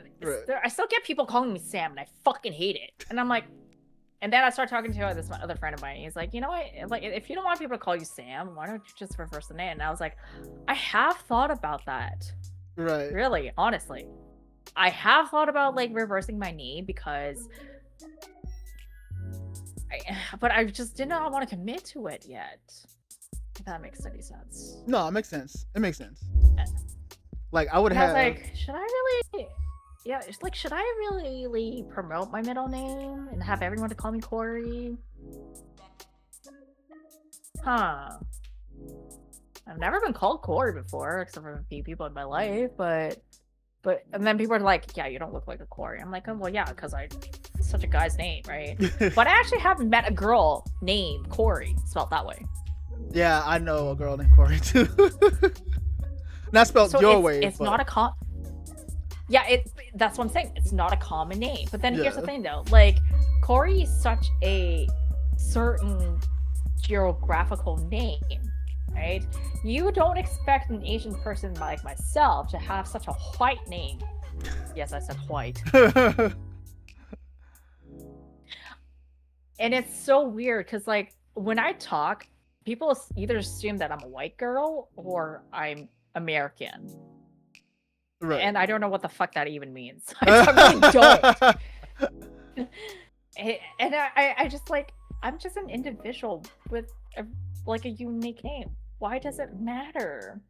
I still get people calling me Sam, and I fucking hate it. And I'm like. And then I started talking to this other friend of mine. He's like, you know what? Like, if you don't want people to call you Sam, why don't you just reverse the name? And I was like, I have thought about that. Right. Really, honestly, I have thought about like reversing my name because, but I just did not want to commit to it yet. If that makes any sense. No, it makes sense. It makes sense. Like I would have. I was like, should I really? Yeah, it's like, should I really promote my middle name and have everyone to call me Corey? Huh. I've never been called Corey before, except for a few people in my life, but and then people are like, yeah, you don't look like a Corey. I'm like, oh, well, yeah, because it's such a guy's name, right? But I actually haven't met a girl named Corey, spelled that way. Yeah, I know a girl named Corey, too. Not spelled your way. It's not a Yeah, that's what I'm saying. It's not a common name. But then here's the thing, though. Like, Corey is such a certain geographical name, right? You don't expect an Asian person like myself to have such a white name. Yes, I said white. And it's so weird because, like, when I talk, people either assume that I'm a white girl or I'm American. Right. And I don't know what the fuck that even means. I really don't. And I just like, I'm just an individual with a unique name. Why does it matter?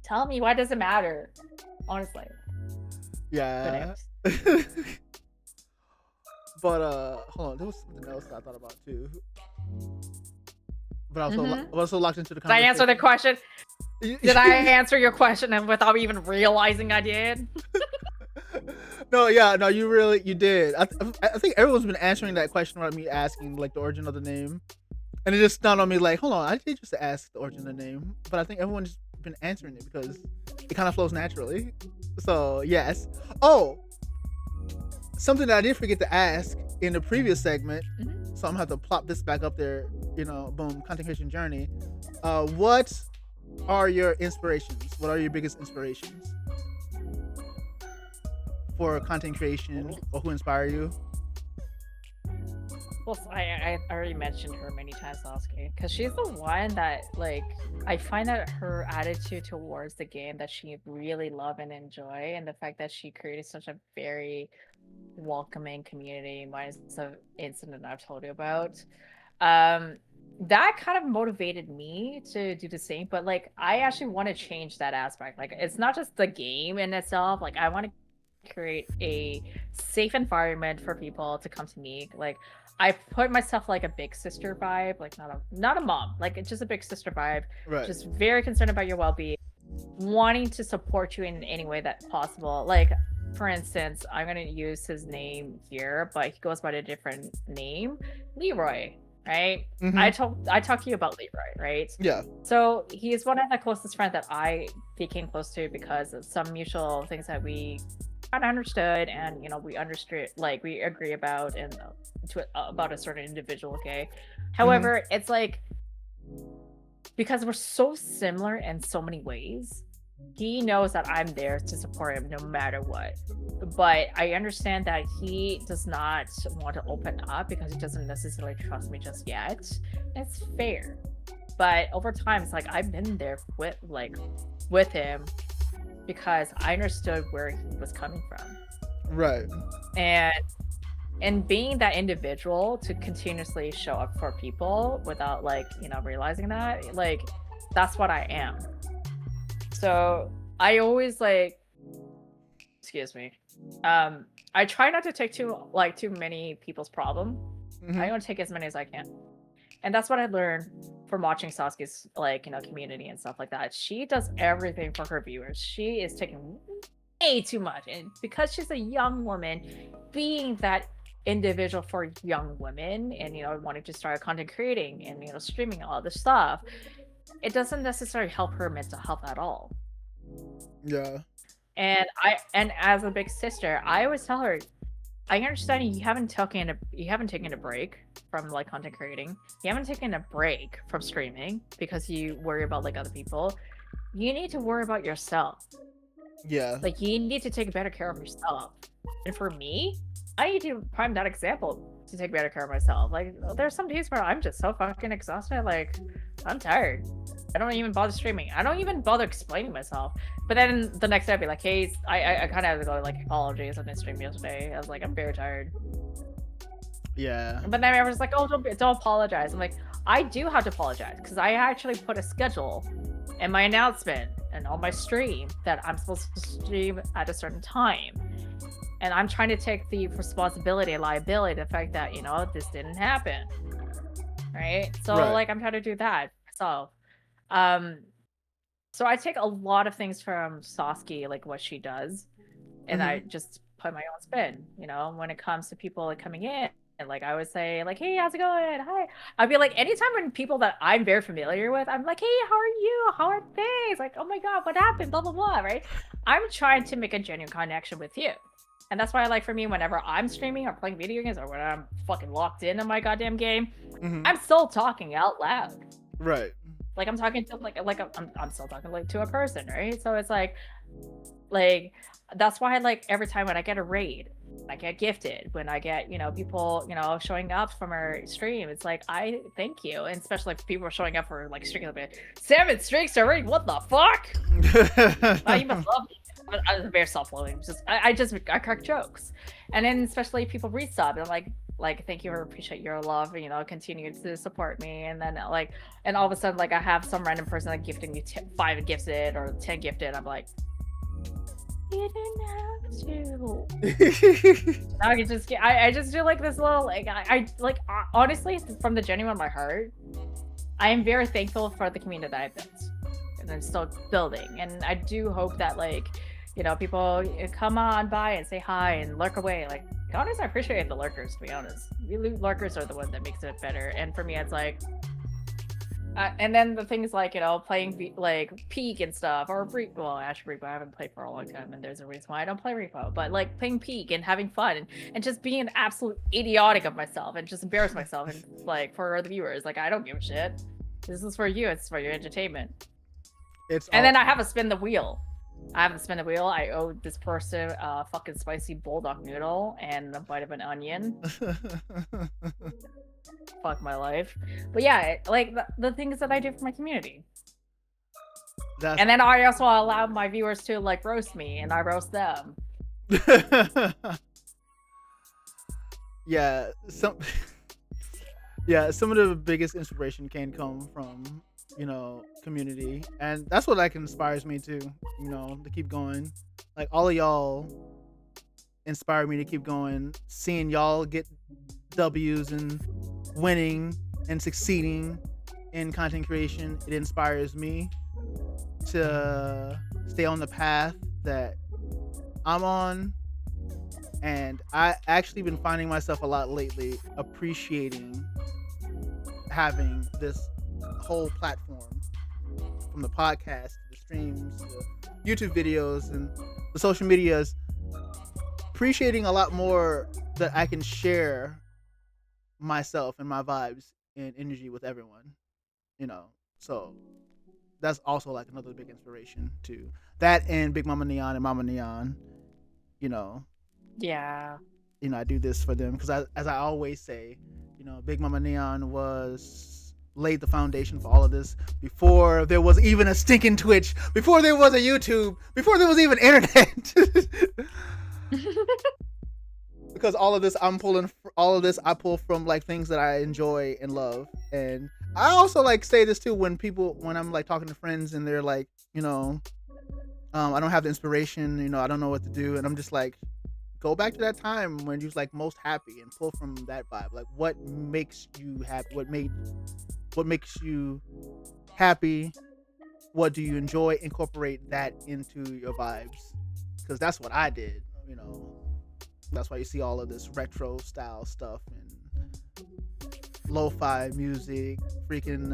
Tell me, why does it matter? Honestly. Yeah. But hold on, there was something else I thought about too. But I was so locked into the conversation. Did I answer the question? Did I answer your question and without even realizing I did? No, you did. I think everyone's been answering that question without me asking like the origin of the name, and it just dawned on me like, hold on, I did just ask the origin of the name, but I think everyone's been answering it because it kind of flows naturally. So yes. Oh, something that I did forget to ask in the previous segment, so I'm gonna have to plop this back up there. You know, boom, content creation journey. What are your inspirations? What are your biggest inspirations for content creation, or who inspire you? Well, I already mentioned her many times, Sasuke, because she's the one that, like, I find that her attitude towards the game that she really love and enjoy, and the fact that she created such a very welcoming community, minus the incident I've told you about, that kind of motivated me to do the same. But like, I actually want to change that aspect. Like, it's not just the game in itself. Like, I want to create a safe environment for people to come to me. Like, I put myself like a big sister vibe, like not a mom, like it's just a big sister vibe. Right. Just very concerned about your well-being, wanting to support you in any way that's possible. Like, for instance, I'm gonna use his name here, but he goes by a different name, Leroy. Right? I talked to you about Leroy, right? Yeah. So he is one of the closest friends that I became close to because of some mutual things that we kind of understood, and we understood, like, we agree about, and about a certain individual. Okay. However, it's like, because we're so similar in so many ways, he knows that I'm there to support him no matter what. But I understand that he does not want to open up because he doesn't necessarily trust me just yet. It's fair. But over time, it's like, I've been there with him because I understood where he was coming from. Right. And being that individual to continuously show up for people without, like, realizing that, like, that's what I am. So I always, like, excuse me, I try not to take too many people's problem. I want to take as many as I can, and that's what I learned from watching Sasuke's, like, community and stuff like that. She does everything for her viewers. She is taking way too much, and because she's a young woman, being that individual for young women, and wanting to start content creating and streaming all this stuff, it doesn't necessarily help her mental health at all. Yeah. And as a big sister, I always tell her, I understand you haven't taken a break from, like, content creating. You haven't taken a break from streaming because you worry about, like, other people. You need to worry about yourself. Yeah. Like, you need to take better care of yourself. And for me, I need to prime that example to take better care of myself. Like, there's some days where I'm just so fucking exhausted. Like, I'm tired. I don't even bother streaming. I don't even bother explaining myself. But then the next day I'd be like, hey, I kind of have to go, like, apologies. I didn't stream yesterday. I was like, I'm very tired. Yeah. But then everyone's like, oh, don't apologize. I'm like, I do have to apologize because I actually put a schedule in my announcement and on my stream that I'm supposed to stream at a certain time. And I'm trying to take the responsibility and liability, the fact that, this didn't happen. Right? So, like, I'm trying to do that myself. So I take a lot of things from Sasuke, like what she does, and I just put my own spin, when it comes to people, like, coming in. And, like, I would say, like, hey, how's it going? Hi. I'd be like, anytime when people that I'm very familiar with, I'm like, hey, how are you? How are things? Like, oh my God, what happened? Blah, blah, blah, right? I'm trying to make a genuine connection with you. And that's why, like, for me, whenever I'm streaming or playing video games, or when I'm fucking locked in my goddamn game, I'm still talking out loud. Right. Like, I'm talking to I'm still talking like to a person, right? So it's like that's why, like, every time when I get a raid, I get gifted, when I get, people, showing up from our stream, it's like, I thank you. And especially if people are showing up for like streaming, like 7 streaks already, what the fuck? Oh, you must love me. I was very self-loathing. I crack jokes, and then especially people resub and like thank you, I appreciate your love, continue to support me, and then and all of a sudden, like, I have some random person like gifting me 5 gifted or 10 gifted. I'm like, you didn't have to. I just do like this little honestly, from the genuine of my heart, I am very thankful for the community that I've built, and I'm still building, and I do hope that people come on by and say hi and lurk away. Like, honestly, I appreciate the lurkers, to be honest. Really, lurkers are the ones that makes it better. And for me, it's like, and then the things like, playing like Peak and stuff, or actually Repo, I haven't played for a long time, and there's a reason why I don't play Repo. But like playing Peak and having fun and just being an absolute idiotic of myself and just embarrass myself and like for the viewers, like, I don't give a shit. This is for you. It's for your entertainment. Then I have a spin the wheel. I owe this person a fucking spicy bulldog noodle and a bite of an onion. Fuck my life. But yeah, like the things that I do for my community. And then I also allow my viewers to like roast me, and I roast them. Yeah, some of the biggest inspiration can come from community, and that's what inspires me too, to keep going. Like, all of y'all inspire me to keep going. Seeing y'all get W's and winning and succeeding in content creation, it inspires me to stay on the path that I'm on. And I actually been finding myself a lot lately appreciating having this whole platform, from the podcast to the streams to YouTube videos and the social medias, appreciating a lot more that I can share myself and my vibes and energy with everyone, so that's also like another big inspiration to that, and Big Mama Neon and Mama Neon, yeah, I do this for them because, as I always say, Big Mama Neon laid the foundation for all of this before there was even a stinking Twitch, before there was a YouTube, before there was even internet. Because all of this I pull from like things that I enjoy and love. And I also like say this too when I'm like talking to friends and they're like, I don't have the inspiration, I don't know what to do, and I'm just like, go back to that time when you was like most happy and pull from that vibe. Like, what makes you happy? What makes you happy? What do you enjoy? Incorporate that into your vibes, because that's what I did. That's why you see all of this retro style stuff and lo-fi music, freaking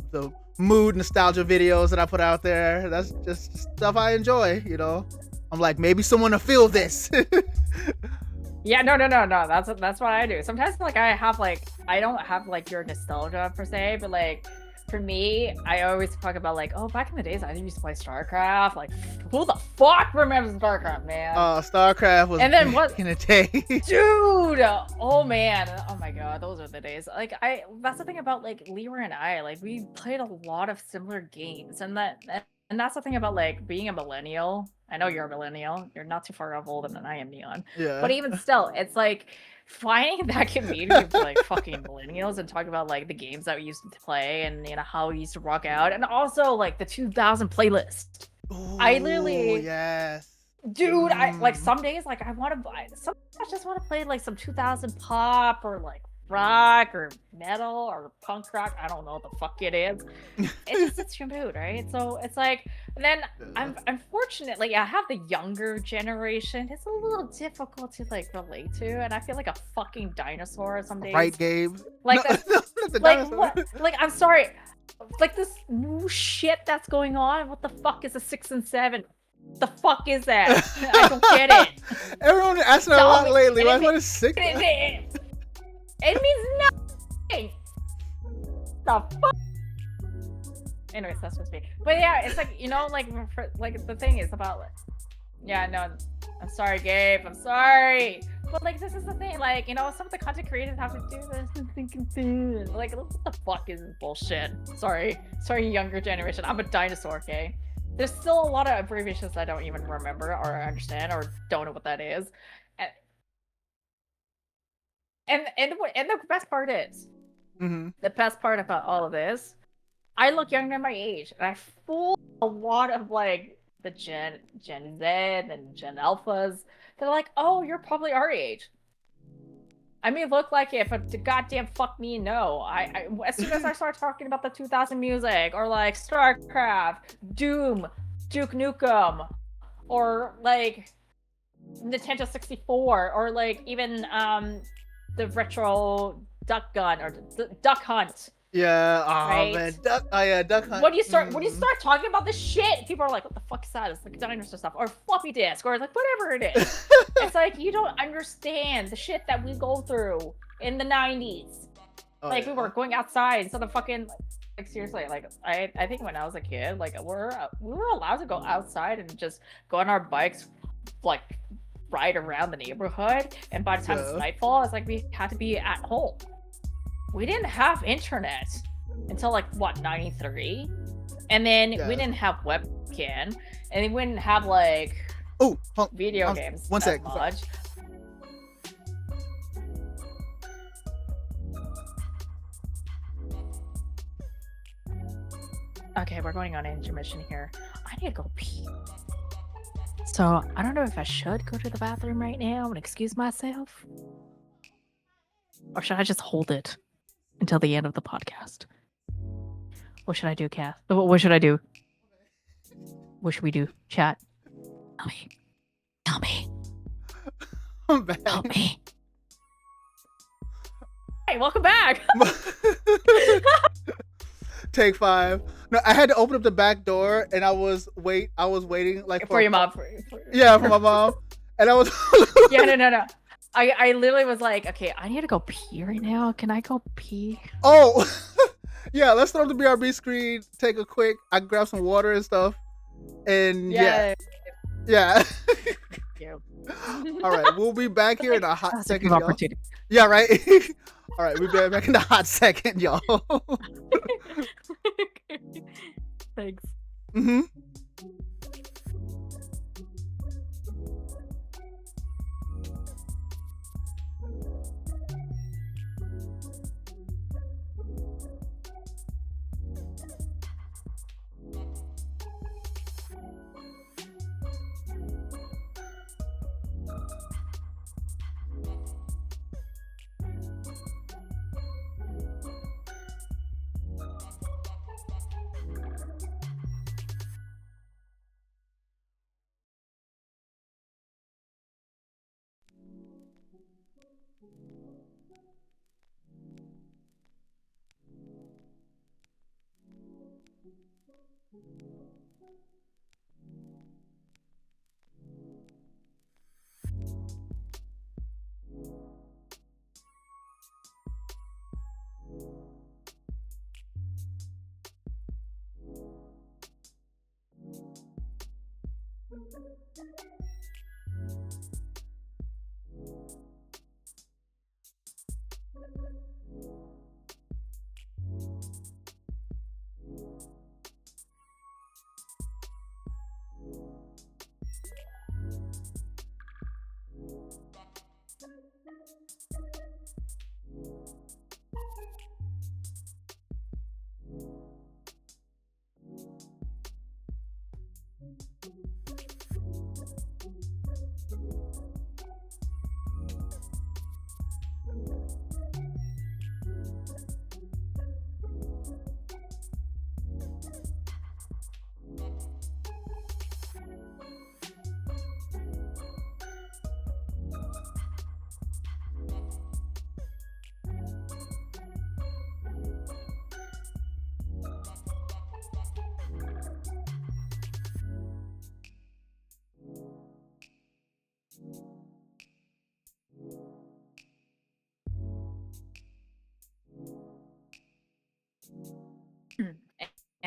the mood nostalgia videos that I put out there. That's just stuff I enjoy. I'm like, maybe someone will feel this. Yeah, no. That's what I do. Sometimes I don't have like your nostalgia per se, but like for me, I always talk about like, oh, back in the days I used to play StarCraft. Like, who the fuck remembers StarCraft, man? StarCraft was, and then what in a day, dude. Oh man, oh my god, those are the days. Like, that's the thing about like Leroy and I. Like, we played a lot of similar games, and that's the thing about like being a millennial. I know you're a millennial. You're not too far off older than I am, Neon. Yeah. But even still, it's like finding that community of like fucking millennials and talking about like the games that we used to play and how we used to rock out, and also like the 2000 playlist. Ooh, I literally, yes, dude. I like some days like I want to buy. Sometimes I just want to play like some 2000 pop or like rock or metal or punk rock. I don't know what the fuck it is. It just sets your mood, right? So it's like, then unfortunately I have the younger generation. It's a little difficult to like relate to, and I feel like a fucking dinosaur some days. Right, Gabe? Like, what? Like, I'm sorry. Like this new shit that's going on. What the fuck is a 6 and 7? The fuck is that? I don't get it. Everyone asking a lot lately. What is sick? It means nothing. The fuck. Anyways, that's supposed to be. But yeah, it's like, you know, like the thing is about like, yeah, no, I'm sorry, Gabe. I'm sorry. But like, this is the thing. Like, you know, some of the content creators have to do this and thinking, like, what the fuck is this bullshit? Sorry, younger generation. I'm a dinosaur, okay? There's still a lot of abbreviations I don't even remember or understand or don't know what that is. And the best part is, the best part about all of this, I look younger than my age, and I fool a lot of like the Gen Z and Gen Alphas. They're like, "Oh, you're probably our age." I may look like it, but the goddamn fuck me, no. I as soon as I start talking about the 2000 music or like StarCraft, Doom, Duke Nukem, or like Nintendo 64, or like even the retro Duck Gun or the Duck Hunt. Yeah, right? Man, Duck Hunt. When you start talking about this shit, people are like, "What the fuck is that?" It's like dinosaur stuff or floppy disk or like whatever it is. It's like you don't understand the shit that we go through in the 90s. We were going outside instead of fucking like seriously. Like I think when I was a kid, like we were allowed to go outside and just go on our bikes, like ride around the neighborhood. And by the time it's nightfall, it's like we had to be at home. We didn't have internet until like what 93, and then we didn't have webcam, and we didn't have like video games. One sec. Much. Okay, we're going on intermission here. I need to go pee. So I don't know if I should go to the bathroom right now and excuse myself, or should I just hold it until the end of the podcast? What should I do, Kath? What should I do? What should we do? Chat. Tell me. I'm back. Tell me. Hey, welcome back. Take 5. No, I had to open up the back door, and I was waiting like for your mom. For my mom, and I was. No. I literally was like, okay, I need to go pee right now. Can I go pee? Oh, yeah. Let's throw up the BRB screen. Take a quick. I grab some water and stuff, and yeah. All right, we'll be back here in a hot second, y'all. Yeah, right. All right, we'll be back in a hot second, y'all. Thanks.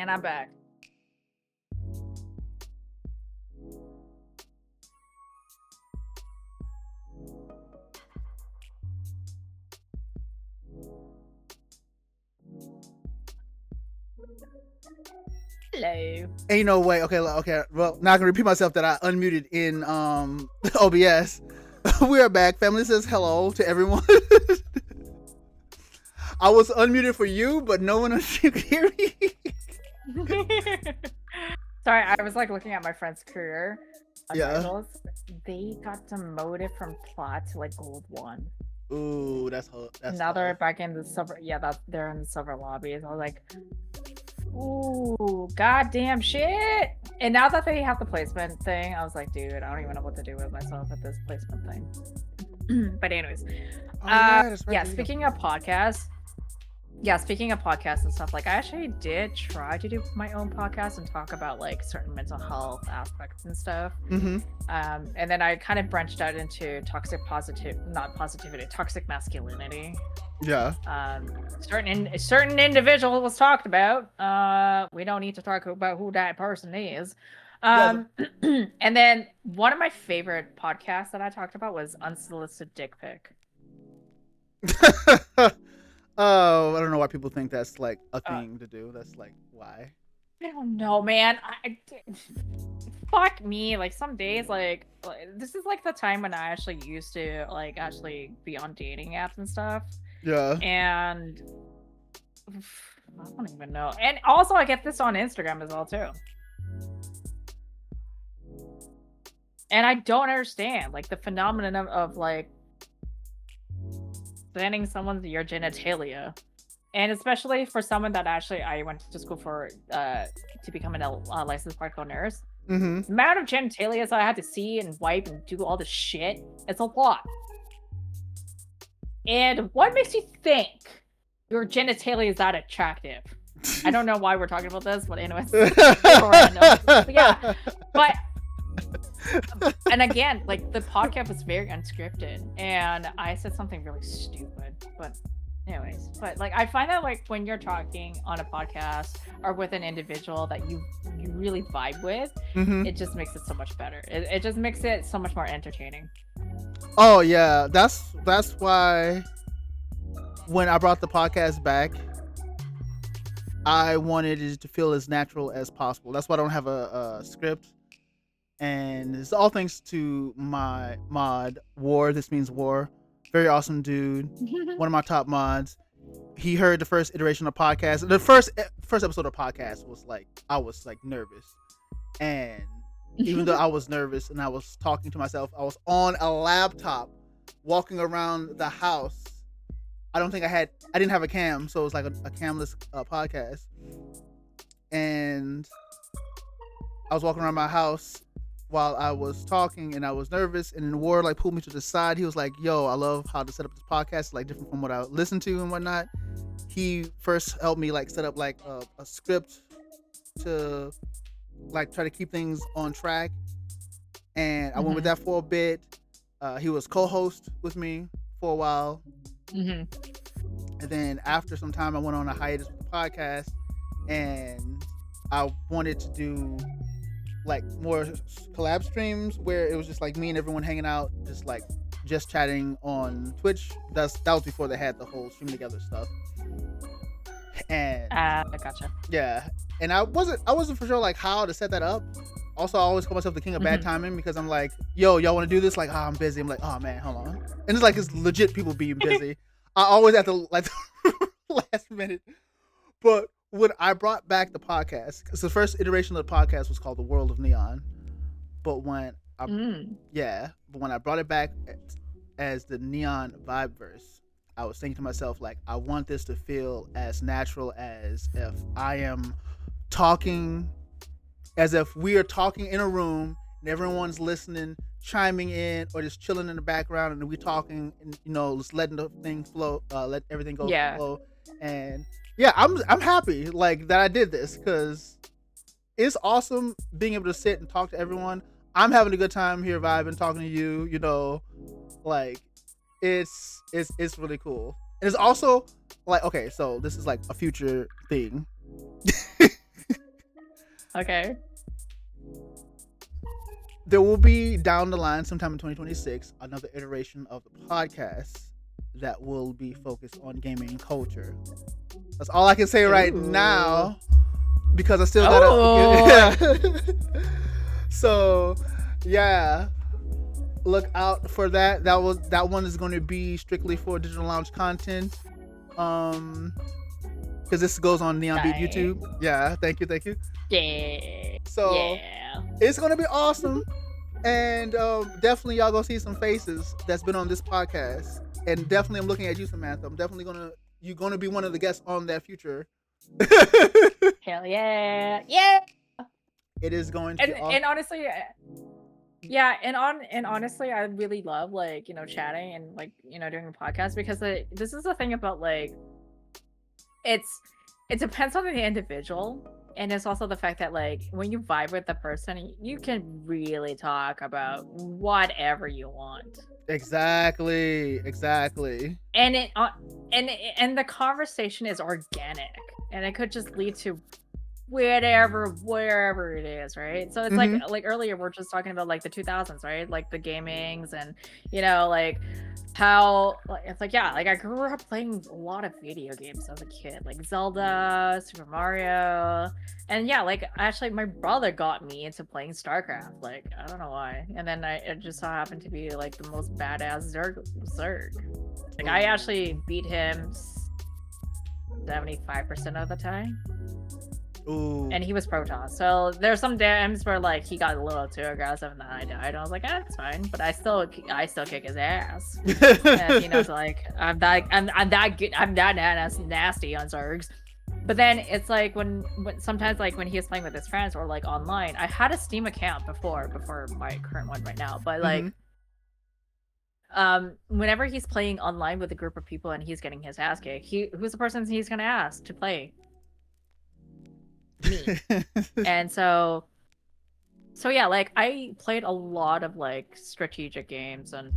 And I'm back. Hello. Ain't no way. Okay. Well, not gonna repeat myself that I unmuted in OBS. We are back. Family says hello to everyone. I was unmuted for you, but no one else could hear me. Sorry, I was like looking at my friend's career. Yeah. Titles. They got demoted from plat to like gold 1. Ooh, that's now they're back in the silver. Yeah, they're in the silver lobbies. I was like, ooh, goddamn shit. And now that they have the placement thing, I was like, dude, I don't even know what to do with myself with this placement thing. But anyways, speaking of podcasts. Yeah, speaking of podcasts and stuff, like I actually did try to do my own podcast and talk about like certain mental health aspects and stuff. Mm-hmm. And then I kind of branched out into toxic masculinity. Yeah. Certain individual was talked about. We don't need to talk about who that person is. And then one of my favorite podcasts that I talked about was Unsolicited Dick Pic. Oh, I don't know why people think that's like a thing to do. That's like, why? I don't know, man. Fuck me. Like some days, like this is like the time when I actually used to like actually be on dating apps and stuff. Yeah. And I don't even know. And also, I get this on Instagram as well too. And I don't understand like the phenomenon of like sending someone your genitalia, and especially for someone that actually I went to school for to become a licensed practical nurse. Mm-hmm. The amount of genitalia I had to see and wipe and do all this shit, it's a lot. And what makes you think your genitalia is that attractive? I don't know why we're talking about this, but anyways, yeah, but. And again, like the podcast was very unscripted and I said something really stupid, but anyways, but like I find that like when you're talking on a podcast or with an individual that you really vibe with, it just makes it so much better. It just makes it so much more entertaining. Oh yeah, that's why when I brought the podcast back, I wanted it to feel as natural as possible. That's why I don't have a script. And it's all thanks to my mod, War. This means War. Very awesome dude. One of my top mods. He heard the first iteration of podcast. The first episode of podcast was like, I was like nervous. And even though I was nervous and I was talking to myself, I was on a laptop walking around the house. I didn't have a cam, so it was like a camless podcast. And I was walking around my house while I was talking and I was nervous, and then Ward like pulled me to the side. He was like, yo, I love how to set up this podcast, like different from what I listen to and whatnot. He first helped me like set up like a script to like try to keep things on track, and I went with that for a bit. He was co-host with me for a while, and then after some time I went on a hiatus with the podcast, and I wanted to do like more collab streams where it was just like me and everyone hanging out, just chatting on Twitch. That was before they had the whole stream together stuff. And I gotcha. Yeah, and I wasn't for sure like how to set that up. Also, I always call myself the king of bad timing because I'm like, yo, y'all want to do this? Like, I'm busy. I'm like, oh man, hold on. And it's like it's legit people being busy. I always have to like last minute, but when I brought back the podcast, because the first iteration of the podcast was called The World of Neon, but when I brought it back as the NeonVibeVerse, I was thinking to myself, like, I want this to feel as natural as if I am talking, as if we are talking in a room and everyone's listening, chiming in, or just chilling in the background, and we talking, and just letting the thing flow, let everything go flow. And yeah, I'm happy like that I did this because it's awesome being able to sit and talk to everyone. I'm having a good time here vibing, talking to you. Like it's really cool. And it's also like, okay, so this is like a future thing. Okay. There will be down the line, sometime in 2026, another iteration of the podcast that will be focused on gaming culture. That's all I can say right now, because I still gotta. So, yeah, look out for that. That one is going to be strictly for Digital Lounge content. Because this goes on NeonBeatYouTube. Yeah, thank you. Yeah. So it's gonna be awesome, and definitely y'all gonna see some faces that's been on this podcast, and definitely I'm looking at you, Samantha. I'm definitely you're gonna be one of the guests on that future. Hell yeah, yeah. It is going to be awesome. And honestly, yeah, and honestly, I really love like chatting and like doing a podcast, because this is the thing about like it depends on the individual. And it's also the fact that like when you vibe with the person, you can really talk about whatever you want. Exactly. And and the conversation is organic, and it could just lead to wherever it is, right? So it's like earlier we're just talking about like the 2000s, right? Like the gamings, and like how it's like, yeah, like I grew up playing a lot of video games as a kid, like Zelda, Super Mario, and yeah, like actually my brother got me into playing StarCraft, like I don't know why, and then it just so happened to be like the most badass Zerg. Like I actually beat him 75% of the time. Ooh. And he was Proton, so there's some times where like he got a little too aggressive and then I died. I was like, that's fine, but I still kick his ass. And so like I'm that good, I'm that nasty on Zergs. But then it's like when sometimes like when he was playing with his friends or like online, I had a Steam account before my current one right now, but like whenever he's playing online with a group of people and he's getting his ass kicked, who's the person he's gonna ask to play? Me. And so yeah, like I played a lot of like strategic games and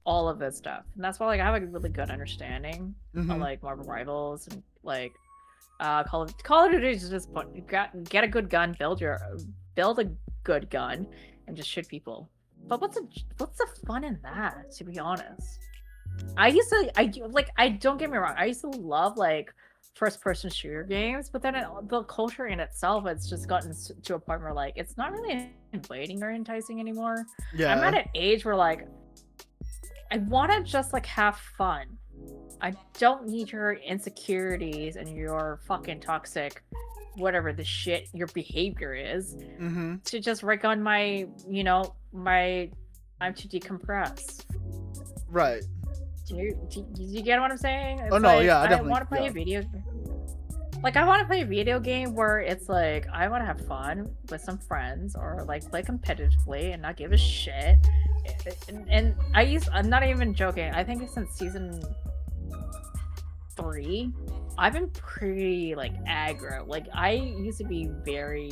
all of this stuff, and that's why like I have a really good understanding of like Marvel Rivals and like Call of Duty is just get a good gun, build a good gun, and just shoot people. But what's the fun in that, to be honest? I don't get me wrong, I used to love like first-person shooter games, but then the culture in itself, it's just gotten to a point where like it's not really inviting or enticing anymore. Yeah, I'm at an age where like I want to just like have fun. I don't need your insecurities and your fucking toxic whatever the shit your behavior is to just rig on my my time to decompress. Right. Do you get what I'm saying? It's no, yeah, I want to play a video. Like I want to play a video game where it's like I want to have fun with some friends, or like play competitively and not give a shit. And I'm not even joking. I think since season 3, I've been pretty like aggro. Like I used to be very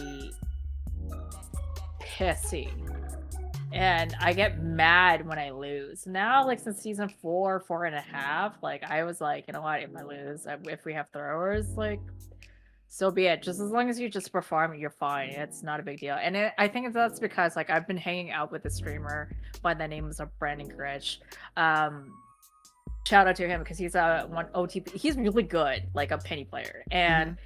pissy. And I get mad when I lose. Now, like since season 4.5, like I was like, you know what? If I lose, if we have throwers, like so be it. Just as long as you just perform, you're fine. It's not a big deal. And I think that's because like I've been hanging out with a streamer by the name of Brandon Gritch. Shout out to him because he's one OTP. He's really good, like a penny player, and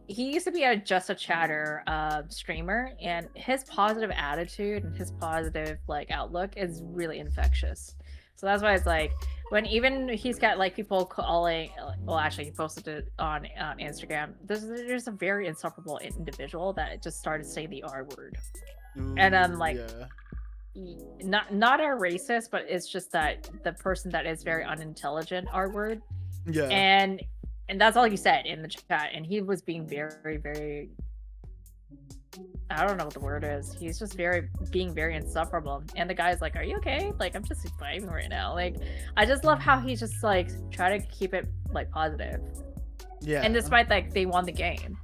he used to be just a chatter streamer, and his positive attitude and his positive like outlook is really infectious. So that's why it's like when even he's got like people calling, well actually he posted it on Instagram, there's a very insufferable individual that just started saying the R word. And I'm like, not a racist, but it's just that the person that is very unintelligent R word. Yeah. And that's all he said in the chat, and he was being very, very, I don't know what the word is. He's just being very insufferable. And the guy's like, are you okay? Like, I'm just vibing right now. Like, I just love how he just like try to keep it like positive. Yeah. And despite like they won the game,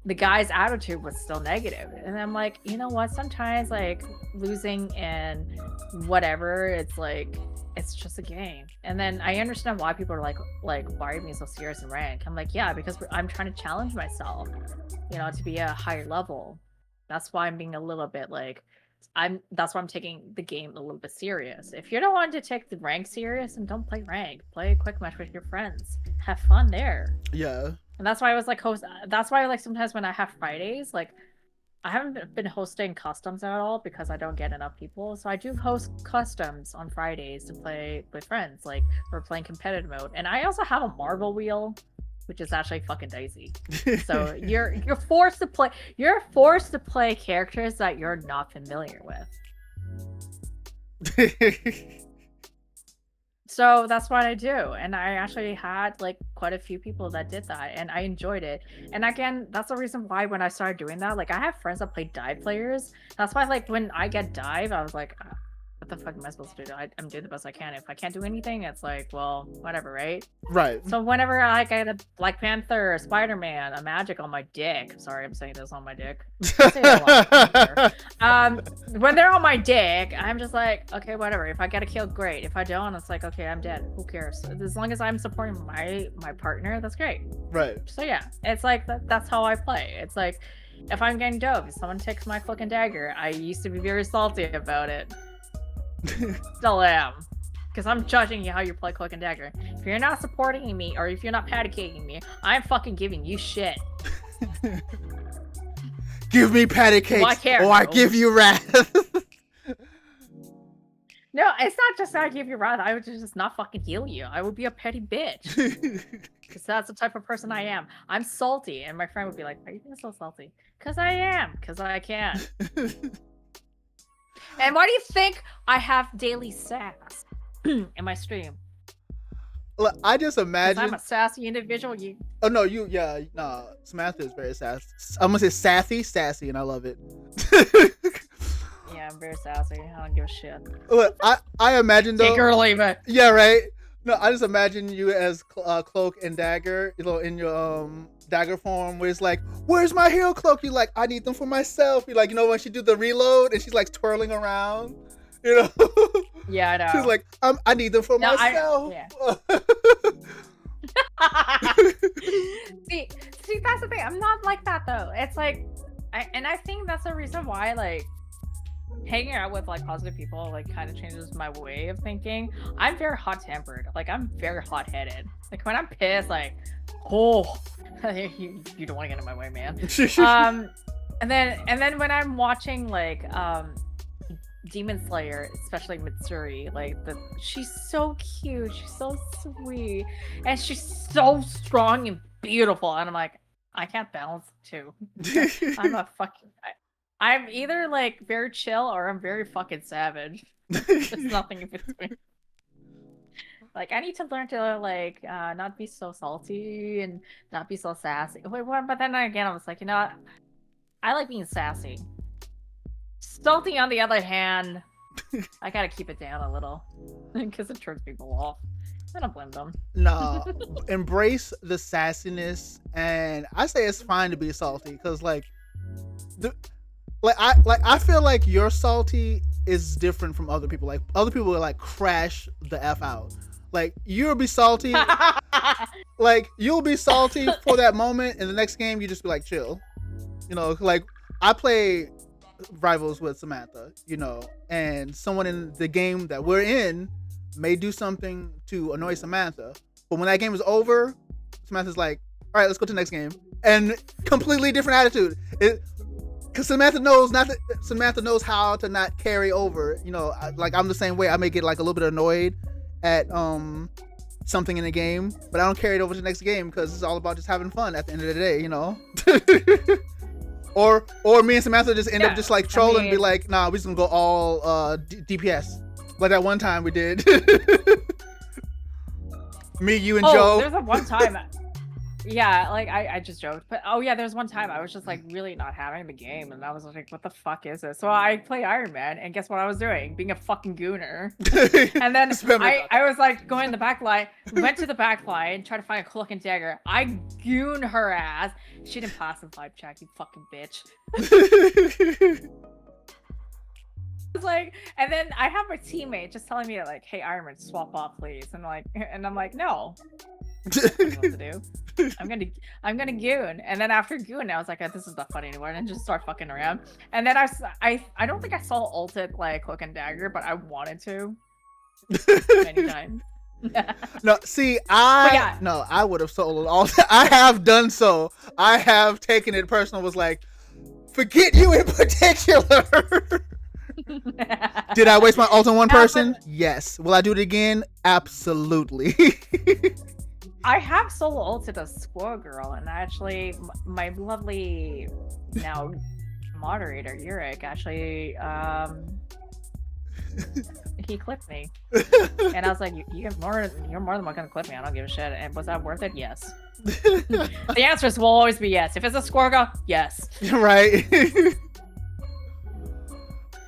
the guy's attitude was still negative. And I'm like, you know what? Sometimes like losing and whatever, it's like it's just a game. And then I understand why people are like, why are you being so serious in rank? I'm like, yeah, because I'm trying to challenge myself, to be a higher level. That's why I'm being a little bit like, that's why I'm taking the game a little bit serious. If you don't want to take the rank serious, then don't play rank. Play a quick match with your friends. Have fun there. Yeah. And that's why I was like that's why like sometimes when I have Fridays, like I haven't been hosting customs at all because I don't get enough people. So I do host customs on Fridays to play with friends, like we're playing competitive mode. And I also have a Marvel wheel, which is actually fucking dicey. So you're forced to play characters that you're not familiar with. So that's what I do. And I actually had like quite a few people that did that and I enjoyed it. And again, that's the reason why when I started doing that, like I have friends that play dive players. That's why like when I get dive, I was like, what the fuck am I supposed to do? I'm doing the best I can. If I can't do anything, it's like, well, whatever, right? Right. So whenever I get a Black Panther, Spider-Man, a magic on my dick. Sorry, I'm saying this on my dick. I say that a lot. When they're on my dick, I'm just like, okay, whatever. If I get a kill, great. If I don't, it's like, okay, I'm dead. Who cares? As long as I'm supporting my partner, that's great. Right. So yeah, it's like that's how I play. It's like if I'm getting dope, if someone takes my cloak and dagger, I used to be very salty about it. Still am, because I'm judging you how you play cloak and dagger. If you're not supporting me or if you're not patty caking me, I'm fucking giving you shit. Give me patty cakes or I give you wrath. No, it's not just that I give you wrath. I would just not fucking heal you. I would be a petty bitch. Because that's the type of person I am. I'm salty, and my friend would be like, "Why are you being so salty?" Because I am. Because I can. And why do you think I have daily sass in my stream? Look, I just imagine I'm a sassy individual. Oh no, Samantha is very sassy. I'm gonna say sassy, and I love it. Yeah, I'm very sassy. I don't give a shit. Look, I imagine though. Take her or leave it. Yeah, right. No, I just imagine you as cloak and dagger, in your dagger form, where it's like, where's my hero cloak? You're like, I need them for myself. You're like, when she do the reload and she's like twirling around, Yeah, I know. She's like, I need them for myself. See, that's the thing. I'm not like that though. It's like, I think that's the reason why like hanging out with like positive people like kind of changes my way of thinking. I'm very hot-tempered. Like I'm very hot-headed. Like when I'm pissed, like, oh, you don't want to get in my way, man. And then when I'm watching like Demon Slayer, especially Mitsuri, like she's so cute, she's so sweet, and she's so strong and beautiful, and I'm like, I can't balance the two. I'm either like very chill or I'm very fucking savage. There's nothing in between. Like I need to learn to like not be so salty and not be so sassy. But then again, I was like, what? I like being sassy. Salty, on the other hand, I gotta keep it down a little because it turns people off. I don't blame them. Nah, embrace the sassiness, and I say it's fine to be salty because I feel like your salty is different from other people. Like other people will like crash the F out. Like you'll be salty, like you'll be salty for that moment, and the next game you just be like chill. Like I play rivals with Samantha, and someone in the game that we're in may do something to annoy Samantha, but when that game is over, Samantha's like, all right, let's go to the next game, and completely different attitude. Because Samantha knows how to not carry over. Like I'm the same way. I may get like a little bit annoyed at something in the game, but I don't carry it over to the next game because it's all about just having fun at the end of the day, Or me and Samantha just end up just like trolling and be like, nah, we're just gonna go all DPS. Like that one time we did. Me, you, and Joe. There's a one time. Yeah, like I just joked, but there's one time I was just like really not having the game, and I was like, what the fuck is this? So I play Iron Man, and guess what I was doing? Being a fucking gooner. And then I was like going in the back line, went to the back line, tried to find a cloak and dagger. I goon her ass. She didn't pass the vibe check, you fucking bitch. was like, and then I have my teammate just telling me like, "Hey, Ironman, swap off, please." And I'm like, no. I don't know what to do. I'm gonna goon, and then after goon, I was like, this is not funny anymore, and just start fucking around. And then I don't think I saw ulted like Cloak and Dagger, but I wanted to many times. No, see, I would have soloed all. I have done so. I have taken it personal. Was like, forget you in particular. Did I waste my ult on one person? Yes. Will I do it again? Absolutely. I have solo ulted a Squirrel Girl, and actually, my lovely now moderator Yurik actually he clipped me, and I was like, you're more than welcome to clip me. I don't give a shit. And was that worth it? Yes. The answers will always be yes. If it's a Squirrel Girl, yes. Right.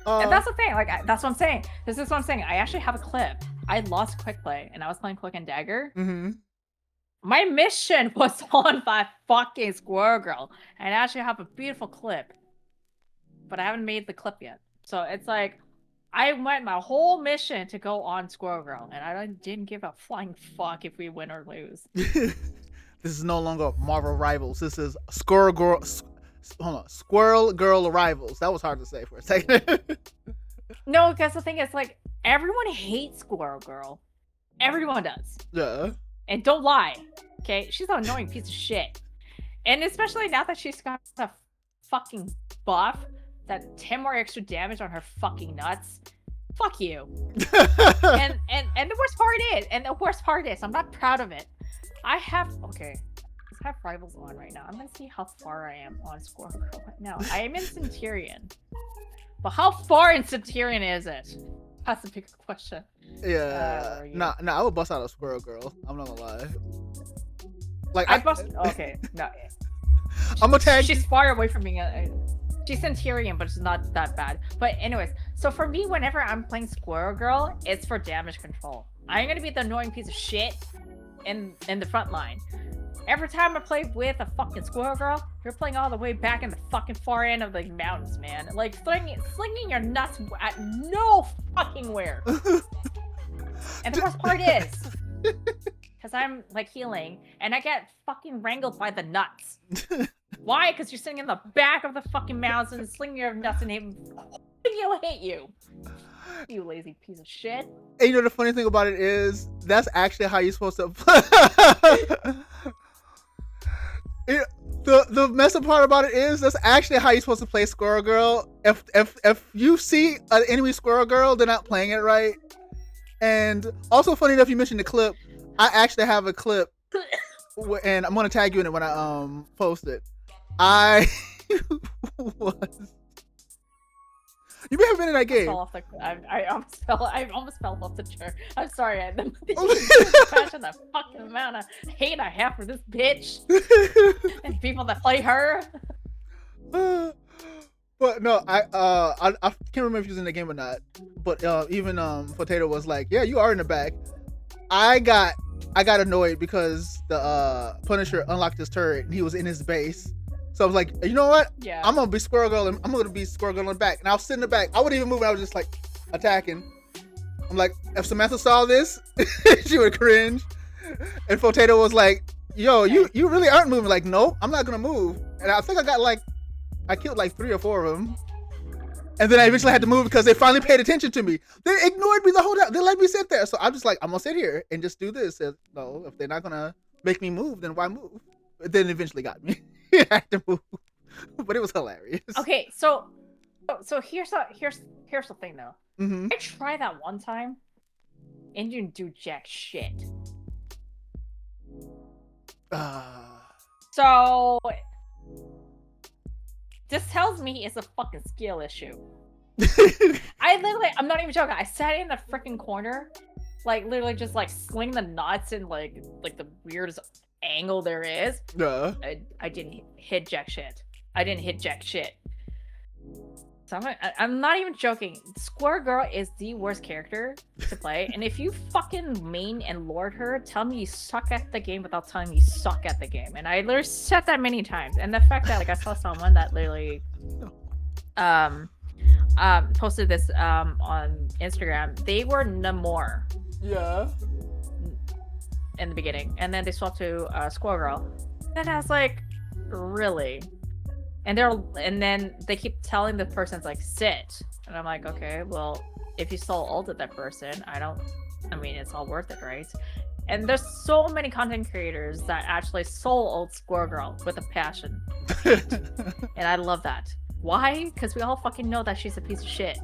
And that's the thing. Like that's what I'm saying. This is what I'm saying. I actually have a clip. I lost quick play, and I was playing Cloak and Dagger. Mm-hmm. My mission was on by fucking Squirrel Girl, and I actually have a beautiful clip, but I haven't made the clip yet. So it's like, I went my whole mission to go on Squirrel Girl, and I didn't give a flying fuck if we win or lose. This is no longer Marvel Rivals. This is Squirrel Girl. Hold on, Squirrel Girl Rivals. That was hard to say for a second. No, because the thing is, like, everyone hates Squirrel Girl. Everyone does. Yeah. And don't lie, okay? She's an annoying piece of shit. And especially now that she's got a fucking buff, that 10 more extra damage on her fucking nuts. Fuck you. and the worst part is, I'm not proud of it. Let's have rivals on right now. I'm gonna see how far I am on Squirrel Girl right now. I am in Centurion. But how far in Centurion is it? That's a big question. Yeah. Nah, I would bust out a Squirrel Girl. I'm not gonna lie. Like okay. No. I'm gonna tag. She's far away from being she's Centurion, but it's not that bad. But anyways, so for me, whenever I'm playing Squirrel Girl, it's for damage control. I'm gonna be the annoying piece of shit in the front line. Every time I play with a fucking Squirrel Girl, you're playing all the way back in the fucking far end of the mountains, man. Like slinging your nuts at no fucking where. And the worst part is, because I'm like healing, and I get fucking wrangled by the nuts. Why? Because you're sitting in the back of the fucking mountains, slinging your nuts, and he'll hit you. You lazy piece of shit. And you know the funny thing about it is, that's actually how you're supposed to play. The messed up part about it is, that's actually how you're supposed to play Squirrel Girl. If you see an enemy Squirrel Girl, they're not playing it right. And also, funny enough, you mentioned the clip. I actually have a clip, and I'm gonna tag you in it when I post it. I was. You may have been in that game. I almost fell off the chair. I'm sorry. Imagine the fucking amount of hate I have for this bitch and people that play her. But no, I can't remember if he was in the game or not. But even Potato was like, "Yeah, you are in the back." I got annoyed because the Punisher unlocked his turret and he was in his base. So I was like, you know what? Yeah. I'm gonna be Squirrel Girl, and I'm gonna be Squirrel Girl in the back. And I was sitting in the back. I wouldn't even move. I was just like attacking. I'm like, if Samantha saw this, she would cringe. And Potato was like, "Yo, you really aren't moving." Like, no, I'm not gonna move. And I think I killed like 3 or 4 of them. And then I eventually had to move because they finally paid attention to me. They ignored me the whole time. They let me sit there. So I'm just like, I'm gonna sit here and just do this. And, no, if they're not gonna make me move, then why move? But then eventually got me. I had to move, but it was hilarious. Okay, so here's the thing though. Mm-hmm. I tried that one time, and you didn't do jack shit. So this tells me it's a fucking skill issue. I'm not even joking. I sat in the freaking corner, like literally just like sling the nuts in like the weirdest angle there is. Yeah. I didn't hit jack shit. So I'm not even joking. Squirrel Girl is the worst character to play, and if you fucking main and lord her, tell me you suck at the game without telling me you suck at the game. And I literally said that many times. And the fact that like I saw someone that literally posted this on Instagram. They were Namor Yeah. in the beginning, and then they swapped to Squirrel Girl. And I was like, really? And then they keep telling the person's like, sit. And I'm like, okay, well, if you soul ulted that person, I mean, it's all worth it, right? And there's so many content creators that actually soul ult Squirrel Girl with a passion. And I love that. Why? Because we all fucking know that she's a piece of shit.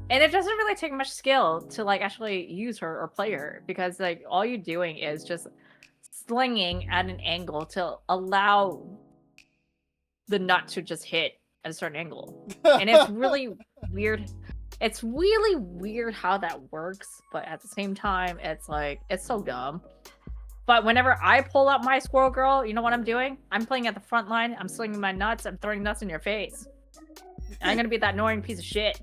And it doesn't really take much skill to like actually use her or play her, because like all you're doing is just slinging at an angle to allow the nut to just hit at a certain angle. And it's really weird. It's really weird how that works, but at the same time, it's like, it's so dumb. But whenever I pull out my Squirrel Girl, you know what I'm doing? I'm playing at the front line. I'm slinging my nuts. I'm throwing nuts in your face. I'm gonna be that annoying piece of shit.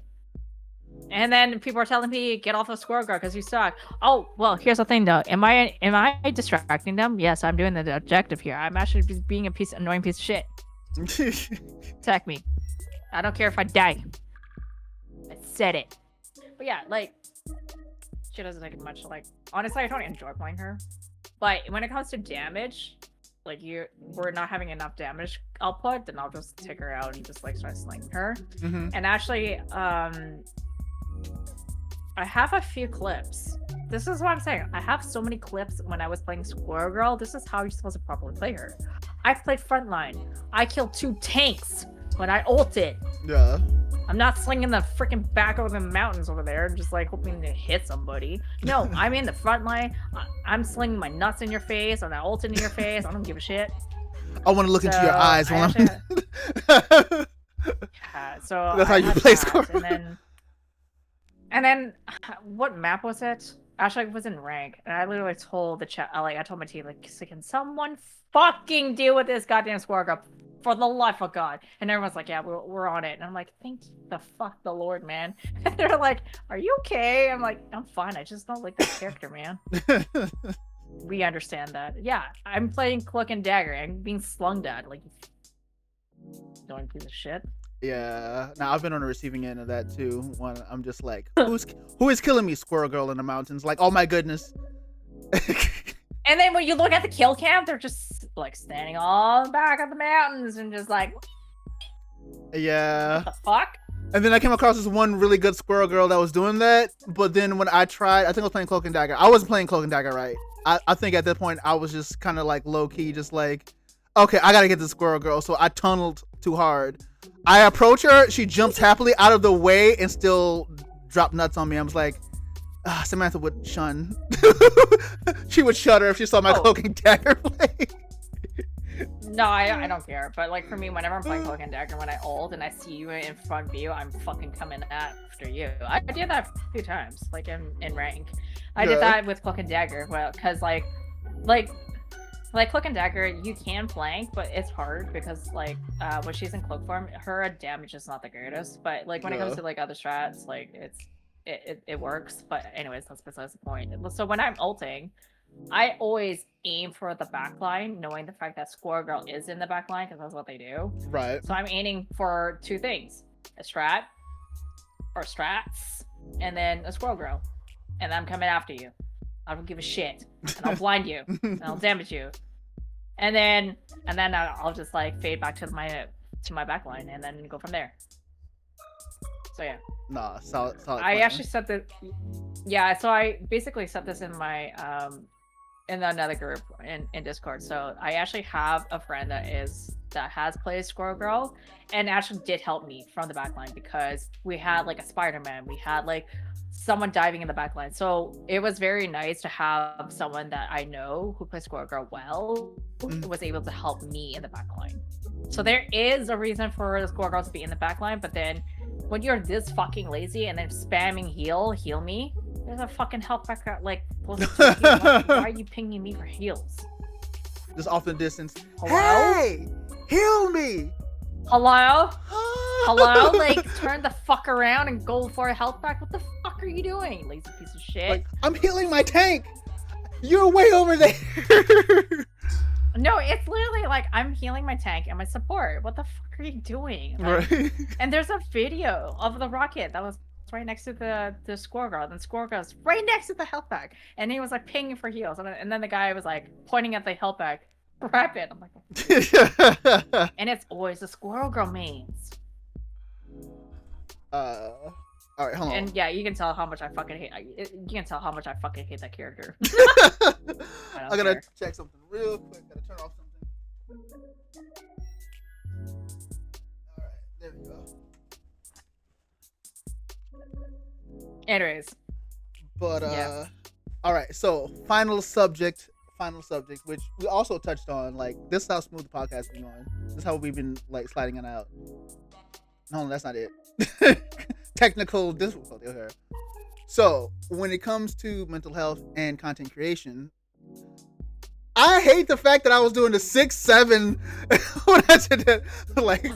And then people are telling me, get off of Squirrel Girl because you suck. Oh, well, here's the thing though. Am I distracting them? Yes, I'm doing the objective here. I'm actually just being a annoying piece of shit. Attack me. I don't care if I die. I said it. But yeah, like, she doesn't take much. Like, honestly, I don't enjoy playing her. But when it comes to damage, like we're not having enough damage output, then I'll just take her out and just like start slinging her. Mm-hmm. And actually, I have a few clips. This is what I'm saying. I have so many clips when I was playing Squirrel Girl. This is how you're supposed to properly play her. I played frontline. I killed 2 tanks when I ulted. Yeah. I'm not slinging the freaking back over the mountains over there, just like hoping to hit somebody. No, I'm in the front line. I'm slinging my nuts in your face, and I ult in your face. I don't give a shit. I want to look into your eyes while I'm. Yeah, so that's how you play score. And then, what map was it? Actually, it was in rank, and I literally told the chat, like, I told my team, like, can someone fucking deal with this goddamn Squirrel Girl for the life of God? And everyone's like, yeah, we're on it. And I'm like, thank the fuck the Lord, man. And they're like, are you okay? I'm like, I'm fine. I just don't like that character, man. We understand that. Yeah, I'm playing Cloak and Dagger. I'm being slung at, like, annoying piece of shit. Yeah. Now I've been on the receiving end of that too. When I'm just like, who is killing me? Squirrel Girl in the mountains. Like, oh my goodness. And then when you look at the kill cam, they're just like standing all back of the mountains and just like, yeah. What the fuck? And then I came across this one really good Squirrel Girl that was doing that. But then when I tried, I think I was playing Cloak and Dagger. I wasn't playing Cloak and Dagger right. I think at that point I was just kind of like low key, just like, okay, I gotta get the Squirrel Girl. So I tunneled too hard. I approach her, she jumps happily out of the way and still dropped nuts on me. I was like, Samantha would shun. She would shudder if she saw my Cloak and Dagger play. No, I don't care. But like for me, whenever I'm playing Cloak and Dagger, when I ult and I see you in front view, I'm fucking coming after you. I did that a few times, like in rank. I did that with Cloak and Dagger, well, because like Cloak and Dagger, you can flank, but it's hard because like when she's in cloak form, her damage is not the greatest. But like when it comes to like other strats, like it works. But anyways, that's besides the point. So when I'm ulting, I always aim for the backline, knowing the fact that Squirrel Girl is in the backline because that's what they do. Right. So I'm aiming for 2 things: a strat or strats, and then a Squirrel Girl, and I'm coming after you. I don't give a shit, and I'll blind you, and I'll damage you, and then I'll just like fade back to my backline, and then go from there. So yeah. Nah, solid. I actually set the, yeah. So I basically set this in my in another group in Discord. So I actually have a friend that has played Squirrel Girl, and actually did help me from the backline because we had like a Spider-Man, we had like someone diving in the backline. So it was very nice to have someone that I know who plays Squirrel Girl well, who was able to help me in the backline. So there is a reason for the Squirrel Girl to be in the backline, but then when you're this fucking lazy and then spamming heal me, there's a fucking health pack like close to you. Why are you pinging me for heals? Just off in the distance. Hello? Hey, heal me. Hello? Hello? Like, turn the fuck around and go for a health pack. What the fuck are you doing, lazy piece of shit? Like, I'm healing my tank. You're way over there. No, it's literally like, I'm healing my tank and my support. What the fuck are you doing? Like, Right. and there's a video of the rocket that was right next to the squirrel girl. And the squirrel girl's right next to the health pack. And he was like pinging for heals. And then the guy was like pointing at the health pack. Grab it. I'm like, and it's always the squirrel girl mains. All right, hold on. And yeah, you can tell how much I fucking hate. You can tell how much I fucking hate that character. I gotta check something real quick. Gotta turn off something. All right, there we go. Anyways, but yeah. all right. So final subject, which we also touched on. Like, this is how smooth the podcast been going. This is how we've been like sliding it out. No, that's not it. Technical difficulty. Okay. So when it comes to mental health and content creation, I hate the fact that I was doing the 6-7 when I did that. Like,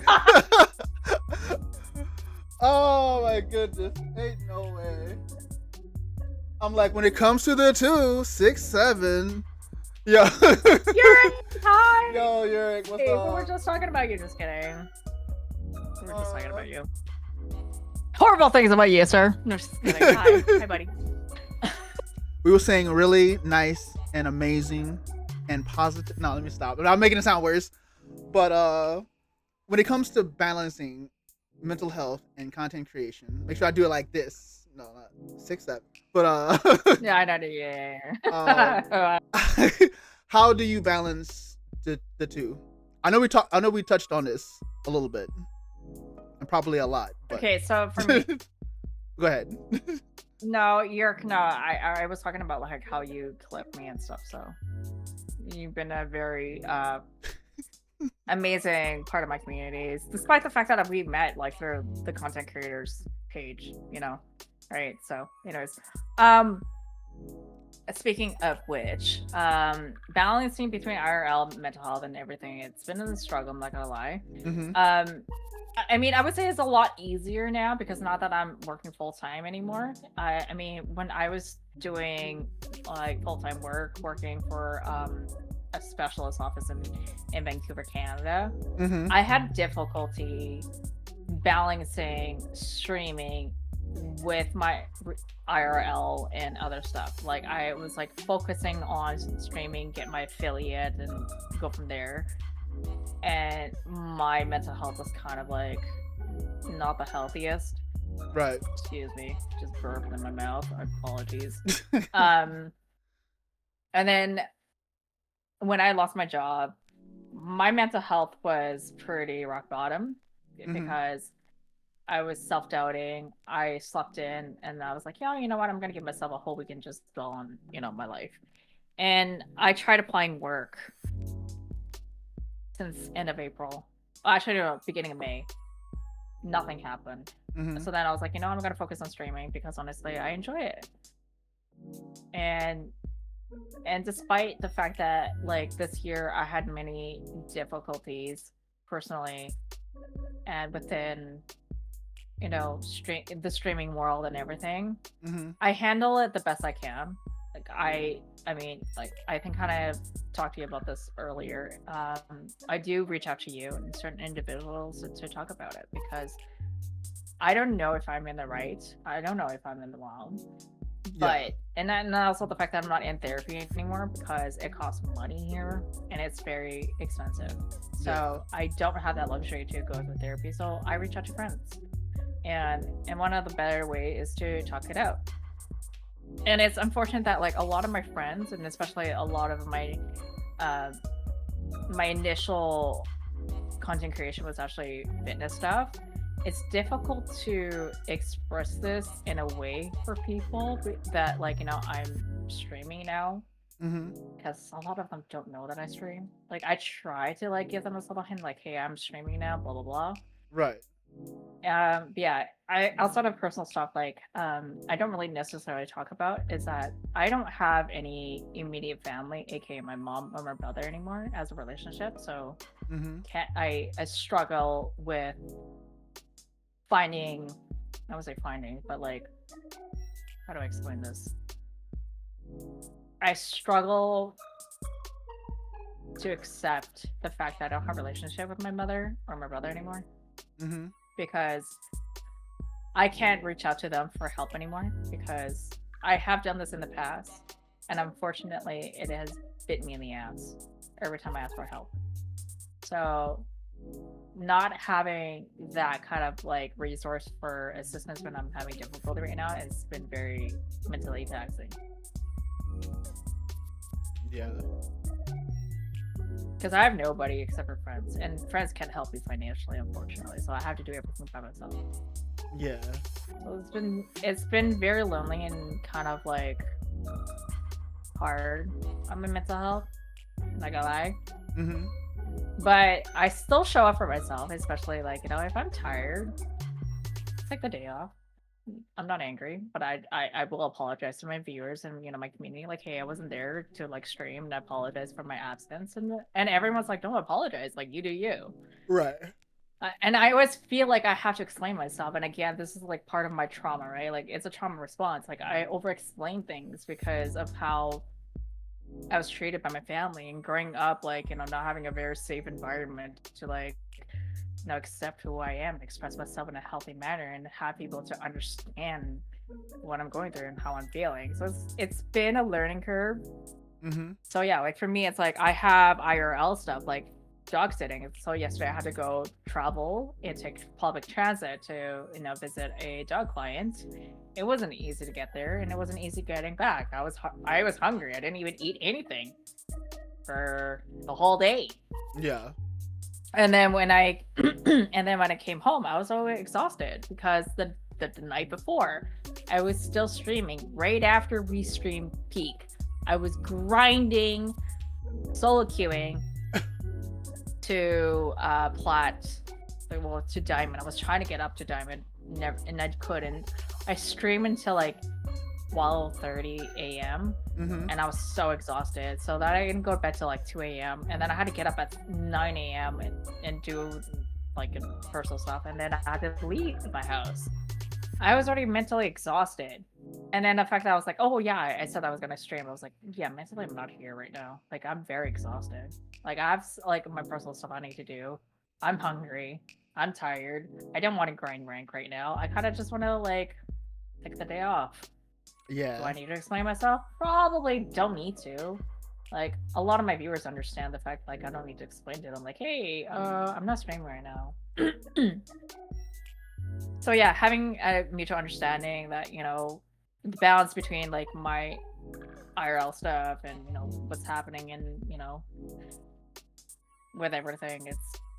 oh my goodness, ain't no way. I'm like, when it comes to the 2-6-7, yo. Yurik, hi. Yo, Yurik, what's Hey, up? we're just talking about you. Just kidding. We're just talking about you. Horrible things about you, sir. No, just kidding. Hi, buddy. We were saying really nice and amazing and positive. No, let me stop. I'm making it sound worse. But when it comes to balancing mental health and content creation, make sure I do it like this. No, not 6-7. But Yeah, I know. Yeah. how do you balance the two? I know we touched on this a little bit, and probably a lot. But... Okay, so for me, go ahead. No, I was talking about like how you clip me and stuff. So you've been a very amazing part of my communities, despite the fact that we met like through the content creators page, you know, right? So, anyways, speaking of which, balancing between IRL, mental health, and everything, it's been a struggle. I'm not gonna lie. Mm-hmm. I mean, I would say it's a lot easier now because not that I'm working full time anymore. I mean, when I was doing like full time work, working for a specialist office in Vancouver, Canada, Mm-hmm. I had difficulty balancing streaming with my IRL and other stuff. Like, I was like focusing on streaming, get my affiliate, and go from there. And my mental health was kind of like not the healthiest. Right. Excuse me, just burped in my mouth. Apologies. And then when I lost my job, my mental health was pretty rock bottom because I was self-doubting. I slept in, and I was like, yeah, you know what? I'm gonna give myself a whole weekend just dwell on, you know, my life. And I tried applying work since end of April. Well, actually, no, beginning of May. Nothing happened. So then I was like, you know, I'm gonna focus on streaming because honestly, I enjoy it. And despite the fact that like this year I had many difficulties personally and within, you know, the streaming world and everything, I handle it the best I can. Like, I mean, like, I think kind of talked to you about this earlier. I do reach out to you and certain individuals to talk about it because I don't know if I'm in the right. I don't know if I'm in the wrong. But and also the fact that I'm not in therapy anymore because it costs money here and it's very expensive. So I don't have that luxury to go to therapy. So I reach out to friends, and one of the better way is to talk it out. And it's unfortunate that like a lot of my friends, and especially a lot of my my initial content creation was actually fitness stuff. It's difficult to express this in a way for people that, like, you know, I'm streaming now, because a lot of them don't know that I stream. Like, I try to like give them a subtle hint, like, hey, I'm streaming now, blah blah blah. Right. Yeah, I outside of personal stuff, like, I don't really necessarily talk about is that I don't have any immediate family, aka my mom or my brother anymore as a relationship. So I struggle with finding, I would say finding, but like, how do I explain this? I struggle to accept the fact that I don't have a relationship with my mother or my brother anymore. Mm-hmm. Because I can't reach out to them for help anymore because I have done this in the past, and unfortunately it has bit me in the ass every time I ask for help. So not having that kind of like resource for assistance when I'm having difficulty right now has been very mentally taxing. Yeah. Because I have nobody except for friends, and friends can't help me financially, unfortunately. So I have to do everything by myself. Yeah. So it's been very lonely and kind of like hard on my mental health. Not gonna lie. Mm-hmm. But I still show up for myself, especially like, you know, if I'm tired, take the day off. I'm not angry, but I will apologize to my viewers and, you know, my community. Like, hey, I wasn't there to like stream, and I apologize for my absence. And everyone's like, don't apologize. Like, you do you. Right. And I always feel like I have to explain myself. And again, this is like part of my trauma, right? Like, it's a trauma response. Like, I over-explain things because of how I was treated by my family and growing up, like, you know, not having a very safe environment to like, you know, accept who I am, express myself in a healthy manner, and have people to understand what I'm going through and how I'm feeling. So it's been a learning curve. Mm-hmm. So yeah, like for me, it's like I have IRL stuff like dog sitting. So yesterday I had to go travel and take public transit to, you know, visit a dog client. It wasn't easy to get there, and it wasn't easy getting back. I was hungry. I didn't even eat anything for the whole day. Yeah. And then when I came home, I was so exhausted because the night before I was still streaming right after we streamed peak. I was grinding, solo queuing to to diamond. I was trying to get up to diamond, and I couldn't. I streamed until like 12:30 a.m. Mm-hmm. and I was so exhausted, so that I didn't go to bed till like 2 a.m. and then I had to get up at 9 a.m. and do like personal stuff, and then I had to leave my house. I was already mentally exhausted, and then the fact that I was like, oh yeah, I said I was gonna stream, I was like, yeah, mentally I'm not here right now. Like, I'm very exhausted. Like, I have like my personal stuff I need to do. I'm hungry. I'm tired. I don't want to grind rank right now. I kind of just want to like take the day off. Yeah. Do I need to explain myself? Probably don't need to. Like, a lot of my viewers understand the fact like I don't need to explain to them like, hey, I'm not streaming right now. So yeah, having a mutual understanding that, you know, the balance between like my IRL stuff and, you know, what's happening and, you know, with everything,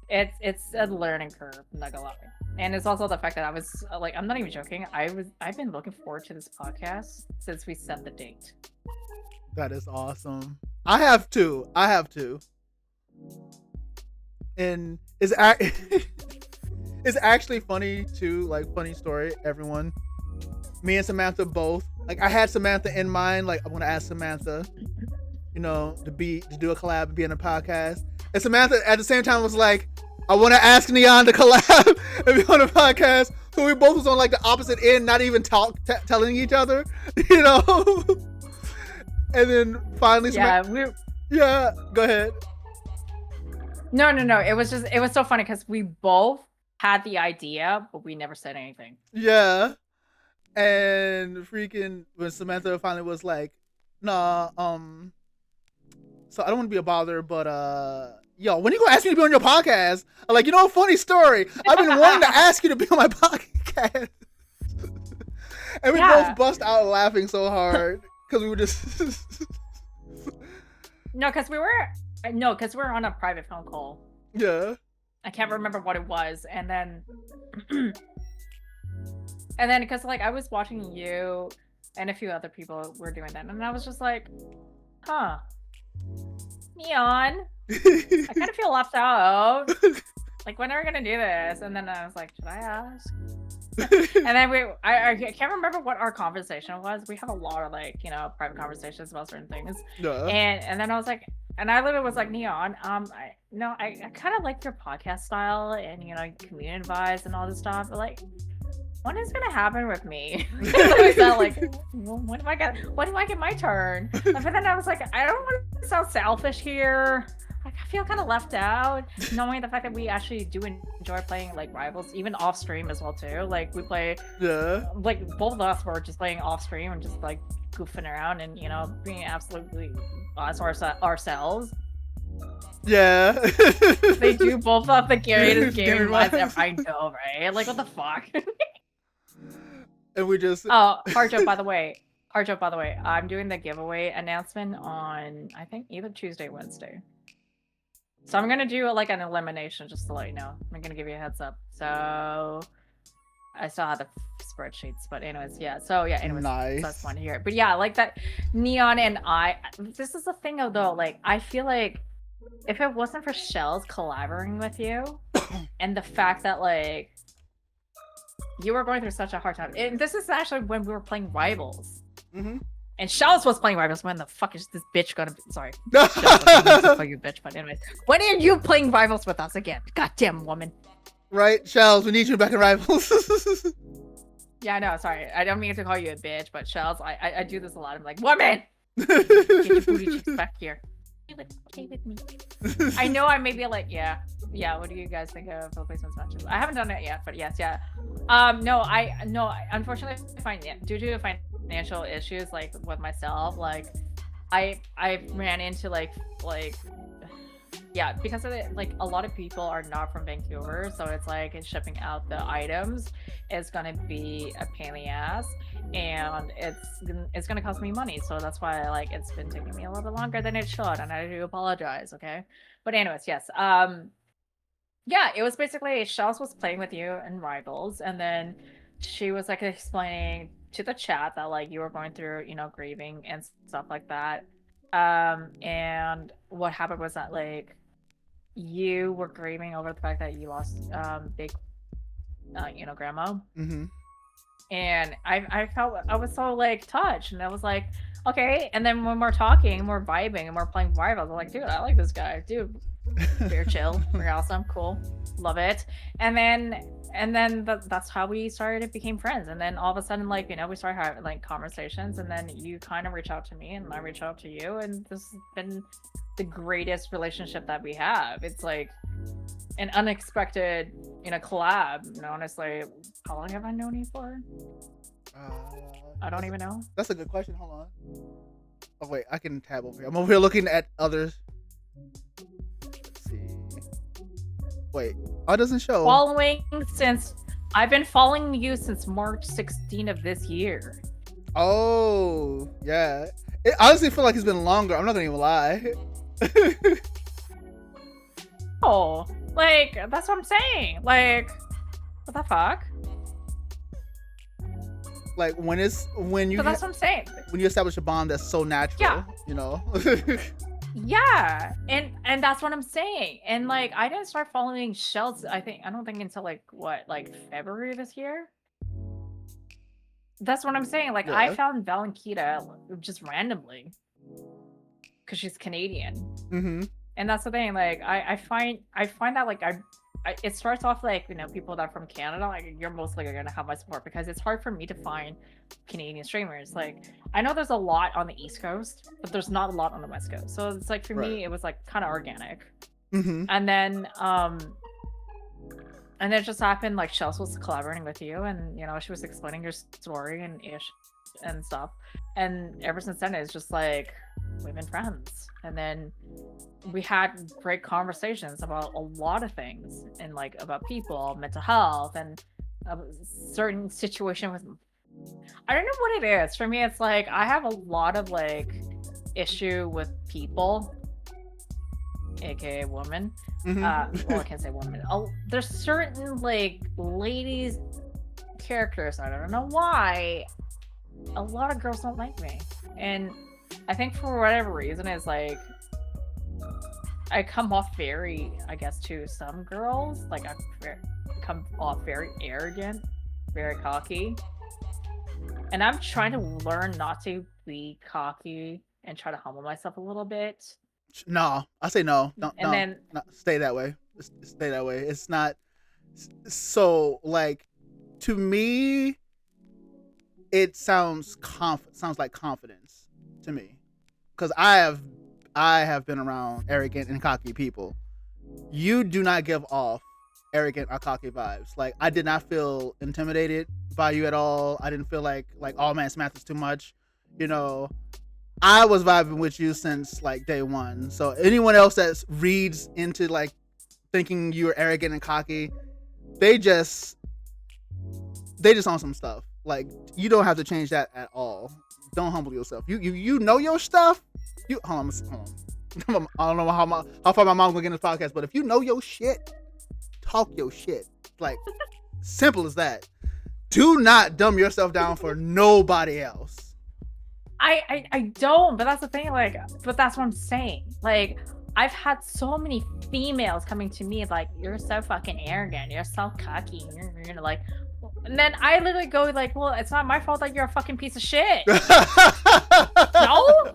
it's a learning curve, I'm not gonna lie. And it's also the fact that I was like, I'm not even joking, I've been looking forward to this podcast since we set the date. That is awesome. I have to. And it's it's actually funny too, like, funny story, everyone. Me and Samantha both, like, I had Samantha in mind, like, I'm gonna ask Samantha, you know, to do a collab and be on a podcast. And Samantha at the same time was like, I want to ask Neon to collab and be on a podcast. So we both was on like the opposite end, not even telling each other, you know. And then finally, yeah, go ahead. No. It was so funny because we both had the idea, but we never said anything. Yeah, and freaking when Samantha finally was like, nah, so I don't want to be a bother, but yo, when you gonna ask me to be on your podcast? I'm like, you know, funny story. I've been wanting to ask you to be on my podcast. And we both bust out laughing so hard because we were just No, because we were on a private phone call. Yeah. I can't remember what it was, and then because like I was watching you and a few other people were doing that, and I was just like, huh, Neon, I kind of feel left out. Like, when are we gonna do this? And then I was like, should I ask? And then I can't remember what our conversation was. We have a lot of like, you know, private conversations about certain things. Yeah. And then I was like, and I literally was like, Neon, I kind of like your podcast style and, you know, community advice and all this stuff, but like, when is gonna happen with me? So I felt like, when do I get my turn? But then I was like, I don't want to sound selfish here. I feel kind of left out, knowing the fact that we actually do enjoy playing like rivals, even off stream as well too. Like we play, like both of us were just playing off stream and just like goofing around and being absolutely us ourselves. Yeah. They do both have the greatest gaming minds ever. I know, right? Like what the fuck? And we just hard joke by the way. I'm doing the giveaway announcement on I think either Tuesday or Wednesday. So I'm gonna do like an elimination just to let you know. I'm gonna give you a heads up. So I still have the spreadsheets, but anyways, yeah. So yeah, anyways, nice. So that's fun to hear. But yeah, like that Neon and I. This is the thing though. Like I feel like if it wasn't for Shells collaborating with you, and the fact that like you were going through such a hard time. And this is actually when we were playing Rivals. Mm-hmm. And Shells was playing Rivals. When the fuck is this bitch gonna be? Sorry. Shells was call you bitch, but anyways. When are you playing Rivals with us again? Goddamn woman. Right, Shells, we need you back in Rivals. Yeah, I know, sorry. I don't mean to call you a bitch, but Shells, I do this a lot. I'm like, woman! Get your booty cheeks back here. Play with me. I know I may be like, yeah, what do you guys think of replacements matches? I haven't done it yet, but yes, yeah. No, unfortunately, due to financial issues, like with myself, like I ran into like yeah, because of it, like a lot of people are not from Vancouver, so it's like shipping out the items is gonna be a pain in the ass, and it's gonna cost me money. So that's why like it's been taking me a little bit longer than it should, and I do apologize. Okay, but anyways, yes, yeah, it was basically Shells was playing with you in Rivals, and then she was like explaining to the chat that like you were going through grieving and stuff like that, and what happened was that like you were grieving over the fact that you lost big grandma. Mm-hmm. And I felt I was so like touched, and I was like, okay. And then when we're talking, we're vibing, and we're playing Rivals, I'm like, dude, I like this guy, dude. Very chill, very awesome, cool, love it. And then that's how we started, became friends. And then all of a sudden, like we started having like conversations, and then you kind of reach out to me, and I reach out to you, and this has been the greatest relationship that we have. It's like an unexpected collab. And honestly, how long have I known you for? I don't even know. That's a good question. Hold on. Oh wait, I can tab over here. I'm over here looking at others. Let's see. Wait, it doesn't show. I've been following you since March 16 of this year. Oh yeah. It honestly feel like it's been longer. I'm not gonna even lie. Oh, like that's what I'm saying. Like, what the fuck? Like when that's what I'm saying. When you establish a bond that's so natural, Yeah, and that's what I'm saying. And like I didn't start following Shells. I don't think until like February this year. That's what I'm saying. Like yeah. I found Valentina just randomly because she's Canadian. Mm-hmm. And that's the thing. Like I find that like it starts off like people that are from Canada, like you're mostly gonna have my support, because it's hard for me to find Canadian streamers. Like I know there's a lot on the East Coast, but there's not a lot on the West Coast. So it's like for me it was like kind of organic. Mm-hmm. And then it just happened like Shells was collaborating with you, and she was explaining your story and ish and stuff, and ever since then it's just like we've been friends. And then we had great conversations about a lot of things, and like about people, mental health, and a certain situation with, I don't know what it is. For me, it's like I have a lot of like issue with people, aka woman. Mm-hmm. Well, I can't say woman. There's certain like ladies characters, I don't know why a lot of girls don't like me, and I think for whatever reason it's like I come off very, I guess, to some girls, like I come off very arrogant, very cocky, and I'm trying to learn not to be cocky and try to humble myself a little bit. No, I say no. Don't stay that way. Stay that way. It's not so like, to me it sounds like confidence to me, because I have I have been around arrogant and cocky people. You do not give off arrogant or cocky vibes. Like, I did not feel intimidated by you at all. I didn't feel like oh man, Smath is too much. You know, I was vibing with you since like day one. So anyone else that reads into like thinking you're arrogant and cocky, they just on some stuff. Like, you don't have to change that at all. Don't humble yourself. You know your stuff. You hold on. I don't know how far my mom gonna get in this podcast, but if you know your shit, talk your shit. Like, simple as that. Do not dumb yourself down for nobody else. I don't, but that's the thing. Like, but that's what I'm saying. Like, I've had so many females coming to me like, "You're so fucking arrogant. You're so cocky." You're like, and then I literally go like, "Well, it's not my fault that you're a fucking piece of shit." No.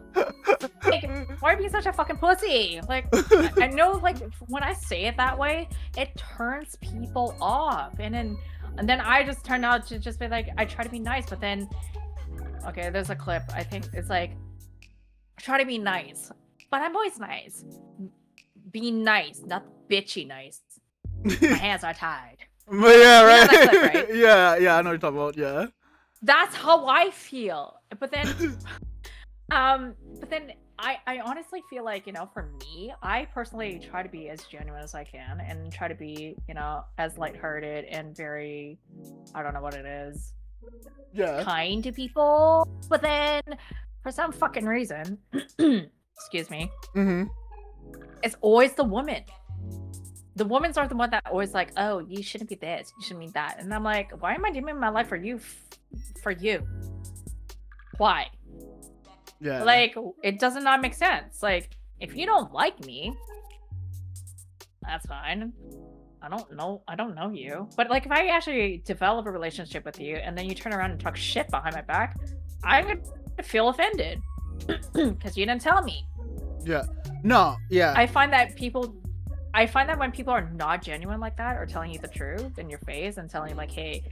Like, why are you such a fucking pussy? Like, I know, like, when I say it that way, it turns people off, and then I just turn out to just be like, I try to be nice, but then, okay, there's a clip. I think it's like, I try to be nice, but I'm always nice. Be nice, not bitchy nice. My hands are tied. Yeah, right. Clip, right? Yeah, I know what you're talking about. Yeah. That's how I feel. But then, I honestly feel like, you know, for me, I personally try to be as genuine as I can and try to be, you know, as lighthearted and very, I don't know what it is, kind to people. But then, for some fucking reason, excuse me, it's always the woman. The women are the one that always like, oh, you shouldn't be this, you shouldn't be that. And I'm like, why am I doing my life for you? For you? Why? Yeah. Like, it does not make sense. Like, if you don't like me, that's fine. I don't know you. But like, if I actually develop a relationship with you and then you turn around and talk shit behind my back, I'm gonna feel offended because you didn't tell me. Yeah. No. Yeah. I find that when people are not genuine like that, or telling you the truth in your face and telling you like, hey,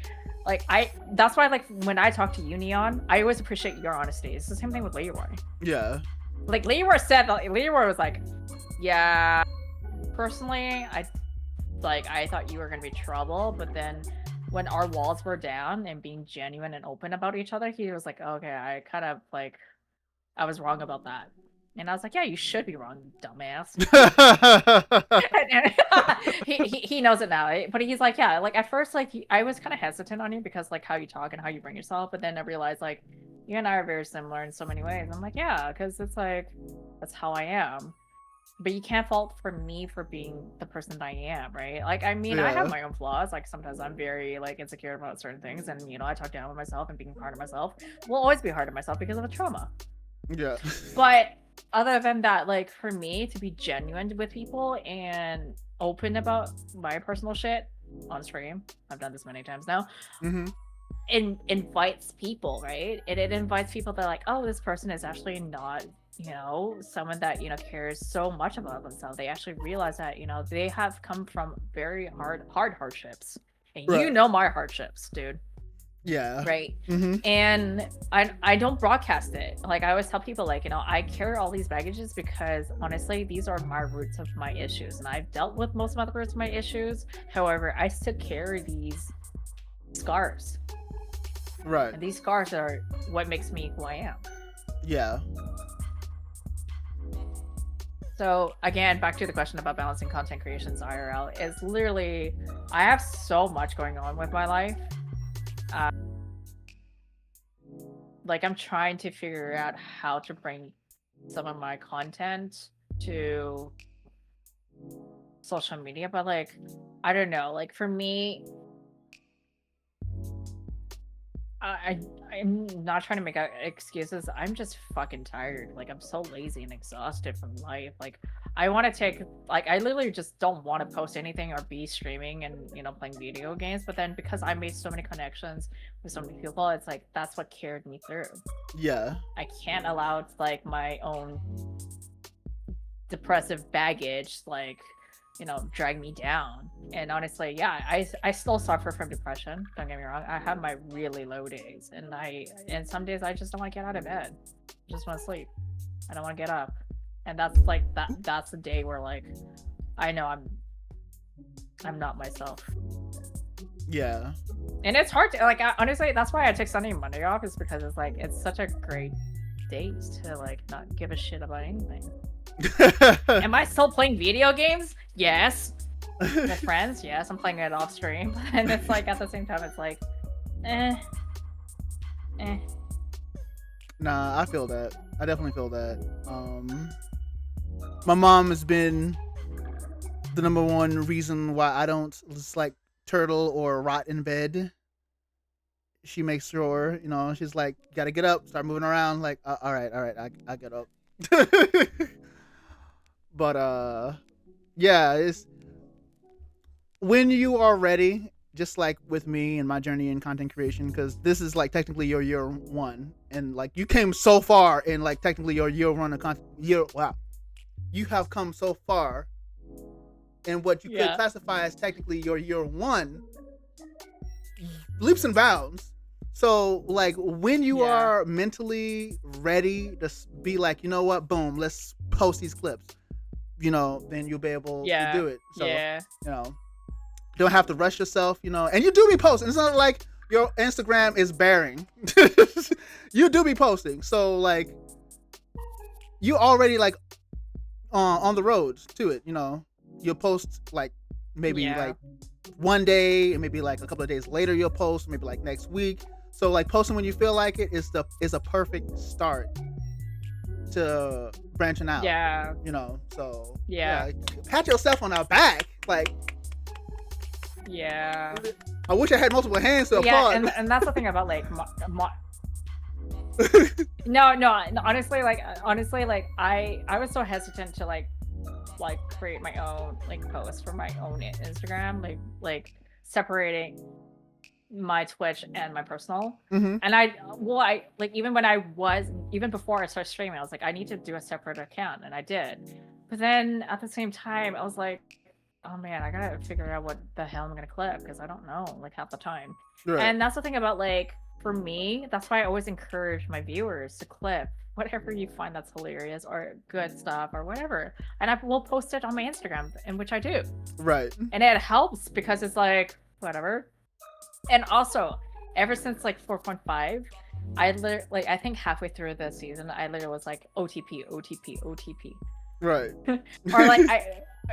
like, that's why, like, when I talk to you, Neon, I always appreciate your honesty. It's the same thing with Leroy. Yeah. Like, Leroy was like, yeah, personally, I thought you were gonna be trouble, but then when our walls were down and being genuine and open about each other, he was like, okay, I kind of like, I was wrong about that. And I was like, yeah, you should be wrong, dumbass. he knows it now, but he's like, yeah, like at first, like, I was kind of hesitant on you because like how you talk and how you bring yourself, but then I realized like you and I are very similar in so many ways. I'm like, yeah, because it's like, that's how I am. But you can't fault for me for being the person that I am, right? Like, I mean, I have my own flaws. Like, sometimes I'm very like insecure about certain things, and you know, I talk down with myself, and being hard on myself will always be hard on myself because of the trauma. Yeah. But other than that, like, for me to be genuine with people and open about my personal shit on stream, I've done this many times now, it invites people, right? It invites people that are like, oh, this person is actually not, you know, someone that, you know, cares so much about themselves. They actually realize that, you know, they have come from very hard hardships. And you know my hardships, dude. Yeah. Right. And I don't broadcast it. Like, I always tell people, like, you know, I carry all these baggages because honestly, these are my roots of my issues, and I've dealt with most of the roots of my issues. However, I still carry these scars. Right. And these scars are what makes me who I am. Yeah. So again, back to the question about balancing content creations IRL, is literally, I have so much going on with my life. Like, I'm trying to figure out how to bring some of my content to social media, but like, I don't know, like, for me, I'm not trying to make excuses. I'm just fucking tired. Like, I'm so lazy and exhausted from life. Like, I want to take, like, I literally just don't want to post anything or be streaming and, you know, playing video games. But then because I made so many connections with so many people, it's like, that's what carried me through. Yeah. I can't allow, like, my own depressive baggage, like, you know, drag me down. And honestly, yeah, I still suffer from depression. Don't get me wrong. I have my really low days, and some days I just don't want to get out of bed. I just want to sleep. I don't want to get up. and that's like that's the day where like I know I'm not myself. Yeah. And it's hard to like honestly, that's why I took Sunday and Monday off, is because it's like it's such a great date to like not give a shit about anything. Am I still playing video games? Yes. With friends? Yes, I'm playing it off stream. And it's like at the same time it's like eh. Nah, I feel that. I definitely feel that. My mom has been the number one reason why I don't just like turtle or rot in bed. She makes sure, you know, she's like, you gotta get up, start moving around. Like, all right, I get up. But yeah, it's when you are ready, just like with me and my journey in content creation, because this is like technically your year one, and like you came so far in like technically your year one of content. Wow, you have come so far in what you could classify as technically your year one, leaps and bounds. So like when you are mentally ready to be like, you know what, boom, let's post these clips, you know, then you'll be able to do it. So you know, don't have to rush yourself, you know, and you do be posting. It's not like your Instagram is bearing. You do be posting. So like you already like on the road to it, you know. You'll post like maybe like one day, and maybe like a couple of days later you'll post, maybe like next week. So like posting when you feel like it is a perfect start to branching out. Yeah. You know, so pat yourself on the back. Like I wish I had multiple hands to applaud. Yeah, and that's the thing about like no, honestly, like I was so hesitant to like create my own like post for my own Instagram, like separating my Twitch and my personal. And I like even before I started streaming, I was like, I need to do a separate account, and I did. But then at the same time, I was like, oh man, I gotta figure out what the hell I'm gonna clip, because I don't know like half the time. Right. And that's the thing about like, for me, that's why I always encourage my viewers to clip whatever you find that's hilarious or good stuff or whatever, and I will post it on my Instagram, in which I do. Right. And it helps because it's like whatever. And also, ever since like 4.5, I think halfway through the season, I literally was like OTP. Right. Or like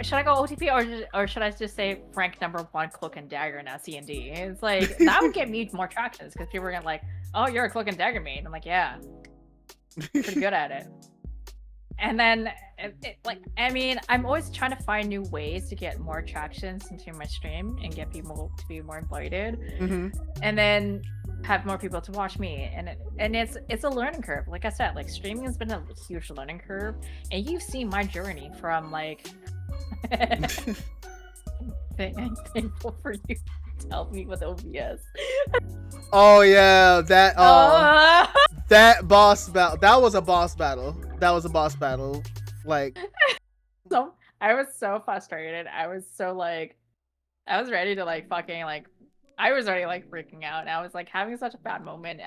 should I go OTP or should I just say Frank #1 Cloak and Dagger now C&D? It's like that would get me more traction, because people are gonna like, oh, you're a Cloak and Dagger main. I'm like, yeah. Pretty good at it. And then like, I mean, I'm always trying to find new ways to get more attractions into my stream and get people to be more invited, and then have more people to watch me. And it's a learning curve. Like I said, like streaming has been a huge learning curve, and you've seen my journey from like I'm thankful for you to help me with OBS. Oh yeah, that boss battle. That was a boss battle. Like, so I was so frustrated. I was ready to like fucking like, I was already like freaking out. And I was like having such a bad moment.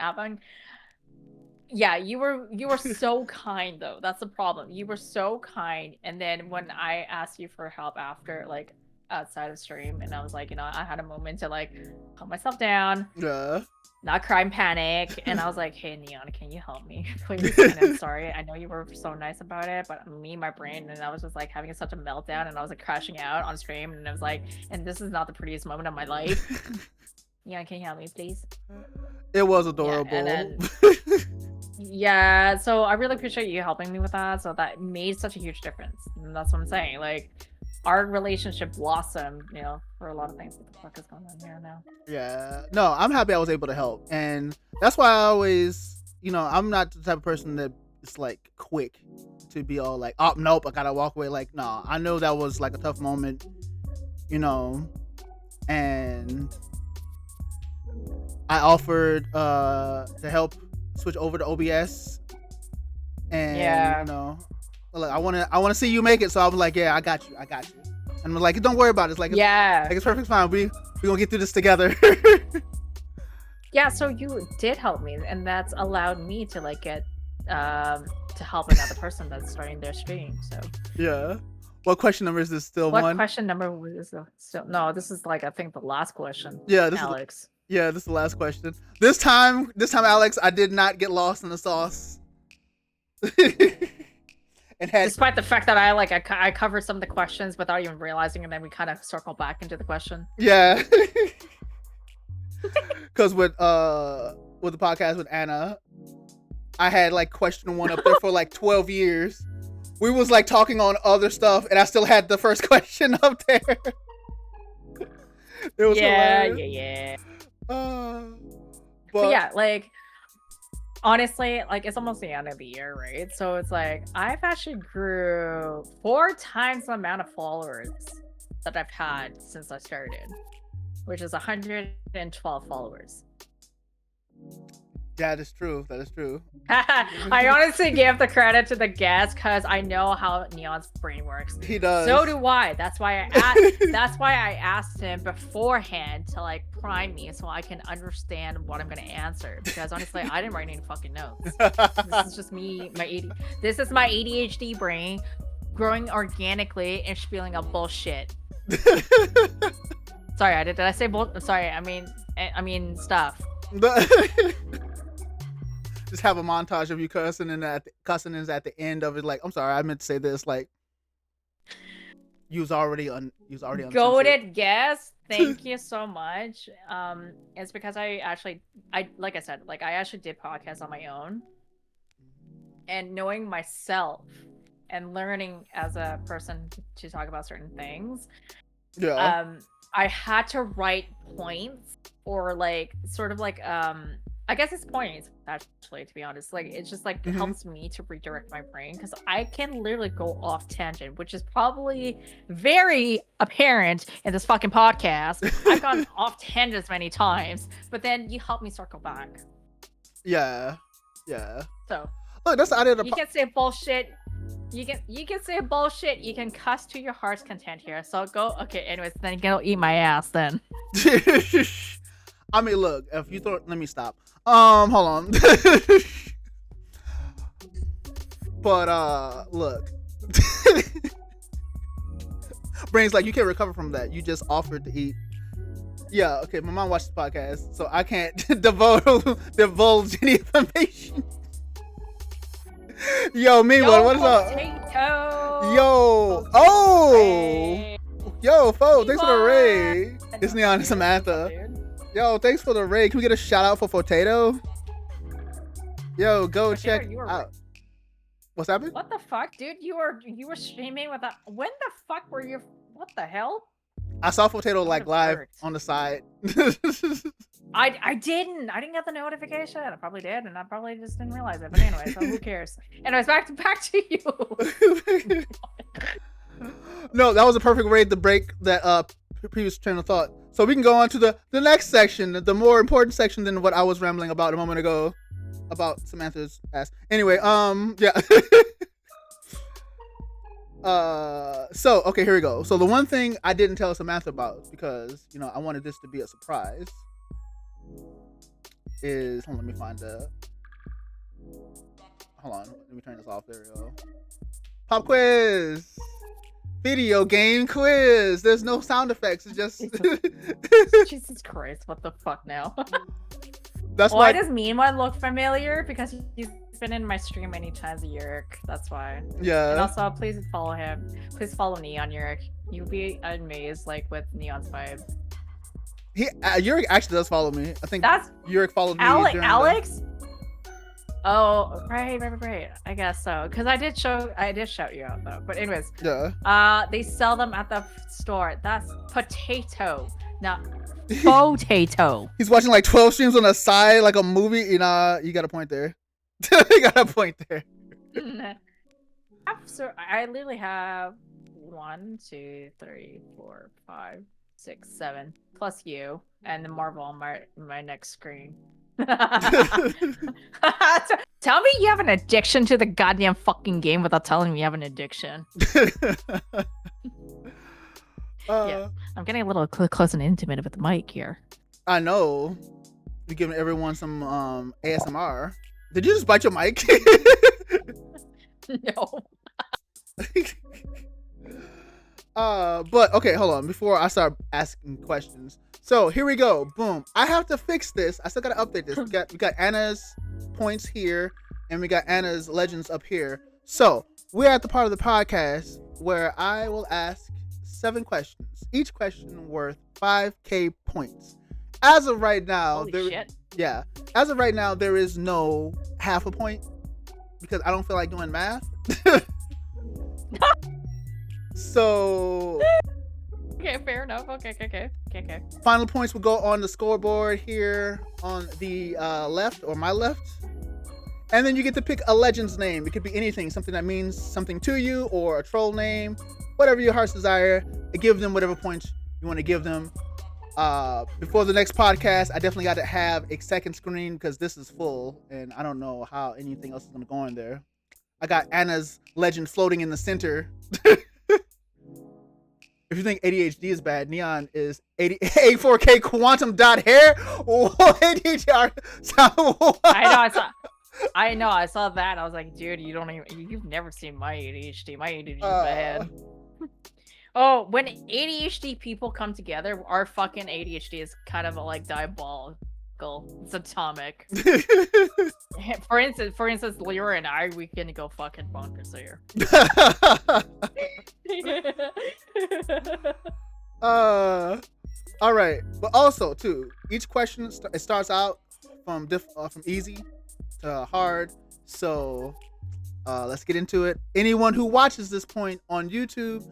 You were so kind though. That's the problem. You were so kind. And then when I asked you for help after, like outside of stream, and I was like, you know, I had a moment to like calm myself down. Not cry and panic, and I was like, hey Neon, can you help me please? And I'm sorry, I know you were so nice about it, but my brain, and I was just like having such a meltdown, and I was like crashing out on stream, and I was like, and this is not the prettiest moment of my life. Neon, can you help me please? It was adorable. So I really appreciate you helping me with that. So that made such a huge difference, and that's what I'm saying. Like, our relationship blossomed, you know, for a lot of things. What the fuck is going on here now? Yeah. No, I'm happy I was able to help. And that's why I always, you know, I'm not the type of person that is like quick to be all like, oh, nope, I gotta walk away. Like, no, I know that was like a tough moment, you know, and I offered to help switch over to OBS. And, you know, like, I want to see you make it. So I was like, yeah, I got you. And I'm like, don't worry about it. It's like, it's perfect fine. We're going to get through this together. Yeah, so you did help me, and that's allowed me to like get to to help another person that's starting their stream. So Yeah. What question number is this? Still what one? question number was this? Still no, this is like I think the last question. Yeah, this Alex. this is the last question. This time, Alex, I did not get lost in the sauce. And had Despite the fact that I covered some of the questions without even realizing, and then we kind of circle back into the question. Yeah. Because with the podcast with Anna, I had like question 1 up there for like 12 years. We was like talking on other stuff, and I still had the first question up there. It was hilarious. But yeah, like honestly, like it's almost the end of the year, right? So it's like I've actually grew 4 times the amount of followers that I've had since I started, which is 112 followers. Yeah, that is true. That is true. I honestly give the credit to the guest because I know how Neon's brain works. He does. So do I. That's why I asked him beforehand to like prime me so I can understand what I'm gonna answer. Because honestly, I didn't write any fucking notes. This is just me, this is my ADHD brain growing organically and spewing out bullshit. Sorry, did I say bull? Sorry, I mean stuff. Just have a montage of you cussing, and cussing is at the end of it. Like, I'm sorry, I meant to say this. Like, you was already on. Goated guest. Thank you so much. It's because I like I said, like I actually did podcasts on my own, and knowing myself and learning as a person to talk about certain things. Yeah. I had to write points or like sort of like I guess it's points actually, to be honest. Like it's just like it helps me to redirect my brain because I can literally go off tangent, which is probably very apparent in this fucking podcast. I've gone off tangents many times, but then you help me circle back. Yeah. So look, that's the idea of the you can say bullshit. You can say bullshit. You can cuss to your heart's content here. So go. Okay. Anyways, then you go eat my ass then. I mean, look. If you throw, let me stop. Hold on. But look. Brain's like, you can't recover from that. You just offered to eat. Yeah. Okay. My mom watched the podcast, so I can't divulge any information. Yo, Meanwhile, what is up? Yo, yo, Fo, thanks for the raid. It's Neon and Samantha. Yo, thanks for the raid. Can we get a shout out for Potato? Yo, go check out. What's happening? What the fuck, dude? You were streaming with when the fuck were you? What the hell? I saw Potato like live on the side. I didn't get the notification. I probably did, and I probably just didn't realize it. But anyway, so who cares? Anyways, back to you. No, that was a perfect way to break that previous train of thought. So we can go on to the next section, the more important section than what I was rambling about a moment ago about Samantha's ass. Anyway, yeah. So okay, here we go. So the one thing I didn't tell Samantha about because I wanted this to be a surprise is let me find the hold on, let me turn this off. There we go. Pop quiz, video game quiz. There's no sound effects. It's just Jesus Christ, what the fuck now? That's why does Meanwhile look familiar? Because he's been in my stream many times, Yurik. That's why. Yeah. And also, please follow him. Please follow Neon, Yurik. You'll be amazed, like with Neon's vibe. Yurik actually does follow me. I think that's Yurik followed me. Alex? Oh, right. I guess so. Because I did shout you out though. But anyways. Yeah. They sell them at the store. That's potato, not potato. He's watching like 12 streams on the side, like a movie. You got a point there. You got a point there. So I literally have 1, 2, 3, 4, 5, 6, 7 plus you and the Marvel on my next screen. Tell me you have an addiction to the goddamn fucking game without telling me you have an addiction. Yeah, I'm getting a little close and intimate with the mic here. I know. You're giving everyone some ASMR. Did you just bite your mic? No. But okay, hold on. Before I start asking questions, so here we go. Boom. I have to fix this. I still gotta update this. We got Anna's points here, and we got Anna's legends up here. So we're at the part of the podcast where I will ask 7 questions. Each question worth 5K points. As of right now, as of right now, there is no half a point because I don't feel like doing math. So okay, fair enough. Okay. Final points will go on the scoreboard here on the left, or my left. And then you get to pick a legend's name. It could be anything, something that means something to you, or a troll name, whatever your heart's desire. Give them whatever points you want to give them. Before the next podcast, I definitely got to have a second screen because this is full and I don't know how anything else is going to go in there. I got Anna's legend floating in the center. If you think ADHD is bad, Neon is 84K quantum dot hair. Whoa, ADHD. I know. I saw that. I was like, dude, you've never seen my ADHD. My ADHD is bad. Oh, when ADHD people come together, our fucking ADHD is kind of like diabolical. It's atomic. For instance, Lyra and I, we can go fucking bonkers here. All right, but also too, each question it starts out from easy to hard. So let's get into it. Anyone who watches this point on YouTube,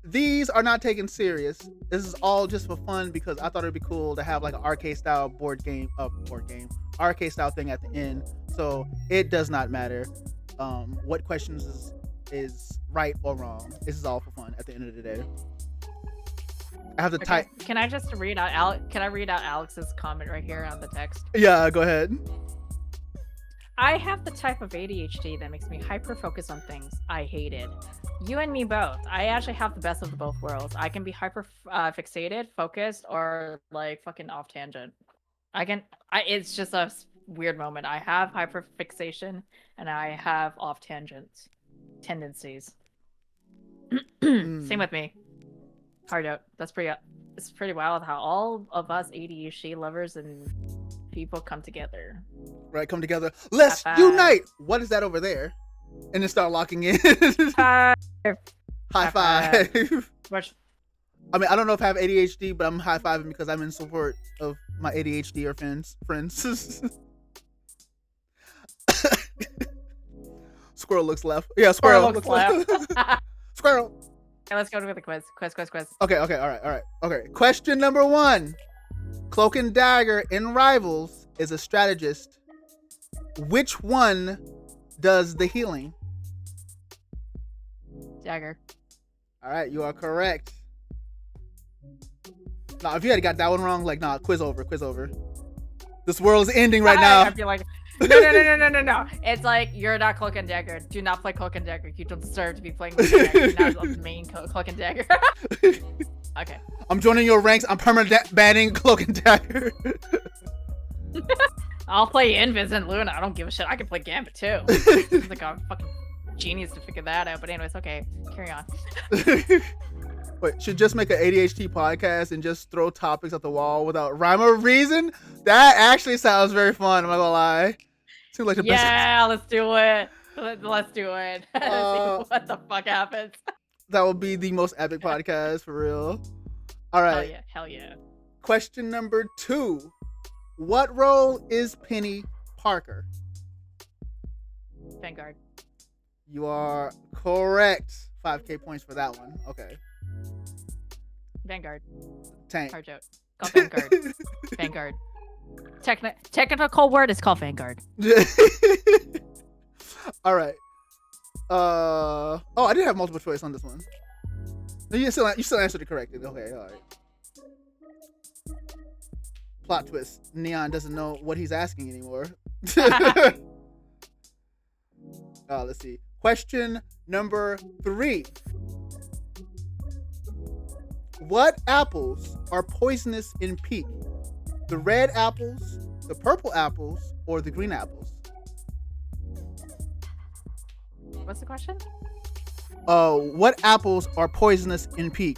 these are not taken serious. This is all just for fun because I thought it'd be cool to have like an arcade style arcade style thing at the end. So it does not matter what questions is right or wrong. This is all for fun at the end of the day. I have to type. Can I just read out Can I read out Alex's comment right here on the text? Yeah, go ahead. I have the type of ADHD that makes me hyper-focus on things I hated. You and me both. I actually have the best of the both worlds. I can be hyper-fixated, focused, or like fucking off tangent. It's just a weird moment. I have hyper-fixation and I have off tangents tendencies. Same with me. Hard out. It's pretty wild how all of us ADHD lovers and people come together. Right, come together. Let's unite. What is that over there? And then start locking in. High five. Much. I mean, I don't know if I have ADHD, but I'm high fiving because I'm in support of my ADHD or friends. Squirrel looks left. Yeah, squirrel looks left. Squirrel. Okay, let's go to the quiz. Quiz. Okay, all right. Okay, question number 1. Cloak and Dagger in Rivals is a strategist. Which one does the healing? Dagger. All right, you are correct. Now, if you had got that one wrong, like, nah, quiz over. This world is ending right now. I feel like, no. It's like, you're not Cloak and Dagger. Do not play Cloak and Dagger. You don't deserve to be playing Cloak and Dagger. You're not the main Cloak and Dagger. Okay. I'm joining your ranks. I'm permanent banning Cloak and Dagger. I'll play Invis and Luna. I don't give a shit. I can play Gambit too. It's like a fucking genius to figure that out. But anyways, okay, carry on. Wait, should just make an ADHD podcast and just throw topics at the wall without rhyme or reason? That actually sounds very fun. I'm not gonna lie. Seems like the best. Yeah, let's do it. Let's do it. See what the fuck happens. That will be the most epic podcast for real. All right. Hell yeah. Question number 2. What role is Penny Parker? Vanguard. You are correct. 5K points for that one. Okay. Vanguard. Tank. Hard joke. Call Vanguard. Vanguard. Technical word is called Vanguard. All right. Oh, I did have multiple choice on this one. You still answered it correctly. Okay, all right. Plot twist. Neon doesn't know what he's asking anymore. Let's see. Question number 3. What apples are poisonous in peak? The red apples, the purple apples, or the green apples? What's the question? What apples are poisonous in peak?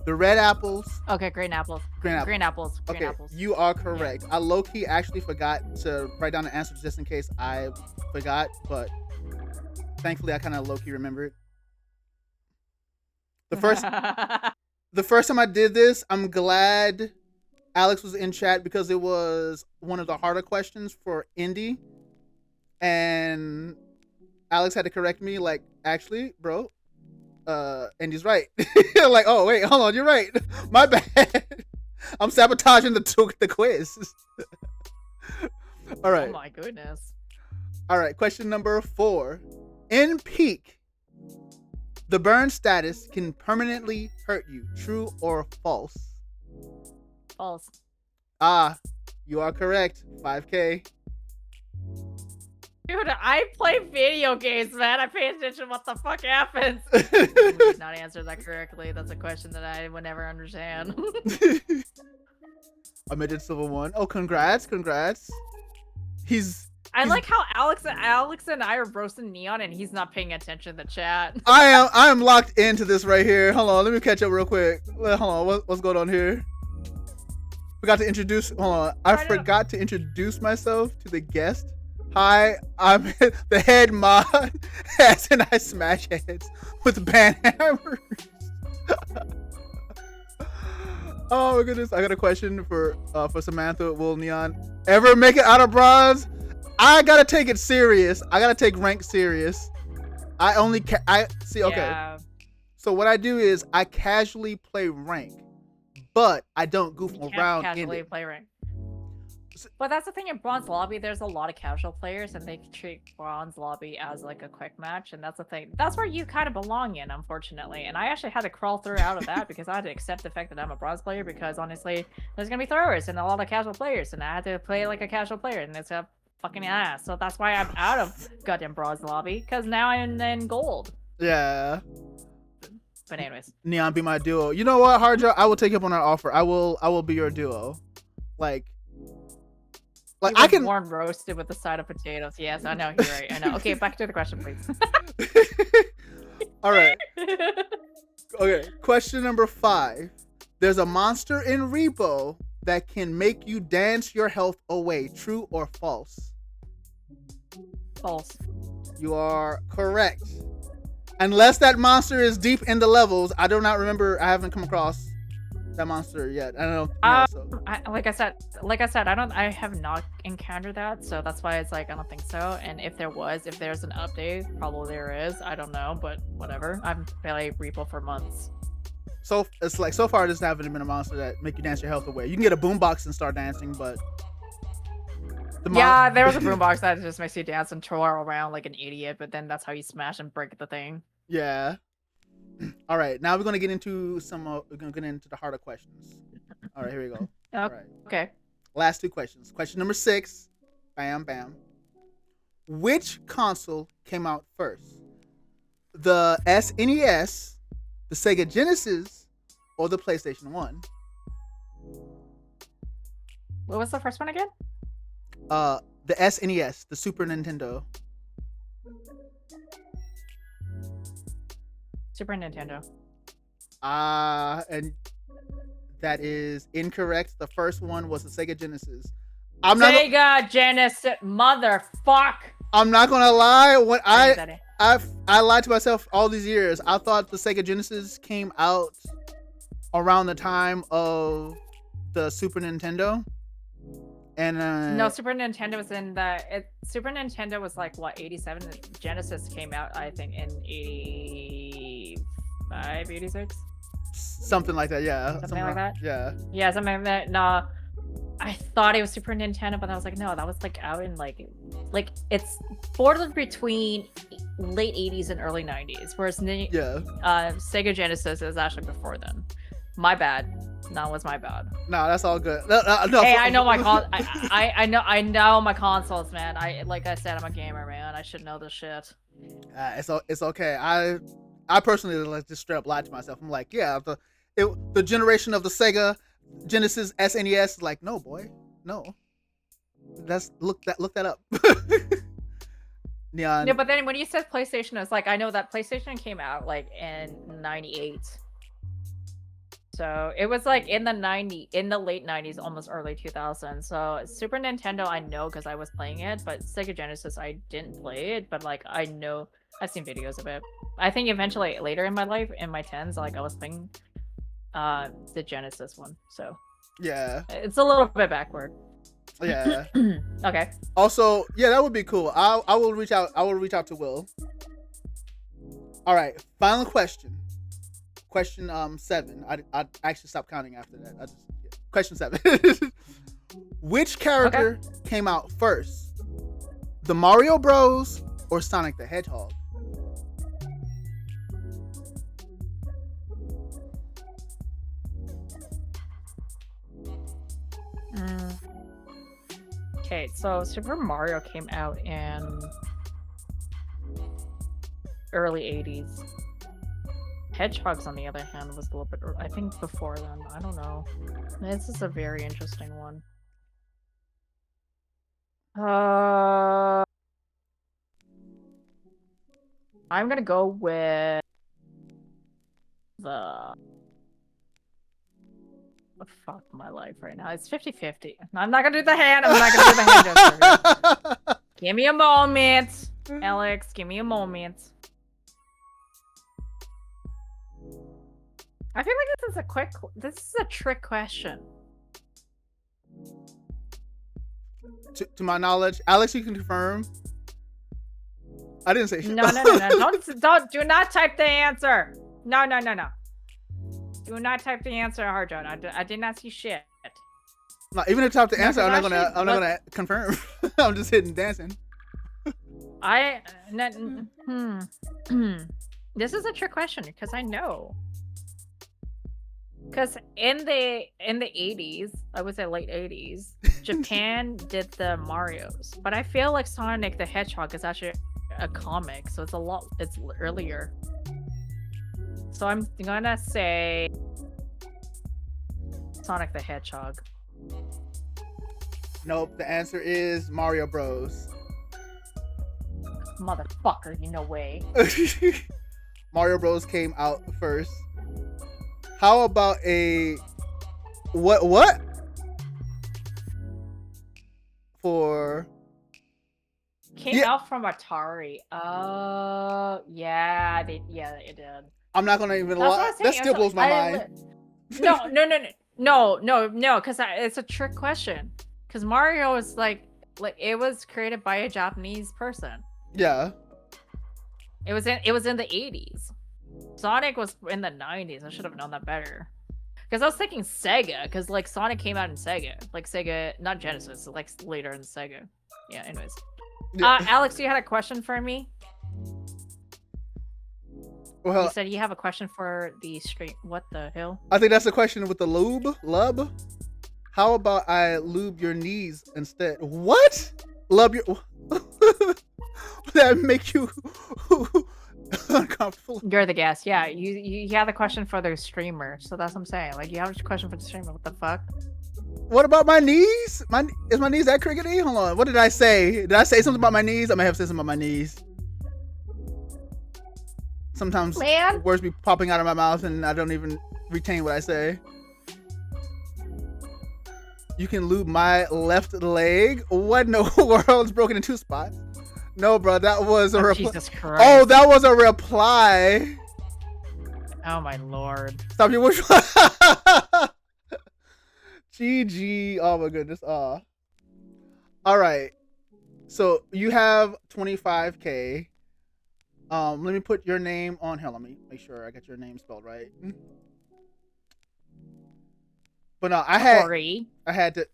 The red apples. Okay, green apples. Green apples. Green apples. Green Okay, apples. you are correct. I low-key actually forgot to write down the answer just in case I forgot, but thankfully I kind of low-key remembered. The first time I did this, I'm glad Alex was in chat because it was one of the harder questions for Indy, and Alex had to correct me, like, actually, bro, Indy's right. Like, oh wait, hold on, you're right. My bad. I'm sabotaging the quiz. All right. Oh my goodness. All right. Question number 4. In peak, the burn status can permanently hurt you. True or false? False. You are correct. 5K. Dude, I play video games, man. I pay attention to what the fuck happens. I did not answer that correctly. That's a question that I would never understand. I made it Civil 1. Oh, congrats. I like how Alex and I are roasting Neon and he's not paying attention to the chat. I am locked into this right here. Hold on, let me catch up real quick. Hold on, what's going on here? Forgot to introduce. Hold on, I forgot to introduce myself to the guest. Hi, I'm the head mod, and I smash heads with band hammers. Oh my goodness! I got a question for Samantha. Will Neon ever make it out of bronze? I gotta take it serious. I gotta take rank serious. I see. Okay. Yeah. So what I do is I casually play rank, but I don't goof around Casually in it. play rank. But that's the thing in Bronze Lobby, there's a lot of casual players and they treat Bronze Lobby as like a quick match, and that's the thing. That's where you kind of belong in, unfortunately. And I actually had to crawl through out of that because I had to accept the fact that I'm a Bronze player because honestly, there's gonna be throwers and a lot of casual players, and I had to play like a casual player, and it's a fucking ass. So that's why I'm out of goddamn Bronze Lobby, because now I'm in gold. Yeah. But anyways. Neon, be my duo. You know what, Hardja? I will take up on our offer. I will be your duo. Like I can warm roasted with the side of potatoes. Yes, I know. You're right. I know. Okay, back to the question, please. All right. Okay. Question number 5. There's a monster in Repo that can make you dance your health away. True or false? False. You are correct. Unless that monster is deep in the levels, I do not remember. I haven't come across that monster yet. I don't know. Like I said, I have not encountered that, so that's why it's like I don't think so. And if there's an update, probably there is. I don't know, but whatever. I've played Repo for months. So it's like so far, there's haven't been a monster that make you dance your health away. You can get a boombox and start dancing, but yeah, there was a boombox that just makes you dance and twirl around like an idiot. But then that's how you smash and break the thing. Yeah. All right, now we're gonna get into the harder questions. All right, here we go. All right. Okay. Last 2 questions. Question number 6. Bam, bam. Which console came out first? The SNES, the Sega Genesis, or the PlayStation 1? What was the first one again? The SNES, the Super Nintendo. Super Nintendo. And that is incorrect. The first one was the Sega Genesis. Sega Genesis, motherfuck. I'm not gonna lie. When I lied to myself all these years. I thought the Sega Genesis came out around the time of the Super Nintendo. And no, Super Nintendo was Super Nintendo was like what, 87? Genesis came out I think in 85, 86. Something like that, yeah. Something like that? Yeah. Yeah, something like that. No, I thought it was Super Nintendo, but I was like, no, that was like out in like it's bordered between late 80s and early 90s, whereas Sega Genesis is actually before then. My bad. That was my bad. No, that's all good. No, hey, I know my I know my consoles, man. Like I said, I'm a gamer, man. I should know this shit. It's okay. I personally like just straight up lied to myself. I'm like, yeah, the generation of the Sega Genesis SNES is like, no, boy, no. Look that up. Neon. Yeah, but then when you said PlayStation, it's like I know that PlayStation came out like in '98. So it was like in the late '90s, almost early 2000s. So Super Nintendo, I know because I was playing it, but Sega Genesis, I didn't play it, but like I know I've seen videos of it. I think eventually later in my life, in my tens, like I was playing the Genesis one. So Yeah. it's a little bit backward. Yeah. Okay. Also, yeah, that would be cool. I will reach out. I will reach out to Will. All right. Final question. Question 7. I actually stopped counting after that. Question 7. Which character came out first? The Mario Bros. Or Sonic the Hedgehog? Okay, so Super Mario came out in early 80s. Hedgehogs, on the other hand, was a little bit, I think, before then. I don't know. This is a very interesting one. I'm gonna go with the... Fuck my life right now. It's 50-50. I'm not gonna do the hand. I'm not gonna do the hand gesture. Give me a moment, Alex. Give me a moment. I feel like this is a trick question. To my knowledge, Alex, you can confirm. I didn't say shit. No. Do not type the answer. No. Do not type the answer, hard drive. I did not see shit. No, even if I type the answer, I'm not gonna confirm. I'm just hitting dancing. This is a trick question because I know. Because in the 80s, I would say late 80s, Japan did the Marios, but I feel like Sonic the Hedgehog is actually a comic, so it's earlier. So I'm gonna say Sonic the Hedgehog. Nope, the answer is Mario Bros. Motherfucker, no way. Mario Bros came out first. How about a what? For came out from Atari. Oh, yeah, it did. I'm not gonna even lie. That still blows my mind. No, because it's a trick question. Because Mario is like it was created by a Japanese person. Yeah. It was in the 80s. Sonic was in the 90s. I should have known that better. Because I was thinking Sega, because like Sonic came out in Sega. Like Sega, not Genesis, like later in Sega. Yeah, anyways. Alex, you had a question for me? Well, you said you have a question for the stream. What the hell? I think that's the question with the lube. How about I lube your knees instead? What? Love your... Would that make you uncomfortable? You're the guest. Yeah, you have a question for the streamer. So that's what I'm saying. Like, you have a question for the streamer. What the fuck? What about my knees? Is my knees that crickety? Hold on. What did I say? Did I say something about my knees? I may have said something about my knees. Sometimes words be popping out of my mouth and I don't even retain what I say. You can lube my left leg. What in the world is broken in 2 spots? No, bro, that was a reply. Jesus Christ. Oh, that was a reply. Oh my lord. Stop your which one? GG. Oh my goodness. All right. So you have 25K. Let me put your name on. Hell, let me make sure I got your name spelled right. But no, I had to.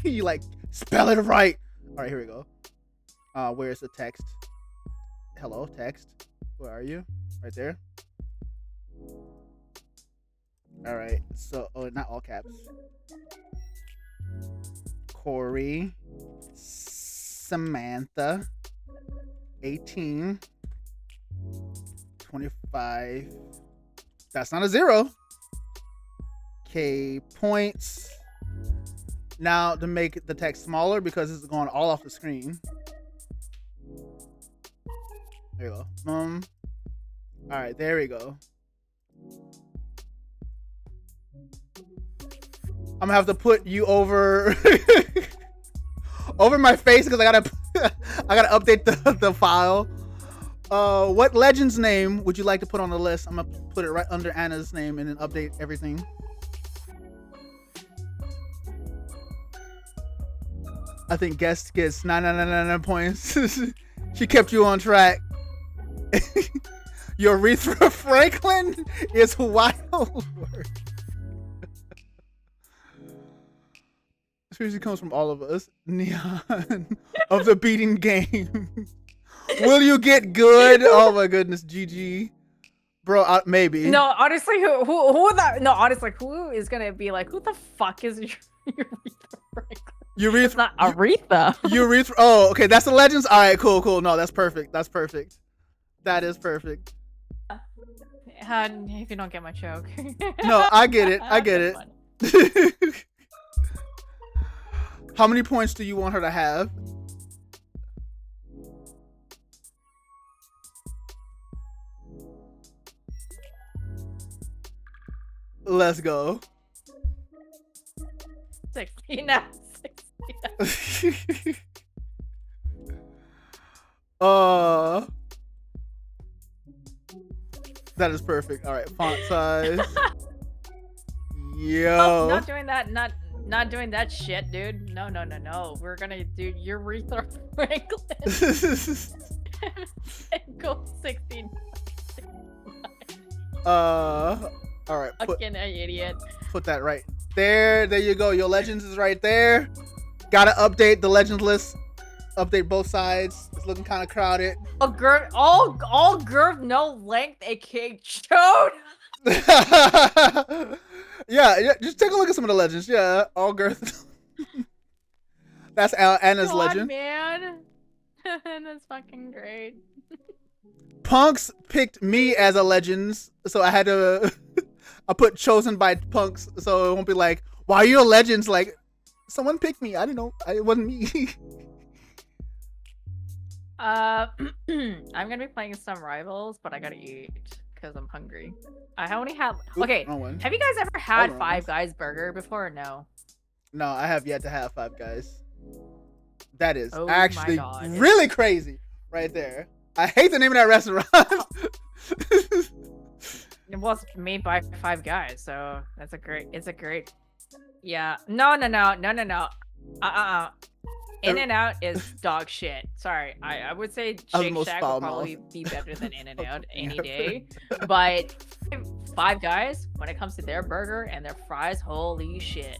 You like spell it right. All right, here we go. Where's the text? Hello, text. Where are you? Right there. All right. So, not all caps. Corey, Samantha, 18, 25. That's not a 0. K points. Now to make the text smaller because it's going all off the screen. There you go. All right, there we go. I'm gonna have to put you over over my face because I gotta update the file. What legend's name would you like to put on the list? I'm gonna put it right under Anna's name and then update everything. I think guest gets 999 points. She kept you on track. Your Aretha Franklin is wild work. This usually comes from all of us. Neon of the beating game. Will you get good? Oh my goodness, GG. Bro, maybe. No, honestly, who that? No, honestly, who is gonna be like, who the fuck is Aretha Franklin? It's not Aretha. Aretha. Oh, okay, that's the legends. All right, cool. No, that's perfect. That is perfect. If you don't get my joke. No, I get it. How many points do you want her to have? Let's go. 60 now. 60. That is perfect. All right, font size. Yo. Oh, not doing that. Not doing that shit, dude. No. We're gonna do Aretha Franklin. And go 16. All right. Fucking idiot. Put that right there. There you go. Your legends is right there. Gotta update the legends list. Update both sides. It's looking kind of crowded. All girth, no length, aka chode. yeah, just take a look at some of the legends. Yeah, all girth. That's Anna's legend. Man. That's fucking great. Punks picked me as a legends, so I had to I put chosen by Punks, so it won't be like, why are you a legends? Like, someone picked me. I didn't know. It wasn't me. I'm gonna be playing some rivals, but I gotta eat because I'm hungry. I only have. Okay, have you guys ever had Five Guys burger before or no? No, I have yet to have Five Guys. That is actually really crazy right there. I hate the name of that restaurant. It was made by Five Guys, so it's a great. Yeah. No. In-N-Out is dog shit. Sorry, I would say Shake Shack would probably be better than In-N-Out any day. But Five Guys, when it comes to their burger and their fries, holy shit.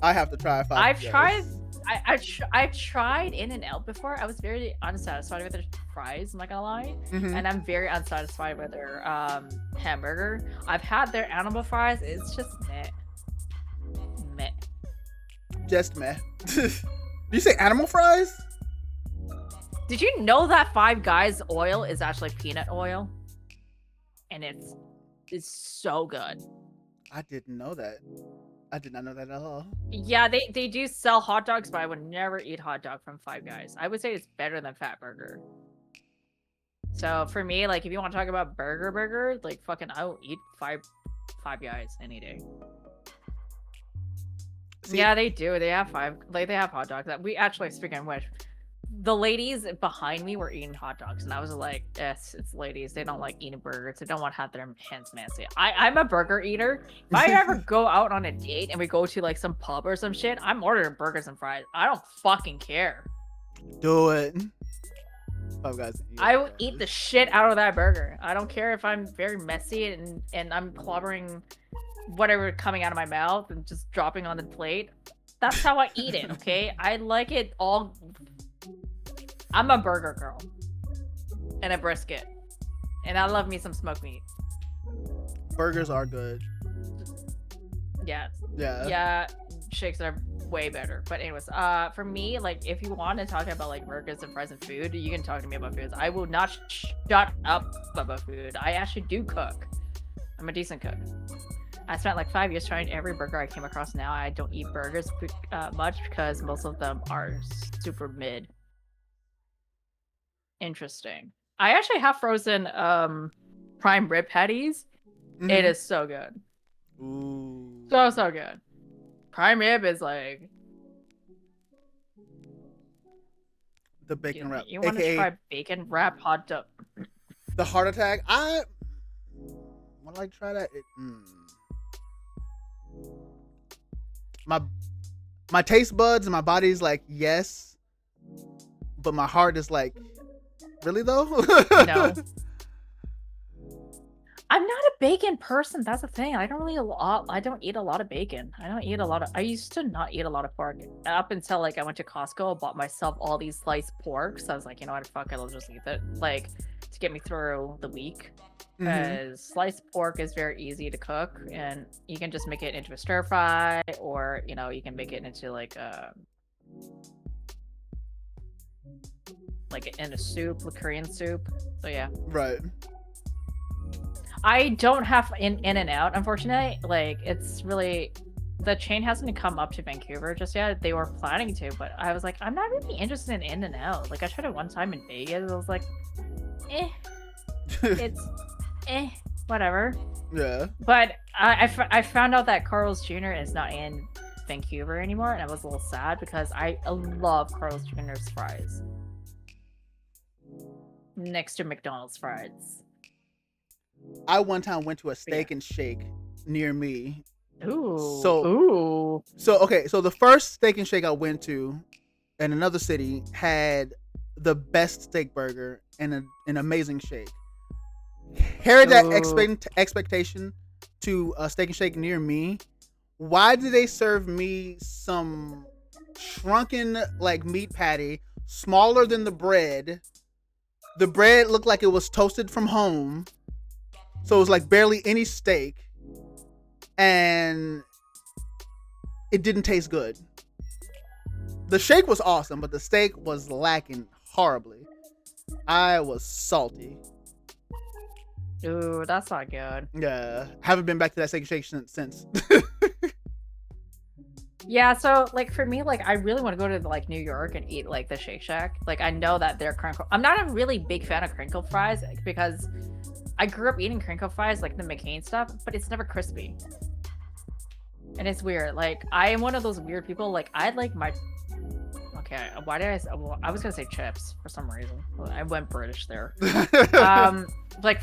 I have to try Five Guys. I've tried In-N-Out before. I was very unsatisfied with their fries, I'm not gonna lie. And I'm very unsatisfied with their hamburger. I've had their animal fries, it's just meh. Just meh. Did you say animal fries? Did you know that Five Guys oil is actually peanut oil? And it's so good. I didn't know that. I did not know that at all. Yeah, they do sell hot dogs, but I would never eat hot dog from Five Guys. I would say it's better than Fat Burger. So for me, like, if you want to talk about burger, like, fucking, I will eat Five Guys any day. See, yeah, they do. They have they have hot dogs. We actually, speaking of which, the ladies behind me were eating hot dogs, and I was like, yes, it's ladies. They don't like eating burgers. They don't want to have their hands messy. I'm a burger eater. If I ever go out on a date and we go to like some pub or some shit, I'm ordering burgers and fries. I don't fucking care. Do it. Five Guys. I will eat the shit out of that burger. I don't care if I'm very messy and I'm clobbering whatever coming out of my mouth and just dropping on the plate. That's how I eat it, okay? I like it all. I'm a burger girl. And a brisket. And I love me some smoked meat. Burgers are good. Yeah. Yeah. Yeah, shakes are way better. But anyways, for me, like, if you want to talk about like burgers and fries and food, you can talk to me about foods. I will not shut up about food. I actually do cook. I'm a decent cook. I spent like 5 years trying every burger I came across. Now I don't eat burgers much because most of them are super mid. Interesting. I actually have frozen prime rib patties. Mhm. It is so good. Ooh. So good. Prime rib is like The bacon wrap. You want to AKA try bacon wrap hot dog? the heart attack. Would I try that? My taste buds and my body's like yes, but my heart is like, really though? No. I'm not a bacon person. That's the thing. I don't eat a lot of bacon. I used to not eat a lot of pork up until like I went to Costco and bought myself all these sliced pork. So I was like, you know what, fuck it, I'll just eat it, like, to get me through the week. Because sliced pork is very easy to cook, and you can just make it into a stir fry, or you can make it into like in a soup, like Korean soup. So yeah. Right. I don't have In-N-Out, unfortunately. Like, it's really, the chain hasn't come up to Vancouver just yet. They were planning to, but I was like, I'm not really interested in In-N-Out. Like, I tried it one time in Vegas. I was like, it's whatever. Yeah. But I found out that Carl's Jr. is not in Vancouver anymore, and I was a little sad because I love Carl's Jr.'s fries next to McDonald's fries. I one time went to a steak and shake near me. Ooh. So okay, so the first steak and shake I went to in another city had the best steak burger and an amazing shake. Carried that expectation to a steak and shake near me. Why did they serve me some shrunken like meat patty, smaller than the bread? The bread looked like it was toasted from home. So it was like barely any steak, and it didn't taste good. The shake was awesome, but the steak was lacking horribly. I was salty. Ooh, that's not good. Yeah, haven't been back to that steak and shake since. Yeah, so like for me, like I really want to go to like New York and eat like the Shake Shack. Like I know that they're crinkle. I'm not a really big fan of crinkle fries because I grew up eating crinkle fries, like the McCain stuff, but it's never crispy. And it's weird. Like, I am one of those weird people. Like, I like my... Okay, why did I was gonna say chips for some reason. I went British there. Like,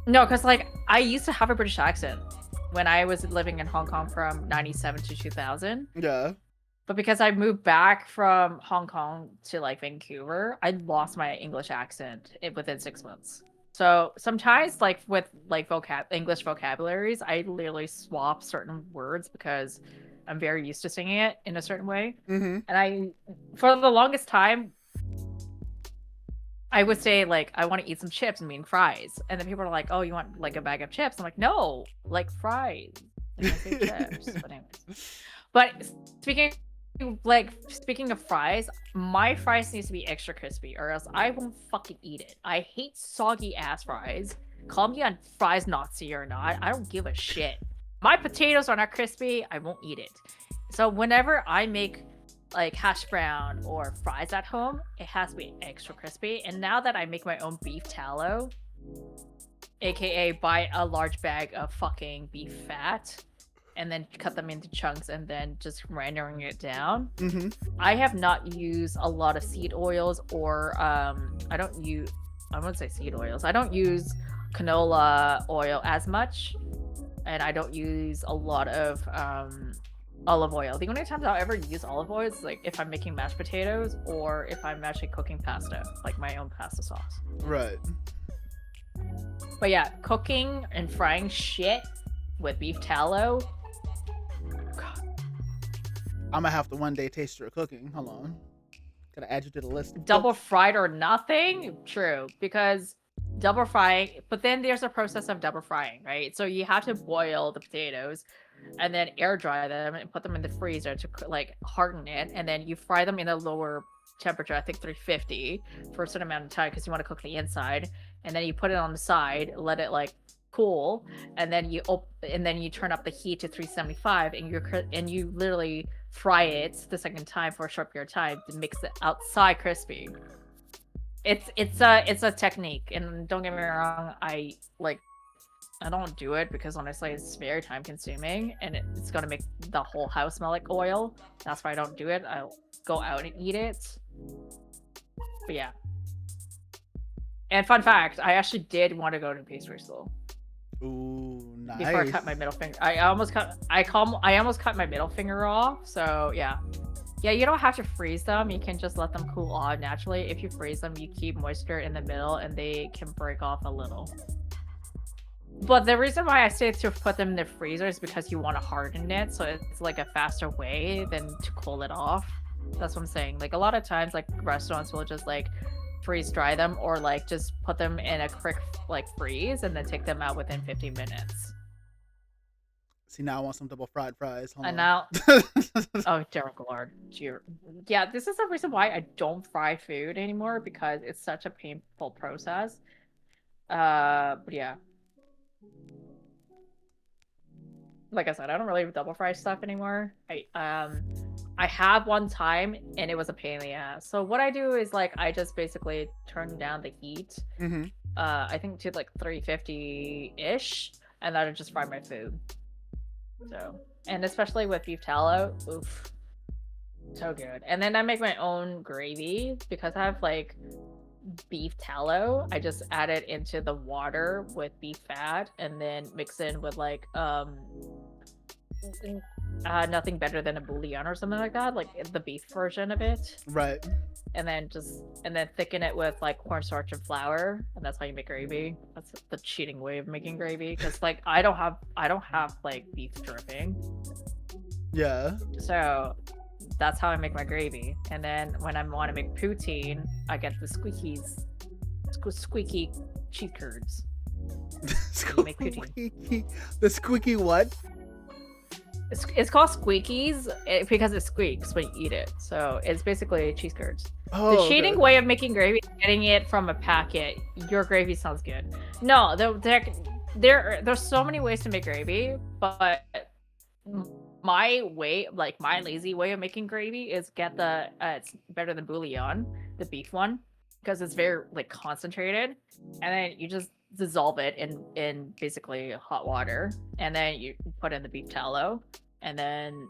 no, because, like, I used to have a British accent when I was living in Hong Kong from 97 to 2000. Yeah. But because I moved back from Hong Kong to, like, Vancouver, I lost my English accent within 6 months. So sometimes, like with like English vocabularies, I literally swap certain words because I'm very used to singing it in a certain way. Mm-hmm. And for the longest time, I would say like I want to eat some chips and mean fries, and then people are like, "Oh, you want like a bag of chips?" I'm like, "No, like fries." Like, I say chips, but anyways. But speaking of fries, my fries needs to be extra crispy or else I won't fucking eat it. I hate soggy ass fries. Call me a fries Nazi or not, I don't give a shit. My potatoes are not crispy, I won't eat it. So whenever I make like hash brown or fries at home, it has to be extra crispy. And now that I make my own beef tallow, aka buy a large bag of fucking beef fat and then cut them into chunks and then just rendering it down. Mm-hmm. I have not used a lot of seed oils or I wouldn't say seed oils. I don't use canola oil as much, and I don't use a lot of olive oil. The only times I'll ever use olive oil is like if I'm making mashed potatoes or if I'm actually cooking pasta, like my own pasta sauce. Right. But yeah, cooking and frying shit with beef tallow. God. I'm gonna have to one day taste your cooking. Hold on. Gotta add you to the list. Double fried or nothing? True, because double frying, but then there's a process of double frying, right? So you have to boil the potatoes and then air dry them and put them in the freezer to like harden it, and then you fry them in a lower temperature, I think 350 for a certain amount of time because you want to cook the inside, and then you put it on the side, let it like cool, and then you turn up the heat to 375 and you literally fry it the second time for a short period of time to mix it outside crispy. it's a technique, and don't get me wrong, I don't do it because honestly it's very time consuming and it's gonna make the whole house smell like oil. That's why I don't do it. I'll go out and eat it. But yeah. And fun fact, I actually did want to go to pastry school. Ooh, nice. Before I cut my middle finger. I almost cut my middle finger off, so yeah. Yeah, you don't have to freeze them. You can just let them cool off naturally. If you freeze them, you keep moisture in the middle and they can break off a little. But the reason why I say to put them in the freezer is because you want to harden it, so it's like a faster way than to cool it off. That's what I'm saying. Like a lot of times, like restaurants will just like freeze dry them or like just put them in a quick like freeze and then take them out within 15 minutes. See, now I want some double fried fries. Hold And on. now, oh dear lord, yeah, this is the reason why I don't fry food anymore because it's such a painful process. But yeah. Like I said, I don't really double fry stuff anymore. I have one time and it was a pain in the ass. So what I do is like I just basically turn down the heat. I think to like 350-ish, and then I just fry my food. So, and especially with beef tallow, oof, so good. And then I make my own gravy because I have like beef tallow. I just add it into the water with beef fat and then mix in with like nothing better than a bouillon or something like that, like the beef version of it. Right. And then thicken it with like cornstarch and flour, and that's how you make gravy. That's the cheating way of making gravy because like I don't have like beef dripping. Yeah. So that's how I make my gravy. And then when I want to make poutine, I get the squeaky cheese curds. Make poutine. The squeaky what? It's called squeakies because it squeaks when you eat it. So it's basically cheese curds. Oh, the cheating way of making gravy is getting it from a packet. Your gravy sounds good. No, there's so many ways to make gravy, but my way, like my lazy way of making gravy is get the it's better than bouillon, the beef one, because it's very like concentrated, and then you just dissolve it in basically hot water, and then you put in the beef tallow, and then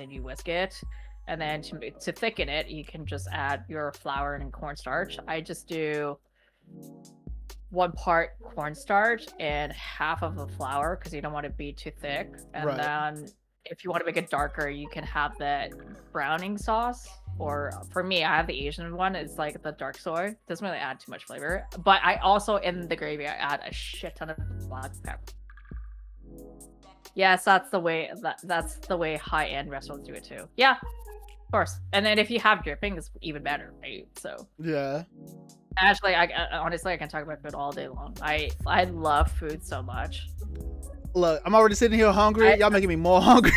you whisk it, and then to thicken it, you can just add your flour and cornstarch. I just do 1 part cornstarch and half of the flour because you don't want it to be too thick, and right. Then if you want to make it darker, you can have that browning sauce. Or for me, I have the Asian one. It's like the dark soy. Doesn't really add too much flavor. But I also, in the gravy, I add a shit ton of black pepper. Yes, that's the way high-end restaurants do it too. Yeah, of course. And then if you have dripping, it's even better, right? So yeah. Actually, honestly, I can talk about food all day long. I love food so much. Look, I'm already sitting here hungry. Y'all making me more hungry.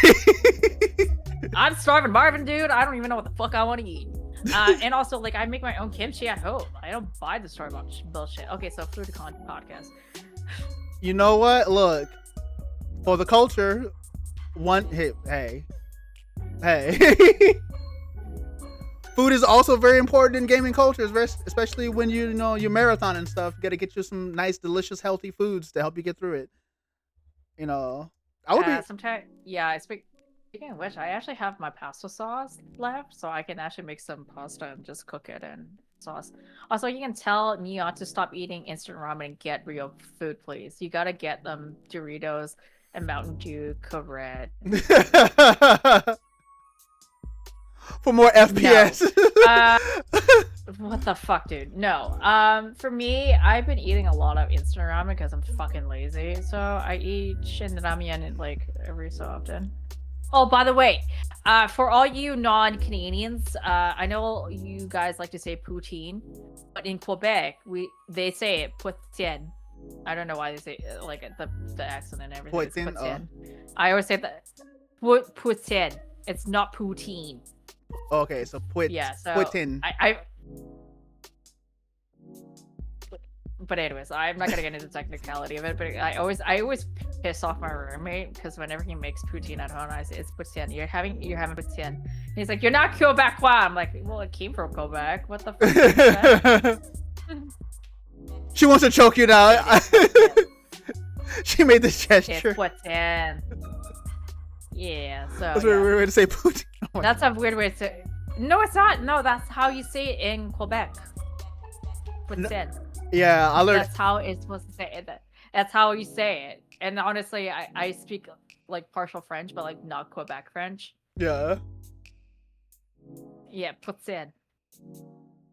I'm starving Marvin, dude. I don't even know what the fuck I want to eat. And also, like, I make my own kimchi at home. I don't buy the store bullshit. Okay, so food podcast. You know what? Look, for the culture, hey. Food is also very important in gaming cultures, especially when you know your marathon and stuff. You got to get you some nice, delicious, healthy foods to help you get through it. You know, I would be sometimes. Yeah, speaking of which, I actually have my pasta sauce left, so I can actually make some pasta and just cook it in sauce. Also, you can tell Neon to stop eating instant ramen and get real food, please. You gotta get them Doritos and Mountain Dew Code Red. For more FPS. No. What the fuck, dude? No. For me, I've been eating a lot of instant ramen because I'm fucking lazy. So I eat shin ramen like every so often. Oh, by the way, for all you non-Canadians, I know you guys like to say poutine, but in Quebec, they say it poutine. I don't know why they say like the accent and everything. Poutine. I always say that poutine. It's not poutine. Okay, so poutine. But anyways, I'm not gonna get into the technicality of it. But I always piss off my roommate because whenever he makes poutine at home, I say it's poutine. You're having poutine. And he's like, you're not Quebecois. I'm like, well, it came from Quebec. What the fuck? She wants to choke you now. She made the gesture. It's what's in. Yeah, so That's a weird way to say poutine. Oh that's a weird way to say. No, it's not. No, that's how you say it in Quebec. What's in? Yeah, I learned. That's how it's supposed to say it. That's how you say it. And honestly, I speak like partial French, but like not Quebec French. Yeah. Yeah, puts in.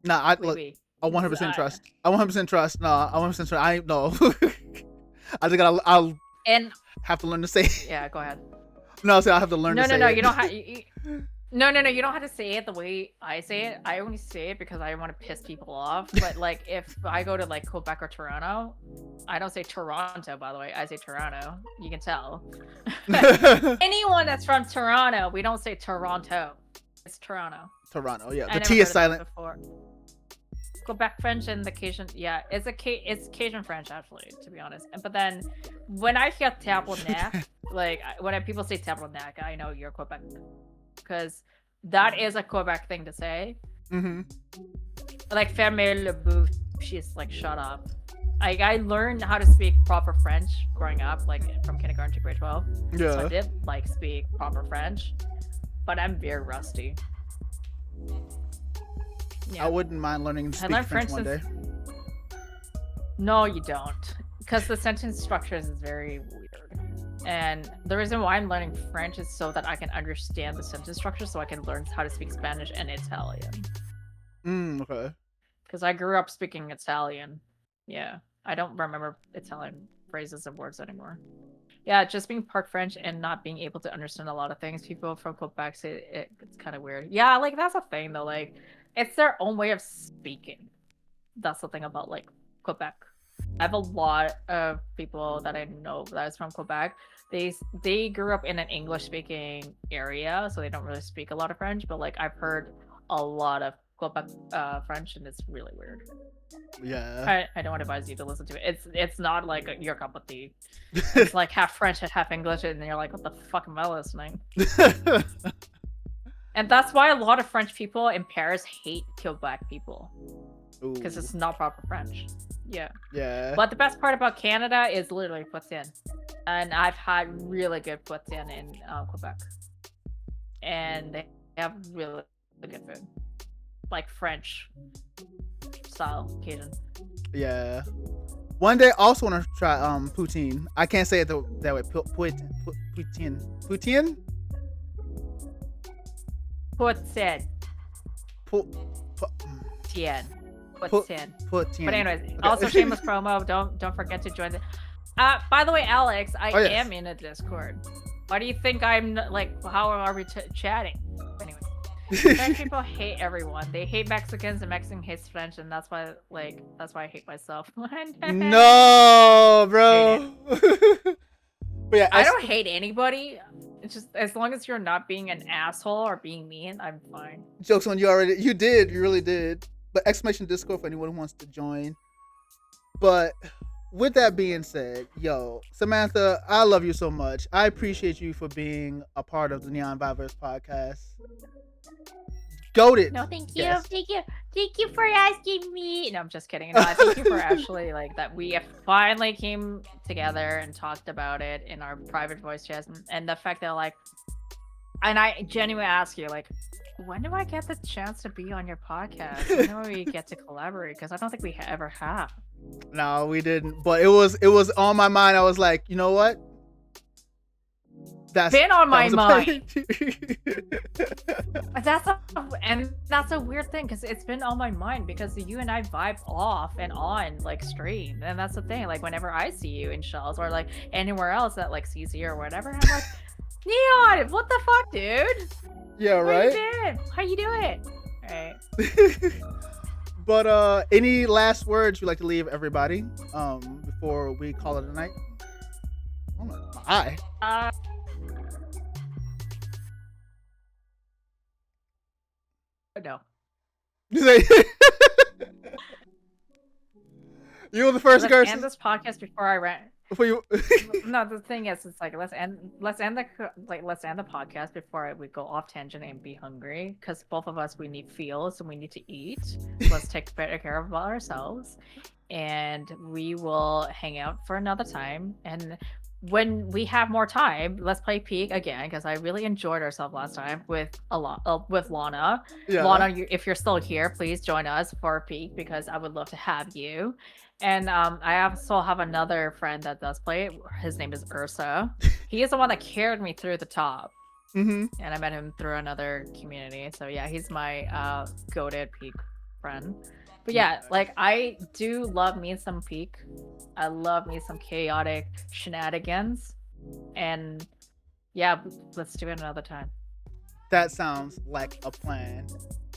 Nah, I Oui, look. oui. I 100% trust. I 100% trust. No, I 100% trust. I no. I think I'll And have to learn to say. yeah, go ahead. No, so I have to learn to say. No, it. you don't have. No, you don't have to say it the way I say it. I only say it because I want to piss people off. But like, if I go to like Quebec or Toronto, I don't say Toronto. By the way, I say Toronto. You can tell. Anyone that's from Toronto, we don't say Toronto. It's Toronto. Toronto, yeah. I The never T heard is of that silent. before. Quebec French and the Cajun, yeah, it's Cajun French actually, to be honest. But then when I hear tabernacle, like when people say tabernacle, I know you're Quebec, because that is a Quebec thing to say. Mm-hmm. Like fermez le bouche, she's like shut up. I learned how to speak proper French growing up, like from kindergarten to grade 12. Yeah. So I did like speak proper French, but I'm very rusty. Yeah. I wouldn't mind learning to speak French one day. No, you don't. Because the sentence structures is very weird. And the reason why I'm learning French is so that I can understand the sentence structure, so I can learn how to speak Spanish and Italian. Okay. Because I grew up speaking Italian. Yeah. I don't remember Italian phrases and words anymore. Yeah, just being part French and not being able to understand a lot of things. People from Quebec say it's kind of weird. Yeah, like that's a thing though. Like, it's their own way of speaking. That's the thing about like Quebec. I have a lot of people that I know that is from Quebec. They grew up in an English speaking area, so they don't really speak a lot of French. But like I've heard a lot of Quebec French, and it's really weird. Yeah. I don't advise you to listen to it. It's not like your cup of tea. It's like half French and half English, and you're like, what the fuck am I listening? And that's why a lot of French people in Paris hate Quebec people. Because it's not proper French. Yeah. Yeah. But the best part about Canada is literally poutine. And I've had really good poutine in Quebec. And they have really good food. Like French style Cajun. Yeah. One day I also want to try poutine. I can't say it that way. Poutine. Poutine? Poutine. Poutine. Poutine. But anyways, okay. Also shameless promo. Don't forget to join the. By the way, Alex, I am in a Discord. Why do you think I'm like? How are we chatting? Anyways, French people hate everyone. They hate Mexicans, and Mexican hates French, and that's why I hate myself. No, bro. But yeah, I don't hate anybody. It's just as long as you're not being an asshole or being mean, I'm fine. Jokes on you already. You really did. But exclamation Discord for anyone who wants to join. But with that being said, yo, Samantha, I love you so much. I appreciate you for being a part of the NeonVibeVerse podcast. Goated. No, thank you. Yes. Thank you for asking me. No, I'm just kidding. No, thank you for actually like that we finally came together and talked about it in our private voice chats, and the fact that like, and I genuinely ask you like, when do I get the chance to be on your podcast? When do we get to collaborate? Because I don't think we ever have. No, we didn't. But it was on my mind. I was like, you know what? That's been on my mind. That's a weird thing because it's been on my mind because you and I vibe off and on like stream, and that's the thing. Like whenever I see you in Shells or like anywhere else that like sees you or whatever, I'm like, Neon, what the fuck, dude? Yeah, right. How you doing? All right. But any last words you'd like to leave everybody before we call it a night? Oh my eye. No. You were the first person. End this podcast before I ran. before you. No, the thing is, it's like let's end the podcast before we go off tangent and be hungry, because both of us, we need feels and we need to eat. Let's take better care of ourselves, and we will hang out for another time. And when we have more time, let's play Peak again, because I really enjoyed ourselves last time with with Lana. Yeah. Lana, if you're still here, please join us for Peak, because I would love to have you. And I also have another friend that does play it. His name is Ursa. He is the one that carried me through the top. Mm-hmm. And I met him through another community. So yeah, he's my goated Peak friend. But yeah, like I do love me some Peak. I love me some chaotic shenanigans. And yeah, let's do it another time. That sounds like a plan.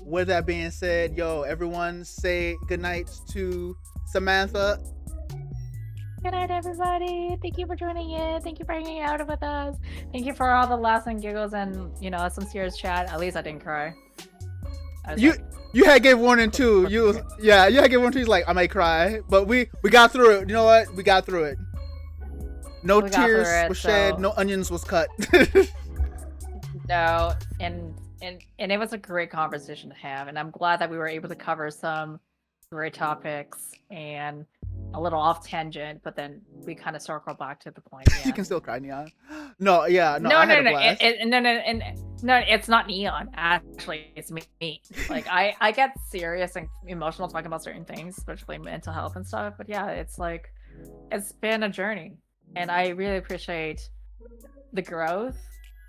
With that being said, yo, everyone say goodnight to Samantha. Good night, everybody. Thank you for joining in. Thank you for hanging out with us. Thank you for all the laughs and giggles and, you know, some serious chat. At least I didn't cry. You had gave 1 and 2. You had gave 1 and 2. He's like, I might cry, but we got through it. You know what? We got through it. No tears were shed. No onions was cut. No, and it was a great conversation to have, and I'm glad that we were able to cover some great topics and a little off tangent, but then we kind of circle back to the point. Yeah. You can still cry, Neon. No, yeah, no, no, I had no, a blast. No, it's not Neon. Actually, it's me. Like I get serious and emotional talking about certain things, especially mental health and stuff. But yeah, it's like it's been a journey, and I really appreciate the growth,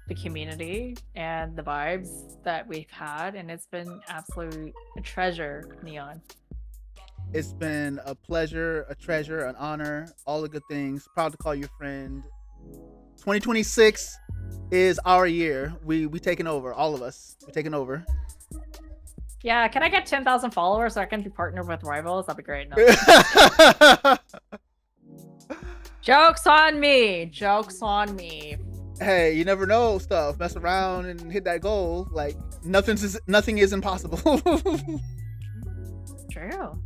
the community, and the vibes that we've had, and it's been absolute a treasure, Neon. It's been a pleasure, a treasure, an honor, all the good things. Proud to call you friend. 2026 is our year. We taking over, all of us. We taking over. Yeah, can I get 10,000 followers so I can be partnered with rivals? That'd be great. No. Joke's on me. Joke's on me. Hey, you never know stuff. Mess around and hit that goal. Like nothing is impossible. True.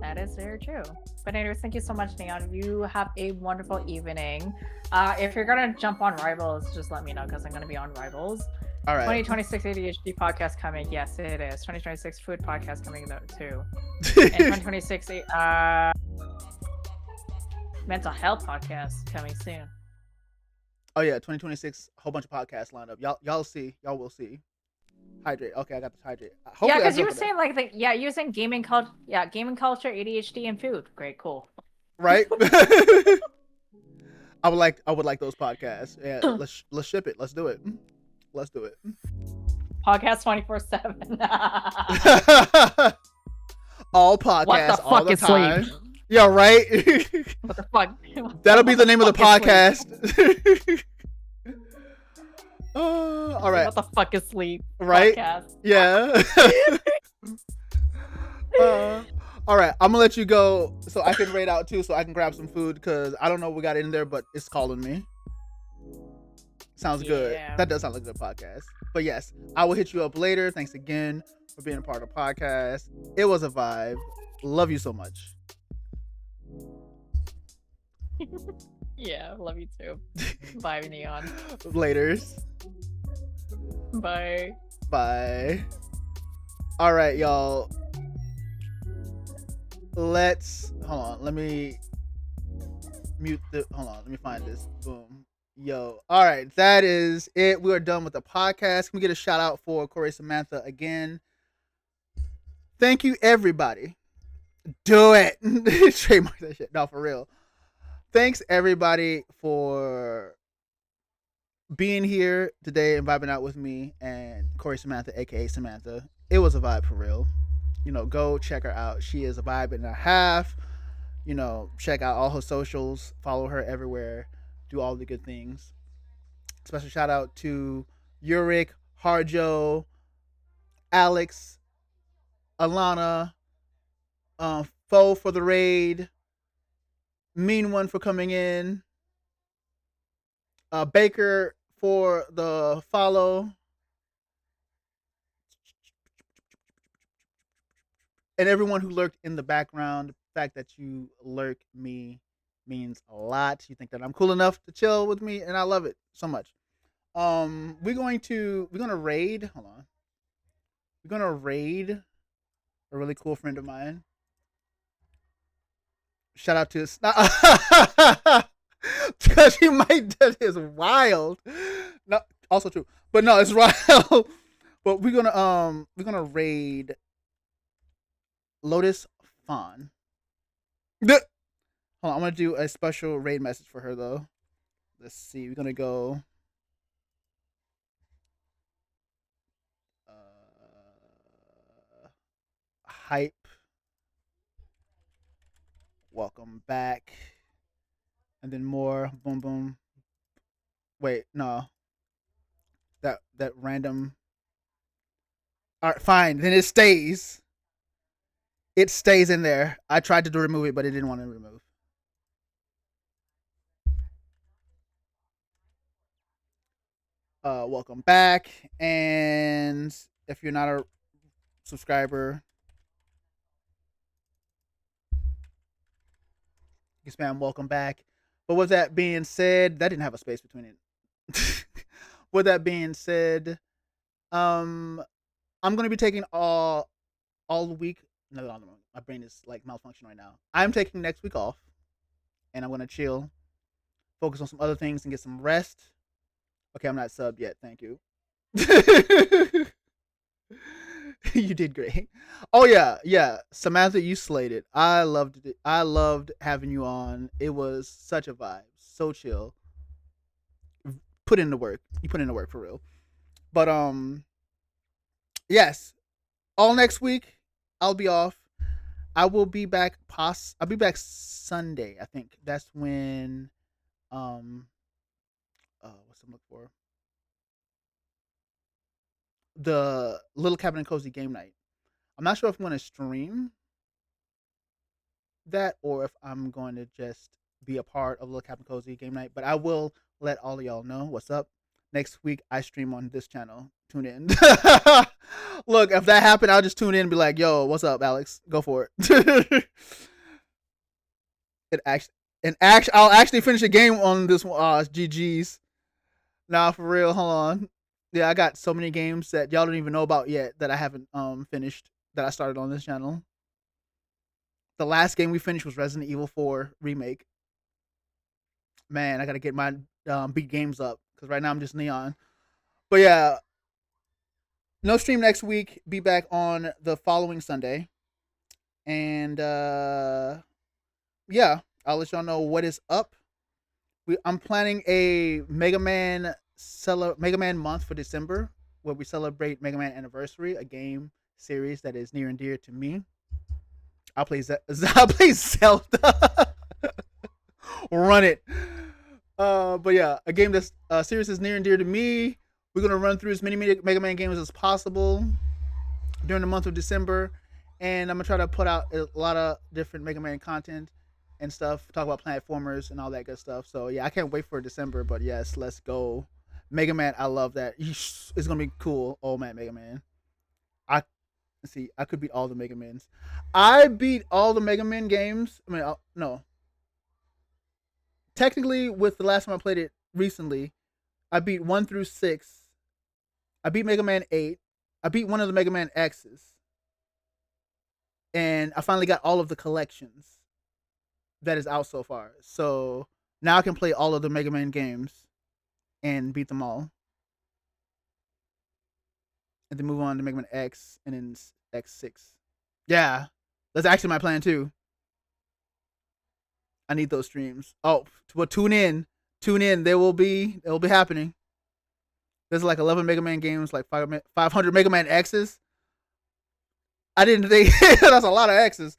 That is very true. But anyways, thank you so much, Neon. You have a wonderful evening. If you're gonna jump on Rivals, just let me know, because I'm gonna be on Rivals. All right. 2026 ADHD podcast coming. Yes, it is. 2026 food podcast coming too. And 2026 mental health podcast coming soon. Oh yeah, 2026, a whole bunch of podcasts lined up. Y'all will see. Hydrate. Okay, I got this hydrate. Yeah, because you were saying you were saying gaming culture, ADHD, and food. Great, cool. Right. I would like those podcasts. Yeah, let's ship it. Let's do it. Podcast 24/7. All podcasts. What the all fuck the is time. sleep? Yeah, right. What the fuck? That'll be the name of the podcast. All right. What the fuck is sleep? Right? Podcast. Yeah. All right. I'm gonna let you go so I can raid out too, so I can grab some food, because I don't know what we got in there, but it's calling me. Sounds good. That does sound like a good podcast. But yes, I will hit you up later. Thanks again for being a part of the podcast. It was a vibe. Love you so much. Yeah, love you too. Bye, Neon. Laters. Bye. Bye. All right, y'all. Hold on. Let me mute hold on. Let me find this. Boom. Yo. All right. That is it. We are done with the podcast. Can we get a shout out for Corey Samantha again? Thank you, everybody. Do it. Trademark that shit. No, for real. Thanks, everybody, for being here today and vibing out with me and Corey Samantha, aka Samantha. It was a vibe for real. Go check her out. She is a vibe and a half. Check out all her socials. Follow her everywhere. Do all the good things. Special shout out to Yurik, Harjo, Alex, Alana, Foe for the raid, Mean One for coming in, Baker for the follow, and everyone who lurked in the background. The fact that you lurk me Means a lot. You think that I'm cool enough to chill with me, and I love it so much. We're gonna raid. Hold on. We're gonna raid a really cool friend of mine. Shout out to because he might that is wild. No, also true, but no, it's wild. But we're gonna raid Lotus Fawn. Hold on, I'm gonna do a special raid message for her though. Let's see. We're gonna go. Hype. Welcome back. And then more. Boom boom. Wait, no. That random. All right, fine. Then it stays. It stays in there. I tried to remove it, but it didn't want to remove. Welcome back. And if you're not a subscriber, you can spam welcome back. But with that being said, that didn't have a space between it. With that being said, I'm gonna be taking all week. No, my brain is like malfunctioning right now. I'm taking next week off, and I'm gonna chill, focus on some other things, and get some rest. Okay, I'm not subbed yet. Thank you. You did great. Oh yeah. Samantha, you slayed it. I loved it. I loved having you on. It was such a vibe. So chill. Put in the work. You put in the work for real. But yes. All next week, I'll be off. I will be back. I'll be back Sunday. I think that's when. What's I'm looking for? The Little Cabin and Cozy game night. I'm not sure if I'm going to stream that or if I'm going to just be a part of Little Cabin Cozy game night. But I will let all of y'all know what's up. Next week, I stream on this channel. Tune in. Look, if that happened, I'll just tune in and be like, yo, what's up, Alex? Go for it. I'll actually finish a game on this one. GG's. Nah, for real. Hold on. Yeah, I got so many games that y'all don't even know about yet that I haven't finished that I started on this channel. The last game we finished was Resident Evil 4 remake. Man, I gotta get my beat games up because right now I'm just Neon. But yeah, no stream next week. Be back on the following Sunday, and yeah, I'll let y'all know what is up. I'm planning a Mega Man month for December, where we celebrate Mega Man Anniversary, a game series that is near and dear to me. I'll play Zelda. Run it. But yeah, a game that's series is near and dear to me. We're gonna run through as many Mega Man games as possible during the month of December, and I'm gonna try to put out a lot of different Mega Man content and stuff. Talk about platformers and all that good stuff. So yeah, I can't wait for December. But yes, let's go. Mega Man, I love that. It's gonna be cool. Oh man, Mega Man. I see. I could beat all the Mega Mans. I beat all the Mega Man games. I mean, no. Technically, with the last time I played it recently, I beat 1 through 6. I beat Mega Man 8. I beat one of the Mega Man X's. And I finally got all of the collections that is out so far. So now I can play all of the Mega Man games and beat them all. And then move on to Mega Man X and then X6. Yeah. That's actually my plan too. I need those streams. Oh, well, tune in. Tune in. They will be happening. There's like 11 Mega Man games, like 500 Mega Man X's. I didn't think that's a lot of X's.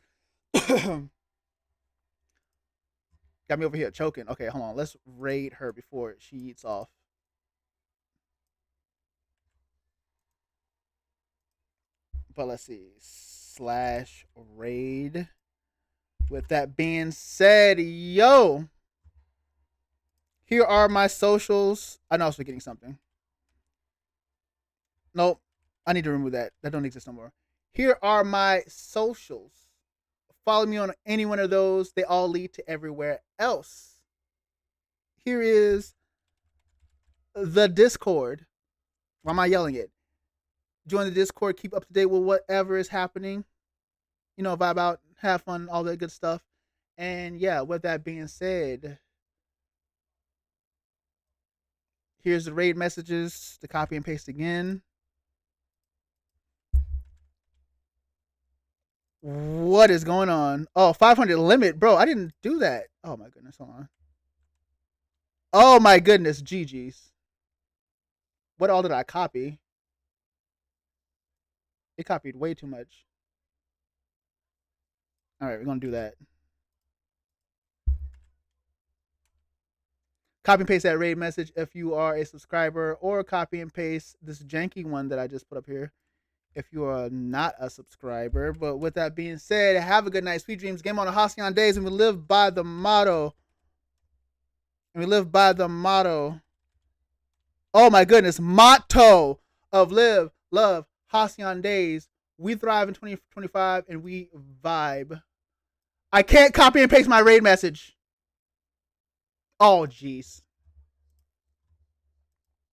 Got me over here choking. Okay, hold on. Let's raid her before she eats off. But let's see. /raid. With that being said, yo. Here are my socials. I know I was forgetting something. Nope. I need to remove that. That don't exist no more. Here are my socials Follow me on any one of those. They all lead to everywhere else. Here is the Discord. Why am I yelling it? Join the Discord. Keep up to date with whatever is happening. You know, vibe out, have fun, all that good stuff. And yeah, with that being said, here's the raid messages to copy and paste again. What is going on? Oh, 500 limit, bro. I didn't do that. Oh my goodness, hold on. Oh my goodness, GG's. What all did I copy? It copied way too much. All right, we're gonna do that. Copy and paste that raid message if you are a subscriber, or copy and paste this janky one that I just put up here if you are not a subscriber. But with that being said, have a good night, sweet dreams. Game on the Halcyon days, and we live by the motto. Oh my goodness, motto of live, love, Halcyon days. We thrive in 2025 and we vibe. I can't copy and paste my raid message. Oh, jeez.